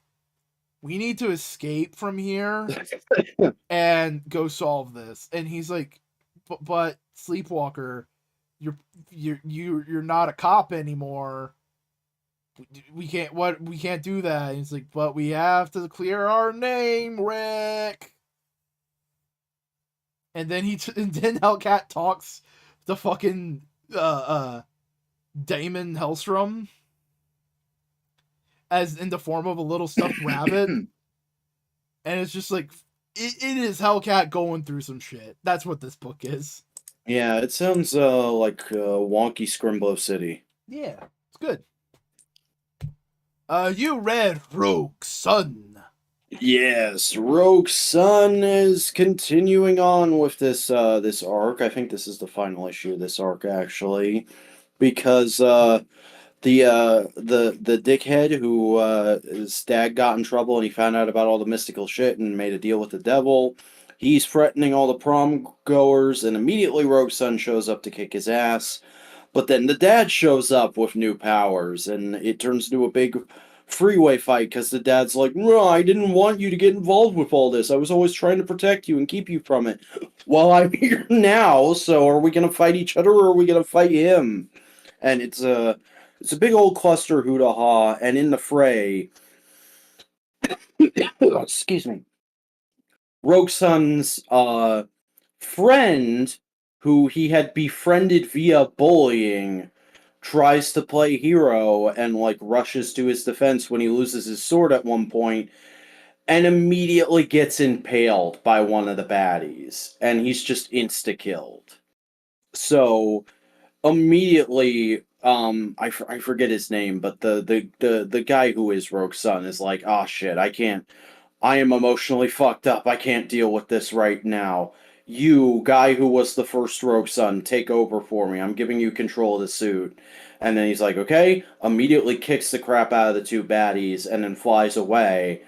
we need to escape from here and go solve this. And he's like, but Sleepwalker, you're not a cop anymore. We can't do that. And he's like, but we have to clear our name, Rick. And then then Hellcat talks to fucking Damon Hellstrom as in the form of a little stuffed rabbit. And it's just like it is Hellcat going through some shit. That's what this book is. Yeah, it sounds like wonky Scrimblow City. Yeah, it's good. You read Rogue Sun. Yes, Rogue Sun is continuing on with this this arc. I think this is the final issue of this arc, actually, because the dickhead who his dad got in trouble and he found out about all the mystical shit and made a deal with the devil. He's threatening all the prom goers, and immediately Rogue Sun shows up to kick his ass. But then the dad shows up with new powers, and it turns into a big freeway fight because the dad's like, no, I didn't want you to get involved with all this. I was always trying to protect you and keep you from it. Well, I'm here now, so are we going to fight each other or are we going to fight him? And it's a big old cluster hoo-da-ha, and in the fray, excuse me, Rogue Sun's friend, who he had befriended via bullying, tries to play hero and like rushes to his defense when he loses his sword at one point and immediately gets impaled by one of the baddies, and he's just insta-killed. So immediately I forget his name, but the guy who is Rogue Sun is like, oh shit, I am emotionally fucked up, I can't deal with this right now. You, guy who was the first Rogue Sun, take over for me. I'm giving you control of the suit. And then he's like, okay, immediately kicks the crap out of the two baddies and then flies away,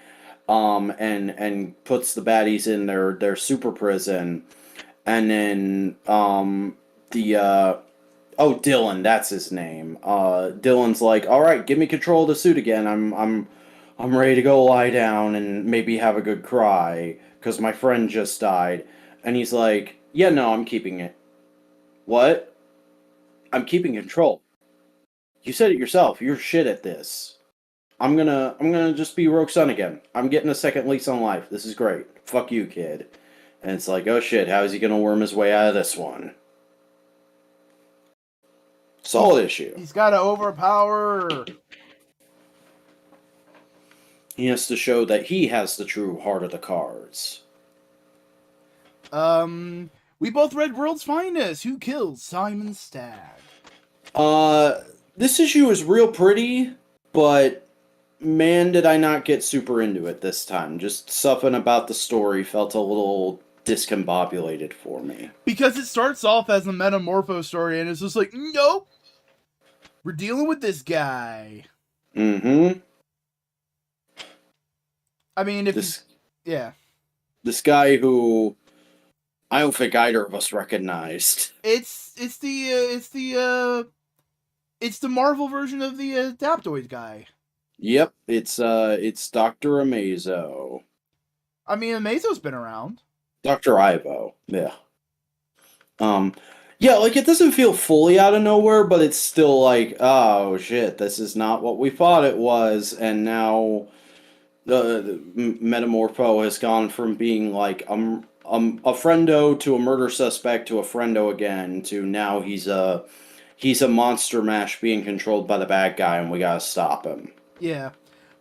and puts the baddies in their super prison. And then Dylan, that's his name. Dylan's like, all right, give me control of the suit again. I'm ready to go lie down and maybe have a good cry because my friend just died. And he's like, yeah, no, I'm keeping it. What? I'm keeping control. You said it yourself. You're shit at this. I'm gonna just be Rogue Sun again. I'm getting a second lease on life. This is great. Fuck you, kid. And it's like, oh shit, how is he gonna worm his way out of this one? Solid issue. He's got to overpower. He has to show that he has the true heart of the cards. We both read World's Finest. Who kills Simon Stagg? This issue is real pretty, but man, did I not get super into it this time. Just something about the story felt a little discombobulated for me. Because it starts off as a Metamorpho story, and it's just like, nope, we're dealing with this guy. Mm-hmm. I mean, if yeah, this guy who I don't think either of us recognized. It's the Marvel version of the Adaptoid guy. Yep, it's Dr. Amazo. I mean, Amazo's been around. Dr. Ivo, yeah. Yeah, like, it doesn't feel fully out of nowhere, but it's still like, oh shit, this is not what we thought it was, and now the Metamorpho has gone from being like a friendo to a murder suspect to a friendo again to now he's a monster mash being controlled by the bad guy, and we gotta stop him. Yeah,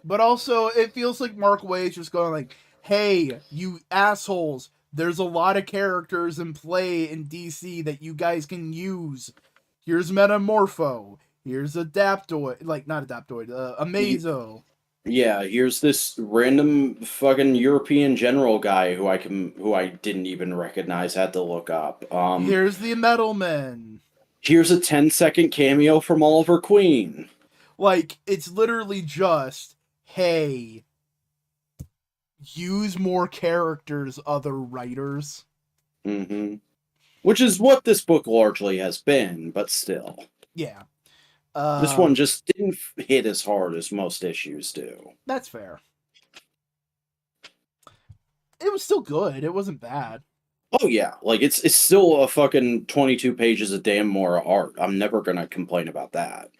but also it feels like Mark Waid's just going like, "Hey, you assholes! There's a lot of characters in play in DC that you guys can use. Here's Metamorpho. Here's Adaptoid, like not Adaptoid, Amazo." Yeah, here's this random fucking European general guy who I didn't even recognize, had to look up. Here's the Metalman. Here's a 10-second cameo from Oliver Queen. Like, it's literally just, hey, use more characters, other writers. Mm-hmm. Which is what this book largely has been, but still. Yeah. This one just didn't hit as hard as most issues do. That's fair. It was still good. It wasn't bad. Oh yeah, like it's still a fucking 22 pages of damn more art. I'm never gonna complain about that.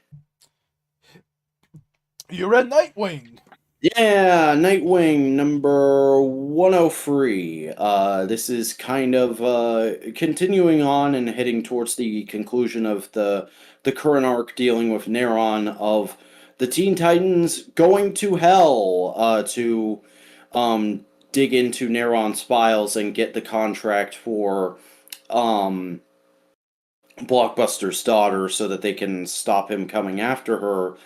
You read Nightwing. Yeah, Nightwing number 103. This is kind of continuing on and heading towards the conclusion of the current arc dealing with Neron of the Teen Titans going to hell to dig into Neron's files and get the contract for Blockbuster's daughter so that they can stop him coming after her.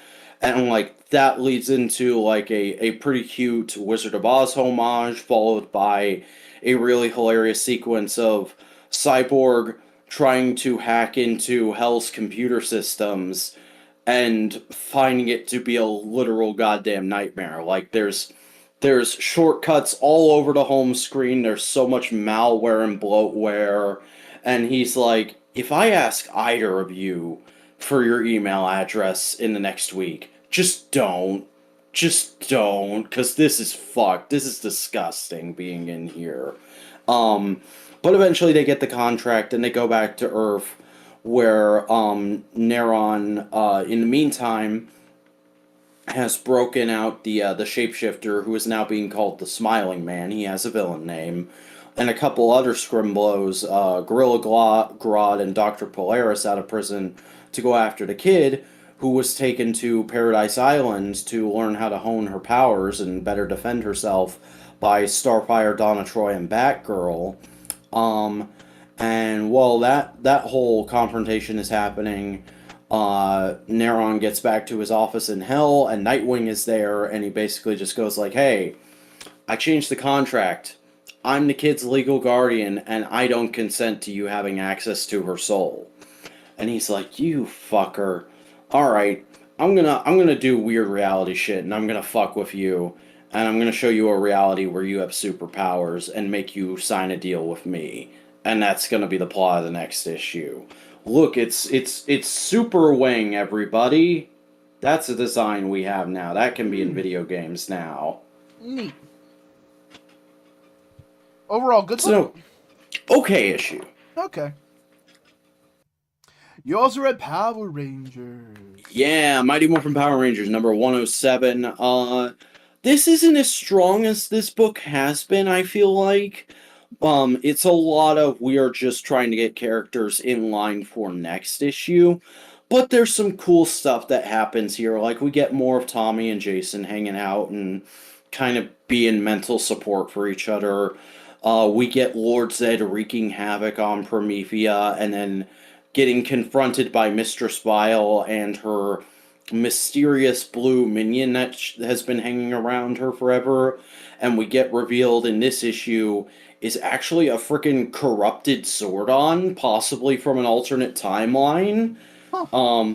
And, like, that leads into, like, a pretty cute Wizard of Oz homage, followed by a really hilarious sequence of Cyborg trying to hack into Hell's computer systems and finding it to be a literal goddamn nightmare. Like, there's shortcuts all over the home screen, there's so much malware and bloatware, and he's like, if I ask either of you for your email address in the next week, just don't, because this is fucked. This is disgusting being in here. But eventually they get the contract and they go back to Earth, where Neron, in the meantime, has broken out the shapeshifter, who is now being called the Smiling Man. He has a villain name. And a couple other scrimblows, Gorilla Grodd and Dr. Polaris, out of prison to go after the kid, who was taken to Paradise Island to learn how to hone her powers and better defend herself by Starfire, Donna Troy, and Batgirl. And while that whole confrontation is happening, Neron gets back to his office in Hell, and Nightwing is there, and he basically just goes like, hey, I changed the contract. I'm the kid's legal guardian, and I don't consent to you having access to her soul. And he's like, you fucker. Alright, I'm gonna do weird reality shit, and I'm gonna fuck with you, and I'm gonna show you a reality where you have superpowers, and make you sign a deal with me. And that's gonna be the plot of the next issue. Look, it's Super Wing, everybody. That's a design we have now. That can be in video games now. Neat. Overall, good so, okay issue. Okay. You also read Power Rangers. Yeah, Mighty Morphin Power Rangers number 107. This isn't as strong as this book has been, I feel like. It's a lot of we are just trying to get characters in line for next issue. But there's some cool stuff that happens here. Like, we get more of Tommy and Jason hanging out and kind of being mental support for each other. We get Lord Zed wreaking havoc on Promethea and then getting confronted by Mistress Vile and her mysterious blue minion that has been hanging around her forever. And we get revealed in this issue is actually a freaking corrupted Zordon, possibly from an alternate timeline. Huh.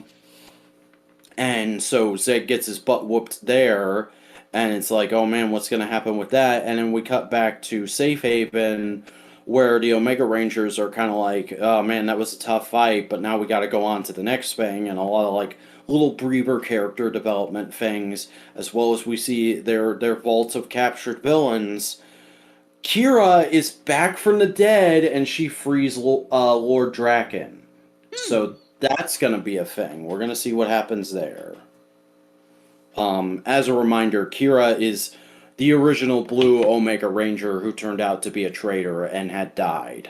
And so Zed gets his butt whooped there, and it's like, oh man, what's gonna happen with that? And then we cut back to Safe Haven, where the Omega Rangers are kind of like, oh man, that was a tough fight, but now we gotta go on to the next thing, and a lot of like little Breeder character development things, as well as we see their vault of captured villains. Kira is back from the dead, and she frees Lord Draken. So that's going to be a thing. We're going to see what happens there. As a reminder, Kira is the original Blue Omega Ranger who turned out to be a traitor and had died.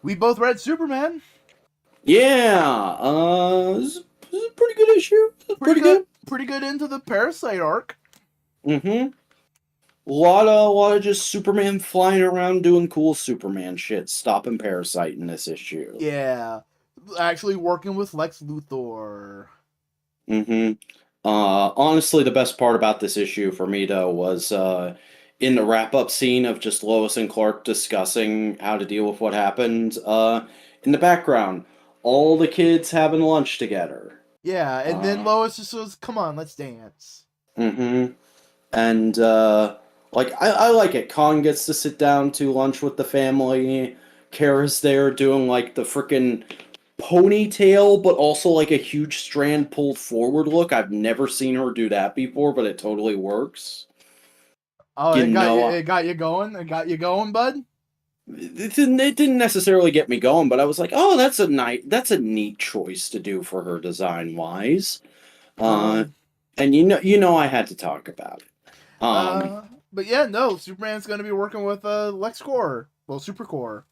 We both read Superman. Yeah, this is a pretty good issue. Pretty good. Pretty good into the Parasite arc. Mm-hmm. A lot of just Superman flying around doing cool Superman shit, stopping Parasite in this issue. Yeah. Actually working with Lex Luthor. Mm-hmm. Honestly, the best part about this issue for me, though, was in the wrap-up scene of just Lois and Clark discussing how to deal with what happened. In the background, all the kids having lunch together. Yeah, and then Lois just says, come on, let's dance. Mm-hmm. And, like, I like it. Khan gets to sit down to lunch with the family. Kara's there doing, like, the frickin' ponytail, but also, like, a huge strand pulled forward look. I've never seen her do that before, but it totally works. Oh, it got you going? It got you going, bud? It didn't necessarily get me going, but I was like, oh, that's a neat choice to do for her design-wise. And you know I had to talk about it. But yeah, no, Superman's going to be working with LexCorp. Well, Supercorp.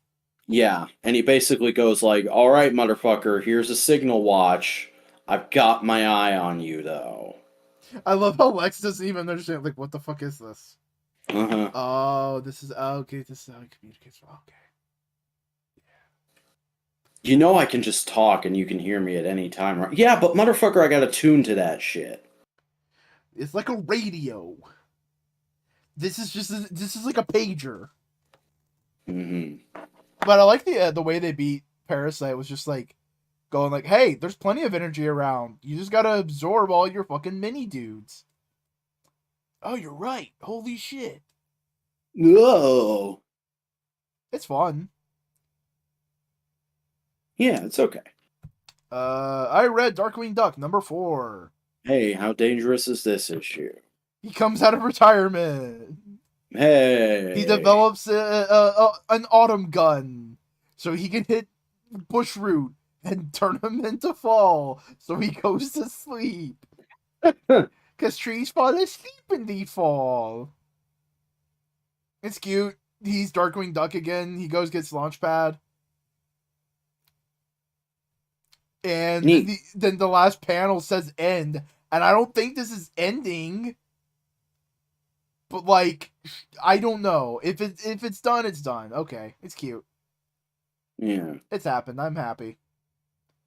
Yeah, and he basically goes like, all right, motherfucker, here's a signal watch. I've got my eye on you, though. I love how Lex doesn't even understand, like, what the fuck is this? Uh-huh. Oh, this is how he communicates. Okay. You know I can just talk and you can hear me at any time, right? Yeah, but motherfucker, I gotta tune to that shit. It's like a radio. This is like a pager. Mm-hmm. But I like the way they beat Parasite was just like going like, hey, there's plenty of energy around. You just gotta absorb all your fucking mini dudes. Oh, you're right. Holy shit. Whoa. It's fun. Yeah, it's okay. I read Darkwing Duck number 4. Hey, how dangerous is this issue? He comes out of retirement. Hey. He develops an autumn gun so he can hit Bushroot and turn him into fall so he goes to sleep. Because trees fall asleep in the fall. It's cute. He's Darkwing Duck again. He gets Launchpad. And then the last panel says end. And I don't think this is ending. But, like, I don't know. If it's done, it's done. Okay. It's cute. Yeah. It's happened. I'm happy.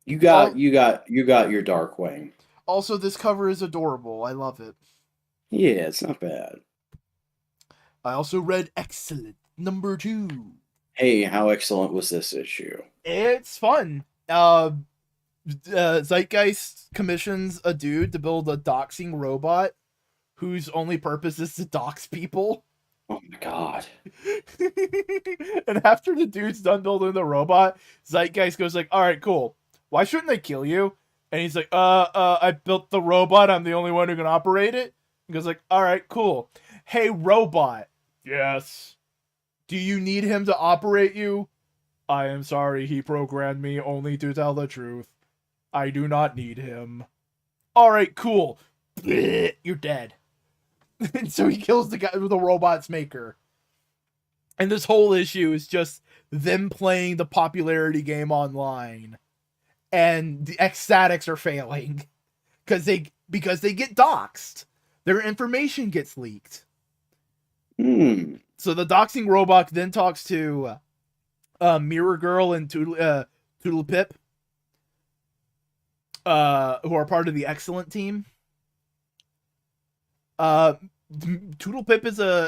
You got your Darkwing. Also, this cover is adorable. I love it. Yeah, it's not bad. I also read Excellent number 2. Hey, how excellent was this issue? It's fun. Zeitgeist commissions a dude to build a doxing robot whose only purpose is to dox people. Oh my god. And after the dude's done building the robot, Zeitgeist goes like, alright, cool. Why shouldn't they kill you? And he's like, I built the robot. I'm the only one who can operate it. He goes like, alright, cool. Hey, robot. Yes. Do you need him to operate you? I am sorry, he programmed me only to tell the truth. I do not need him. Alright, cool. You're dead. And so he kills the guy, the robot's maker. And this whole issue is just them playing the popularity game online. And the ecstatics are failing. Because they get doxxed. Their information gets leaked. So the doxing robot then talks to Mirror Girl and Toodle Pip, who are part of the Excellent team. Toodle Pip is a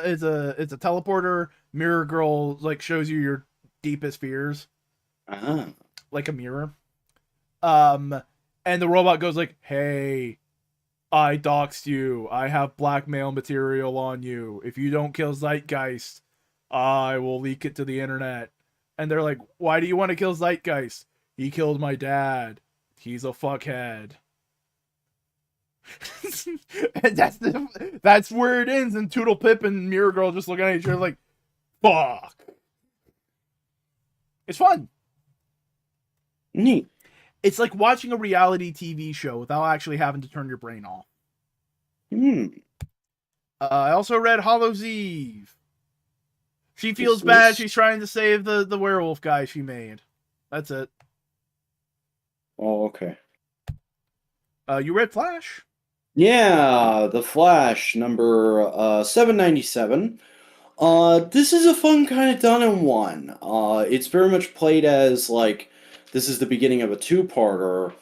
teleporter. Mirror Girl like shows you your deepest fears, like a mirror. And the robot goes like, "Hey, I doxed you. I have blackmail material on you. If you don't kill Zeitgeist, I will leak it to the internet." And they're like, "Why do you want to kill Zeitgeist? He killed my dad. He's a fuckhead." And that's where it ends. And Toodle Pip and Mirror Girl just looking at each other like, fuck. It's fun. Neat. It's like watching a reality TV show without actually having to turn your brain off. I also read Hollow's Eve. She feels bad. She's trying to save the werewolf guy she made. That's it. Oh, okay. You read Flash? Yeah, The Flash, number 797. This is a fun kind of done in one. It's very much played as, like, this is the beginning of a two-parter,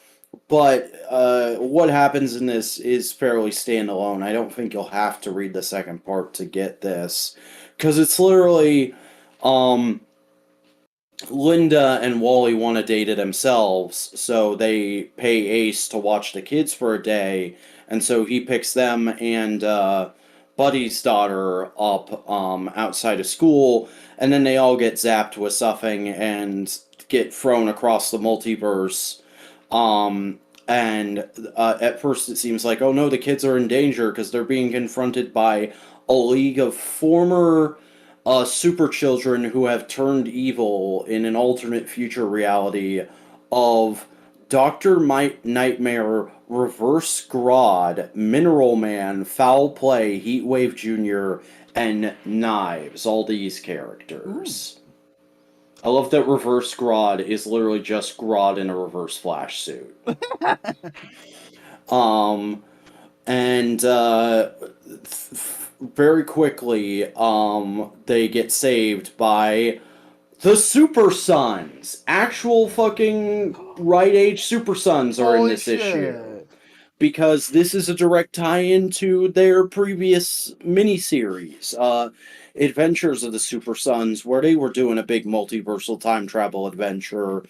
but what happens in this is fairly standalone. I don't think you'll have to read the second part to get this, because it's literally, Linda and Wally want to date it themselves, so they pay Ace to watch the kids for a day, and so he picks them and Buddy's daughter up outside of school, and then they all get zapped with something and get thrown across the multiverse. And at first it seems like, oh no, the kids are in danger because they're being confronted by a league of former super children who have turned evil in an alternate future reality of Dr. Nightmare, Reverse Grodd, Mineral Man, Foul Play, Heatwave Jr., and Knives. All these characters. Ooh. I love that Reverse Grodd is literally just Grodd in a Reverse Flash suit. And very quickly, they get saved by the Super Sons. Actual fucking right age Super Sons are in this issue. Because this is a direct tie-in to their previous miniseries, Adventures of the Super Sons, where they were doing a big multiversal time travel adventure.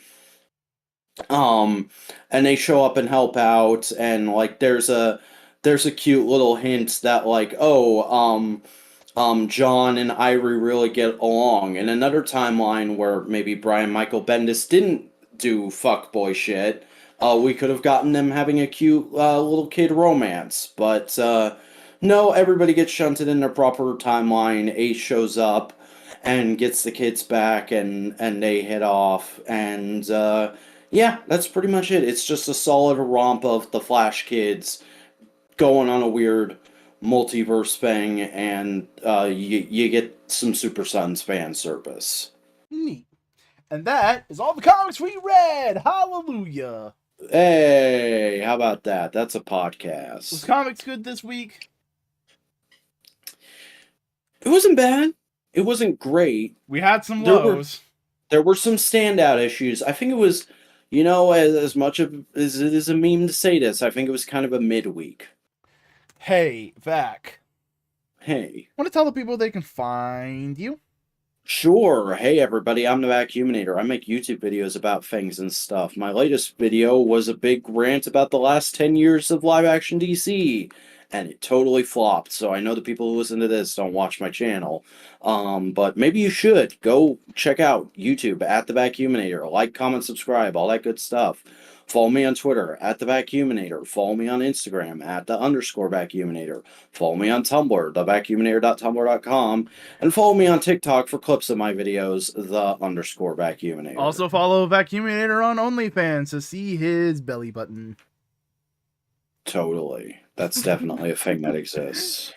And they show up and help out, and like there's a cute little hint that like, John and Irie really get along. In another timeline where maybe Brian Michael Bendis didn't do fuckboy shit, we could have gotten them having a cute little kid romance. But no, everybody gets shunted in their proper timeline. Ace shows up and gets the kids back, and they head off. And yeah, that's pretty much it. It's just a solid romp of the Flash kids going on a weird multiverse thing, and you get some Super Sons fan service. Neat. And that is all the comics we read. Hallelujah. Hey, how about that? That's a podcast. Was comics good this week? It wasn't bad. It wasn't great. We had some lows. There were some standout issues. I think it was, as much as it is a meme to say this, I think it was kind of a midweek. Hey, Vac. Hey. Want to tell the people they can find you? Sure. Hey, everybody. I'm the Vacuuminator. I make YouTube videos about things and stuff. My latest video was a big rant about the last 10 years of live-action DC, and it totally flopped. So I know the people who listen to this don't watch my channel, but maybe you should. Go check out YouTube at the Vacuuminator. Like, comment, subscribe, all that good stuff. Follow me on Twitter at the Vacuuminator. Follow me on Instagram at the _Vacuuminator. Follow me on Tumblr, thevacuuminator.tumblr.com, and follow me on TikTok for clips of my videos, the _Vacuuminator. Also follow Vacuuminator on OnlyFans to see his belly button. Totally. That's definitely a thing that exists.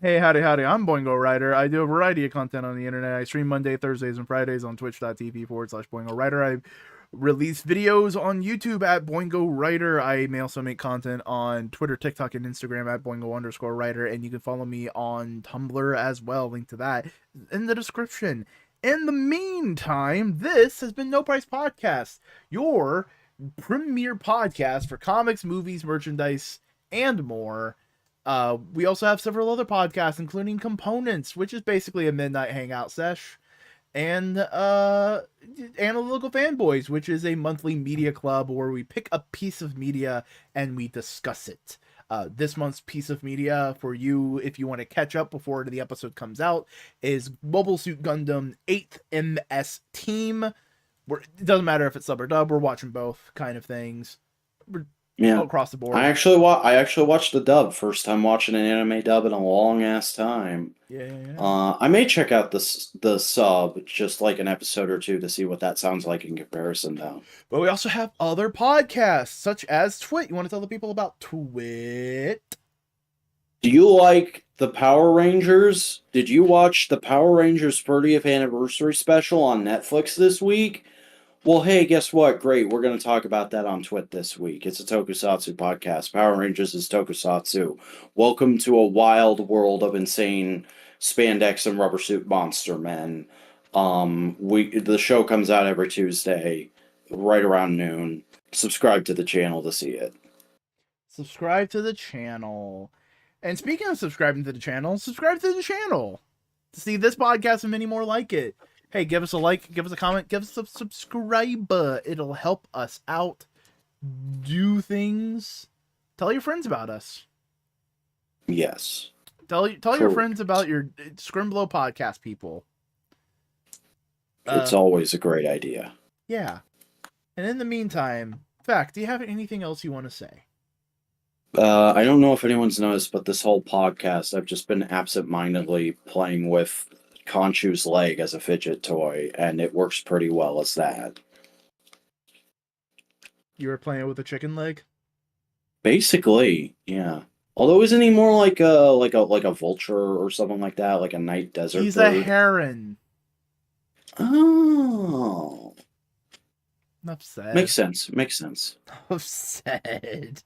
Hey, howdy. I'm Boingo Rider. I do a variety of content on the internet. I stream Monday, Thursdays, and Fridays on twitch.tv/Boingo Rider. I release videos on YouTube at Boingo Rider. I may also make content on Twitter, TikTok, and Instagram at Boingo_Rider. And you can follow me on Tumblr as well. Link to that in the description. In the meantime, this has been No Price Podcast, your premier podcast for comics, movies, merchandise, and more. We also have several other podcasts, including Components, which is basically a midnight hangout sesh, and Analytical Fanboys, which is a monthly media club where we pick a piece of media and we discuss it. This month's piece of media for you, if you want to catch up before the episode comes out, is Mobile Suit Gundam 8th MS Team. It doesn't matter if it's sub or dub, we're watching both kind of things. Yeah, across the board. I actually watched the dub. First time watching an anime dub in a long ass time. Yeah. I may check out the sub, just like an episode or two, to see what that sounds like in comparison, though. But we also have other podcasts, such as Twit. You want to tell the people about Twit? Do you like the Power Rangers? Did you watch the Power Rangers 30th anniversary special on Netflix this week? Well, hey, guess what? Great. We're going to talk about that on Twit this week. It's a Tokusatsu podcast. Power Rangers is Tokusatsu. Welcome to a wild world of insane spandex and rubber suit monster men. The show comes out every Tuesday, right around noon. Subscribe to the channel to see it. Subscribe to the channel. And speaking of subscribing to the channel, subscribe to the channel to see this podcast and many more like it. Hey, give us a like, give us a comment, give us a subscribe. It'll help us out. Do things. Tell your friends about us. Yes. Tell your friends about your Scrimblow podcast people. It's always a great idea. Yeah. And in the meantime, Fact, do you have anything else you want to say? I don't know if anyone's noticed, but this whole podcast, I've just been absent-mindedly playing with Conchu's leg as a fidget toy, and it works pretty well as that. You were playing with a chicken leg? Basically, yeah. Although isn't he more like a vulture or something like that, like a night desert He's bird? a heron. Oh. Enough said. Makes sense. Enough said.